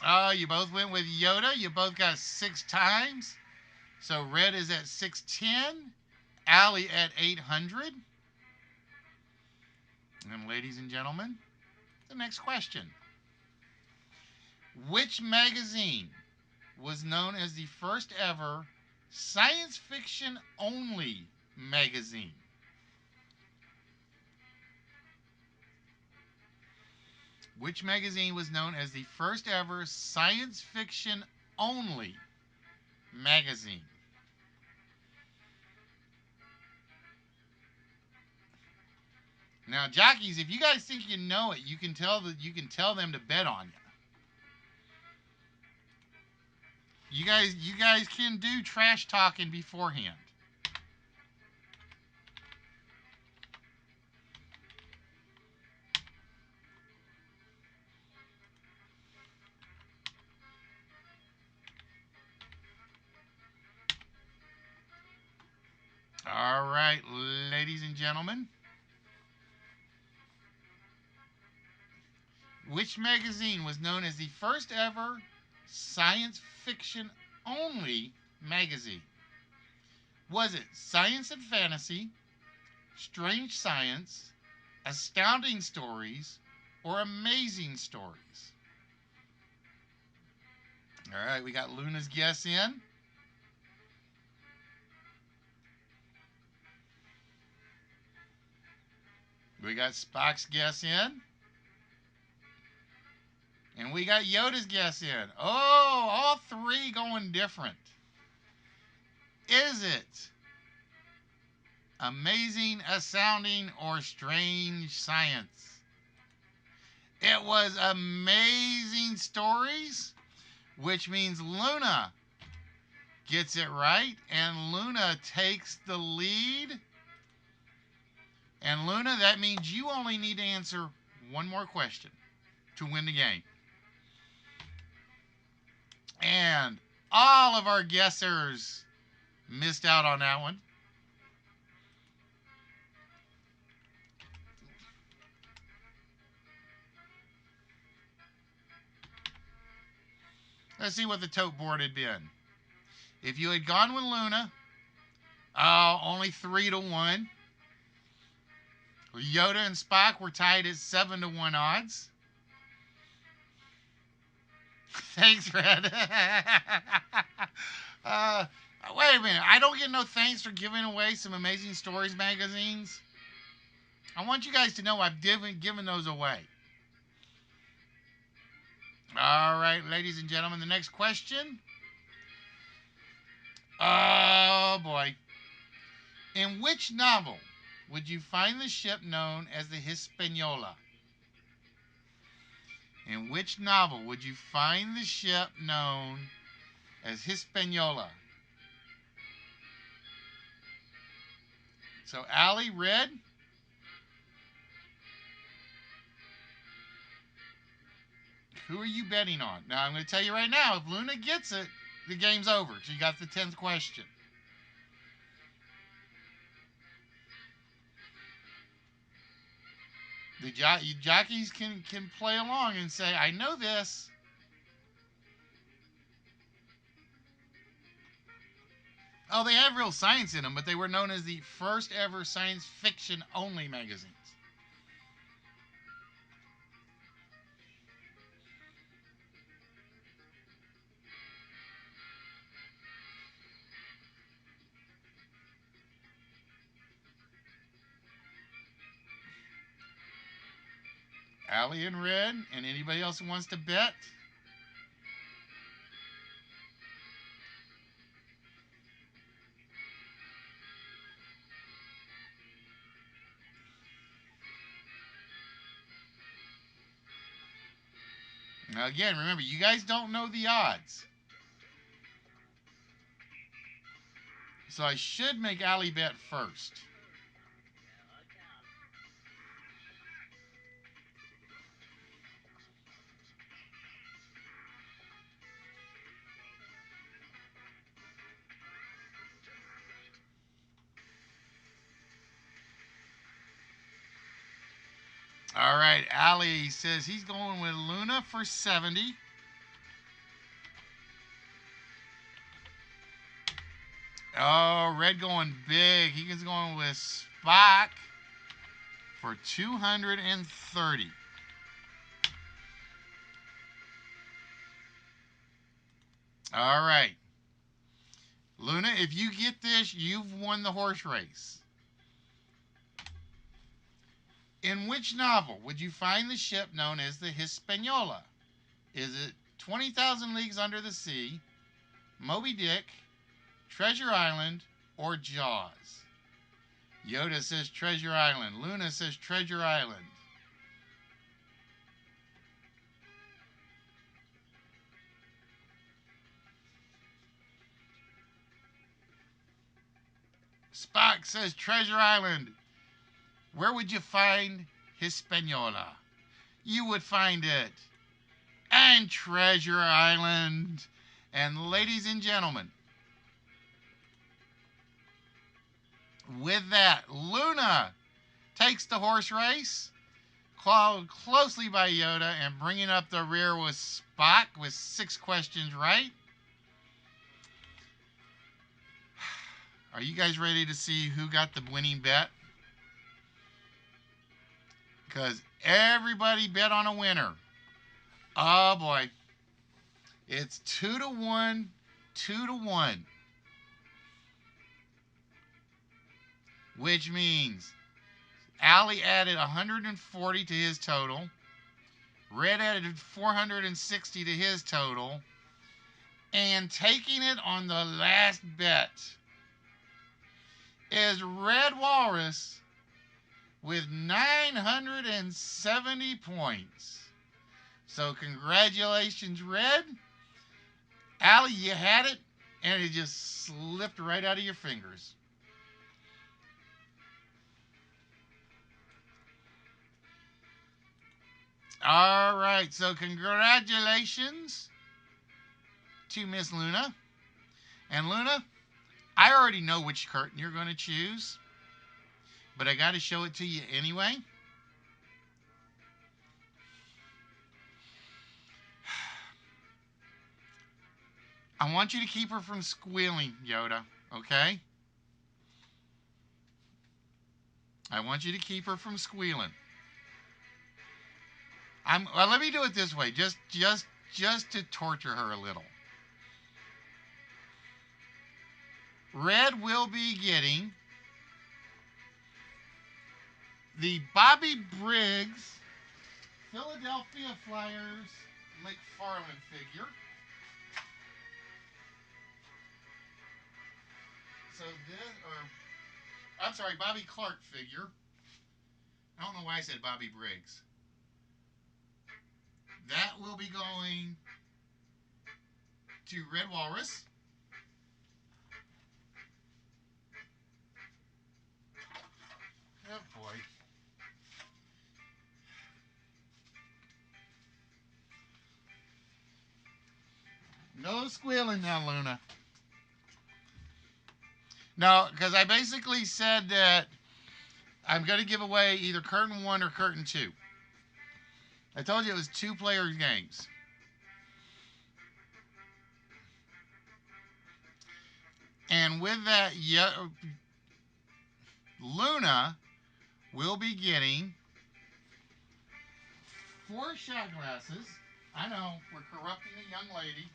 Oh, you both went with Yoda. You both got 6 times. So Red is at 610. Allie at 800. And ladies and gentlemen, the next question. Which magazine was known as the first ever science fiction only magazine? Which magazine was known as the first ever science fiction only magazine? Now, jockeys, if you guys think you know it, you can tell them to bet on you. You guys can do trash talking beforehand. All right, ladies and gentlemen. Which magazine was known as the first ever science fiction only magazine? Was it science and fantasy, strange science, astounding stories, or amazing stories? All right, we got Luna's guess in. We got Spock's guess in. And we got Yoda's guess in. Oh, all three going different. Is it amazing, astounding, or strange science? It was amazing stories, which means Luna gets it right, and Luna takes the lead. And Luna, that means you only need to answer one more question to win the game. And all of our guessers missed out on that one. Let's see what the tote board had been. If you had gone with Luna, only 3-1. Yoda and Spock were tied at 7-1 odds. Thanks, Red. Wait a minute. I don't get no thanks for giving away some Amazing Stories magazines. I want you guys to know I've given those away. All right, ladies and gentlemen, the next question. Oh, boy. In which novel would you find the ship known as the Hispaniola? In which novel would you find the ship known as Hispaniola? So, Allie, Red. Who are you betting on? Now, I'm going to tell you right now, if Luna gets it, the game's over. She got the 10th question. The jockeys can play along and say, I know this. Oh, they have real science in them, but they were known as the first ever science fiction only magazines. Allie and Red, and anybody else who wants to bet? Now again, remember, you guys don't know the odds. So I should make Allie bet first. All right, Allie says he's going with Luna for 70. Oh, Red going big. He's going with Spock for 230. All right. Luna, if you get this, you've won the horse race. In which novel would you find the ship known as the Hispaniola? Is it 20,000 Leagues Under the Sea, Moby Dick, Treasure Island, or Jaws? Yoda says Treasure Island. Luna says Treasure Island. Spock says Treasure Island. Where would you find Hispaniola? You would find it in Treasure Island. And ladies and gentlemen, with that, Luna takes the horse race, followed closely by Yoda, and bringing up the rear was Spock with 6 questions right. Are you guys ready to see who got the winning bet? Because everybody bet on a winner. Oh boy. It's 2-1, 2-1. Which means Allie added 140 to his total. Red added 460 to his total. And taking it on the last bet is Red Walrus with 970 points. So congratulations, Red. Allie, you had it, and it just slipped right out of your fingers. All right, so congratulations to Miss Luna. And Luna, I already know which curtain you're going to choose, but I got to show it to you anyway. I want you to keep her from squealing, Yoda, okay? I want you to keep her from squealing. Well, let me do it this way, just to torture her a little. Red will be getting the Bobby Briggs Philadelphia Flyers McFarlane figure. So I'm sorry, Bobby Clark figure. I don't know why I said Bobby Briggs. That will be going to Red Walrus. Oh boy. No squealing now, Luna. No, because I basically said that I'm going to give away either curtain 1 or curtain 2. I told you it was 2-player games. And with that, Luna will be getting 4 shot glasses. I know, we're corrupting a young lady.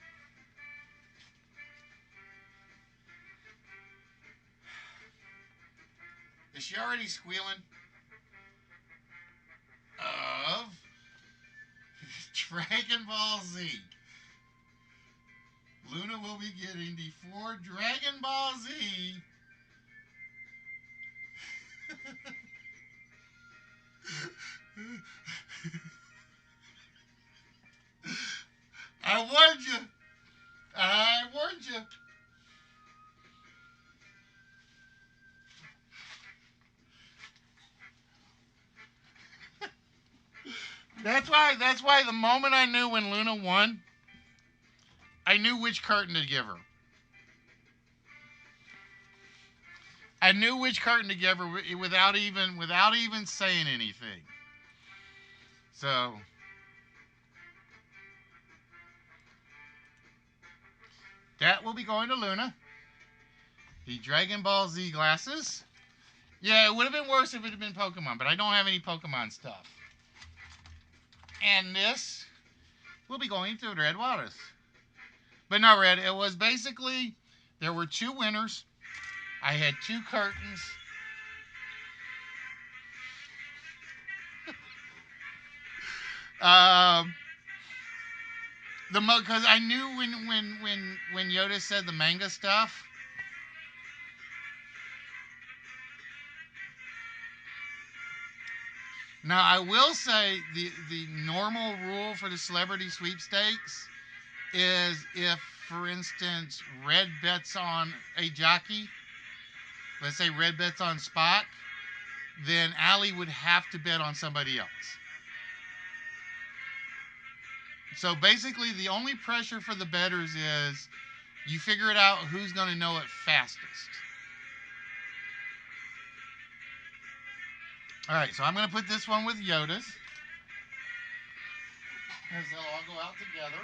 Is she already squealing? Of Dragon Ball Z. Luna will be getting the 4 Dragon Ball Z. I warned you. I warned you. That's why the moment I knew when Luna won, I knew which curtain to give her. I knew which curtain to give her without even saying anything. So that will be going to Luna. The Dragon Ball Z glasses. Yeah, it would have been worse if it had been Pokemon, but I don't have any Pokemon stuff. And this will be going to Red Walrus. But no, Red, it was basically, there were 2 winners. I had 2 curtains. Because I knew when Yoda said the manga stuff. Now I will say the normal rule for the celebrity sweepstakes is if, for instance, Red bets on a jockey, let's say Red bets on Spock, then Allie would have to bet on somebody else. So basically, the only pressure for the bettors is you figure it out who's going to know it fastest. All right, so I'm going to put this one with Yoda's, because they'll all go out together.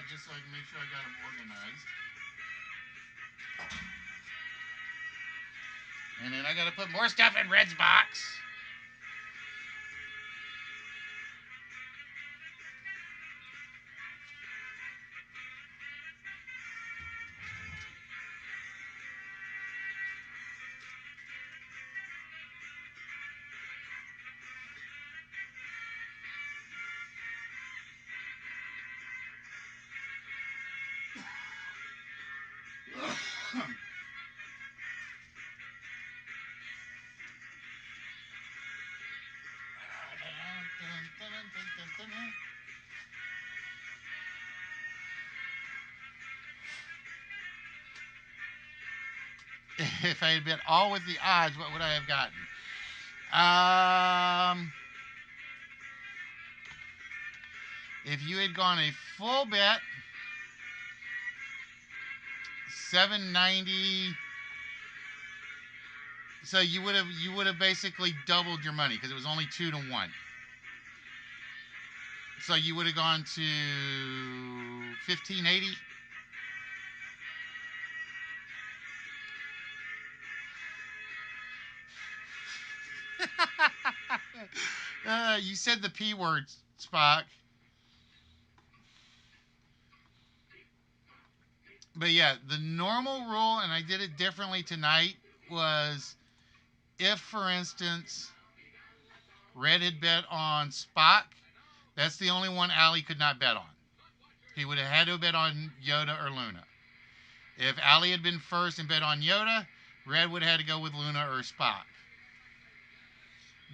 just so I can make sure I got them organized. And then I gotta put more stuff in Red's box. If I had bet all with the odds, what would I have gotten? If you had gone a full bet, 790. So you would have basically doubled your money because it was only 2-1. So you would have gone to 1580. You said the P word, Spock. But yeah, the normal rule, and I did it differently tonight, was if, for instance, Red had bet on Spock, that's the only one Allie could not bet on. He would have had to bet on Yoda or Luna. If Allie had been first and bet on Yoda, Red would have had to go with Luna or Spock.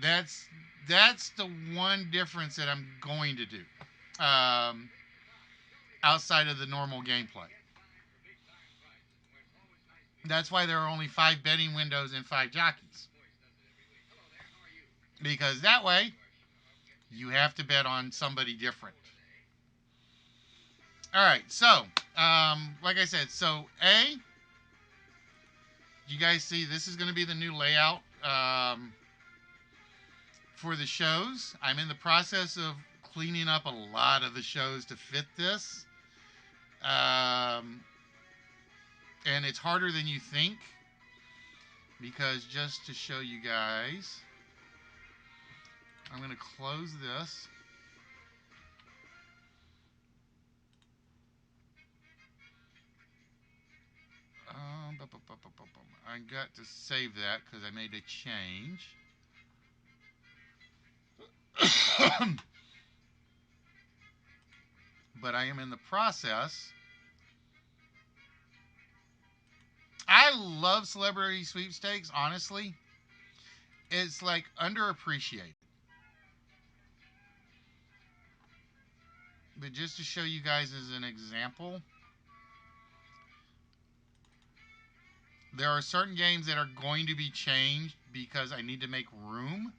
That's the one difference that I'm going to do outside of the normal gameplay. That's why there are only 5 betting windows and 5 jockeys. Because that way, you have to bet on somebody different. All right, so, like I said, so A, you guys see this is going to be the new layout for the shows. I'm in the process of cleaning up a lot of the shows to fit this. And it's harder than you think, because just to show you guys, I'm going to close this. I got to save that because I made a change. But I am in the process. I love celebrity sweepstakes, honestly. It's like underappreciated. But just to show you guys as an example, there are certain games that are going to be changed because I need to make room.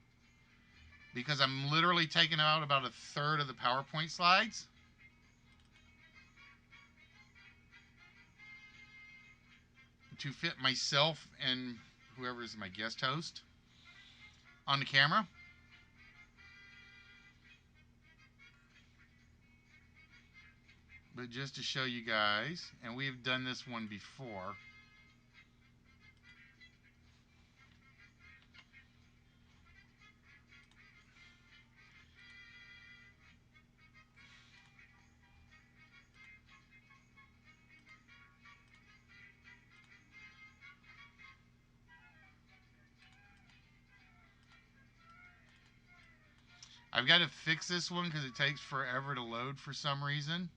Because I'm literally taking out about a third of the PowerPoint slides. To fit myself and whoever is my guest host on the camera. But just to show you guys, and we've done this one before. I've got to fix this one because it takes forever to load for some reason.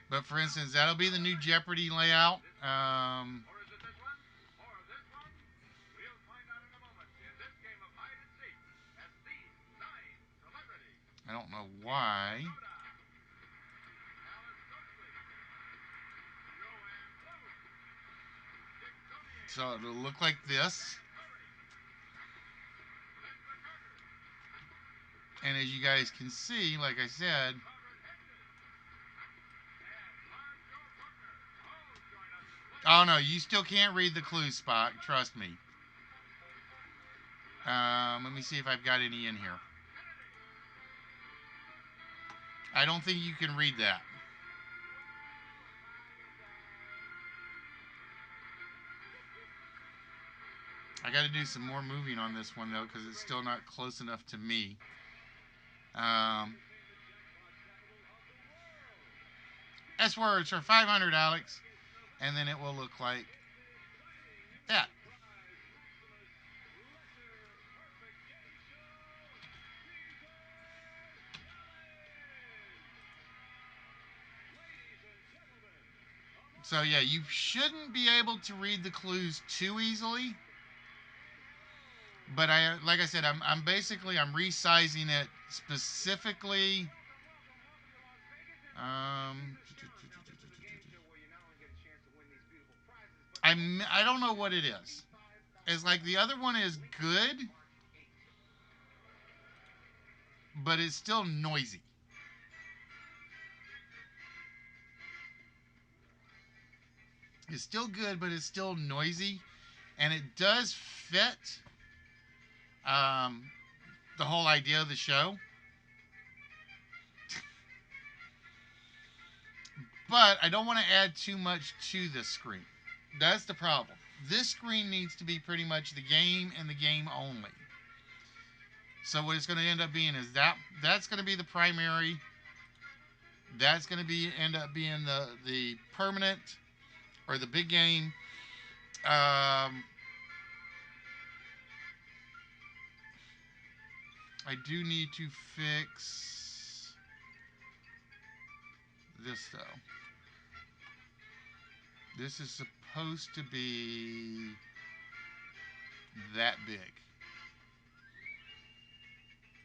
But for instance, that'll be the new Jeopardy layout. I don't know why. So it'll look like this. And as you guys can see, like I said, Oh no, you still can't read the clues, Spock. Trust me. Let me see if I've got any in here. I don't think you can read that. I got to do some more moving on this one though, because it's still not close enough to me. S words for 500, Alex, and then it will look like that. So yeah, you shouldn't be able to read the clues too easily. But like I said, I'm basically resizing it specifically. I don't know what it is. It's like the other one is good, but it's still noisy. It's still good, but it's still noisy, and it does fit the whole idea of the show. But I don't want to add too much to this screen. That's the problem. This screen needs to be pretty much the game and the game only. So what it's going to end up being is that's going to be the primary. That's going to end up being the permanent or the big game. I do need to fix this though. This is supposed to be that big.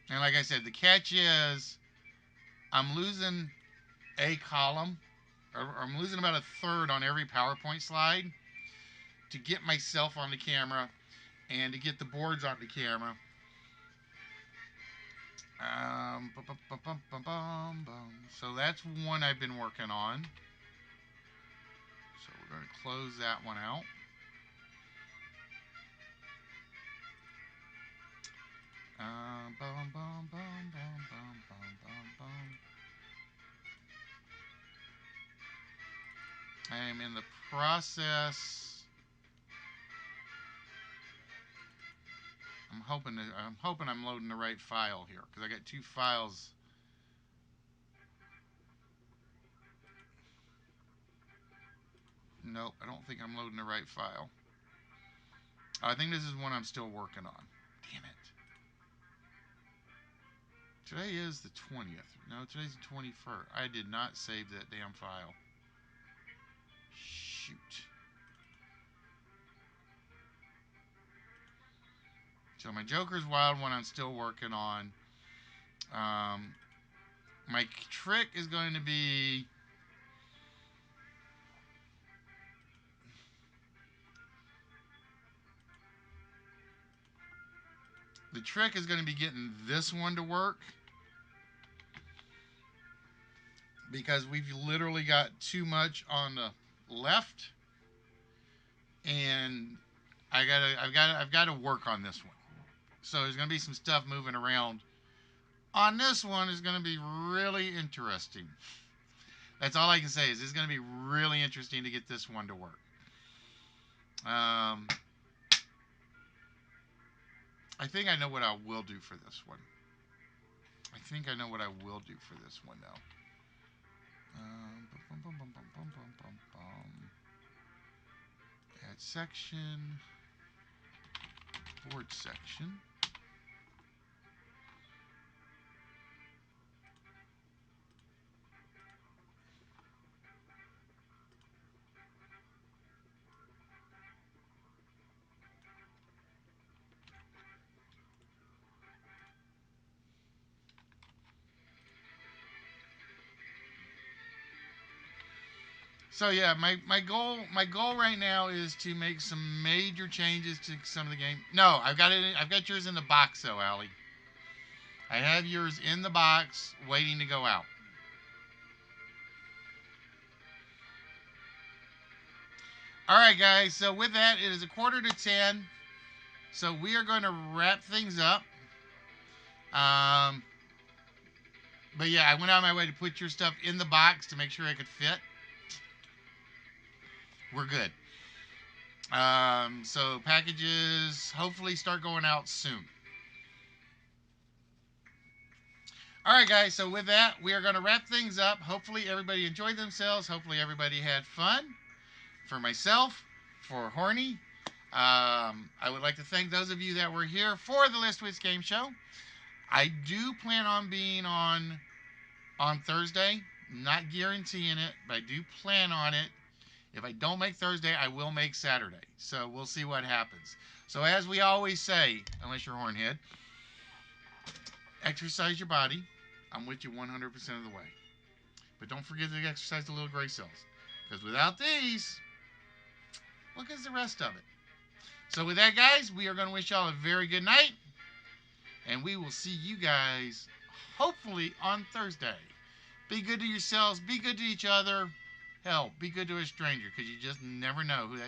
And like I said, the catch is I'm losing a column, or I'm losing about a third on every PowerPoint slide to get myself on the camera and to get the boards on the camera. So that's one I've been working on. So we're going to close that one out. I am in the process. I'm hoping I'm loading the right file here, because I got two files. Nope, I don't think I'm loading the right file. I think this is one I'm still working on. Damn it. Today is the 20th. No, today's the 21st. I did not save that damn file. Shoot. So my Joker's Wild one I'm still working on. My trick is going to be... The trick is going to be getting this one to work, because we've literally got too much on the left, and I've got to work on this one. So there's going to be some stuff moving around. On this one is going to be really interesting. That's all I can say, is it's going to be really interesting to get this one to work. I think I know what I will do for this one. Though. Add section. Board section. So yeah, my goal right now is to make some major changes to some of the game. No, I've got yours in the box though, Allie. I have yours in the box waiting to go out. All right, guys. So with that, it is 9:45. So we are going to wrap things up. But yeah, I went out of my way to put your stuff in the box to make sure it could fit. We're good. So packages hopefully start going out soon. All right, guys. So with that, we are going to wrap things up. Hopefully everybody enjoyed themselves. Hopefully everybody had fun. For myself, for Horny, I would like to thank those of you that were here for the List Wits Game Show. I do plan on being on Thursday. Not guaranteeing it, but I do plan on it. If I don't make Thursday, I will make Saturday. So we'll see what happens. So as we always say, unless you're Hornhead, exercise your body. I'm with you 100% of the way. But don't forget to exercise the little gray cells. Because without these, what is the rest of it? So with that, guys, we are going to wish y'all a very good night. And we will see you guys hopefully on Thursday. Be good to yourselves. Be good to each other. Hell, be good to a stranger because you just never know who that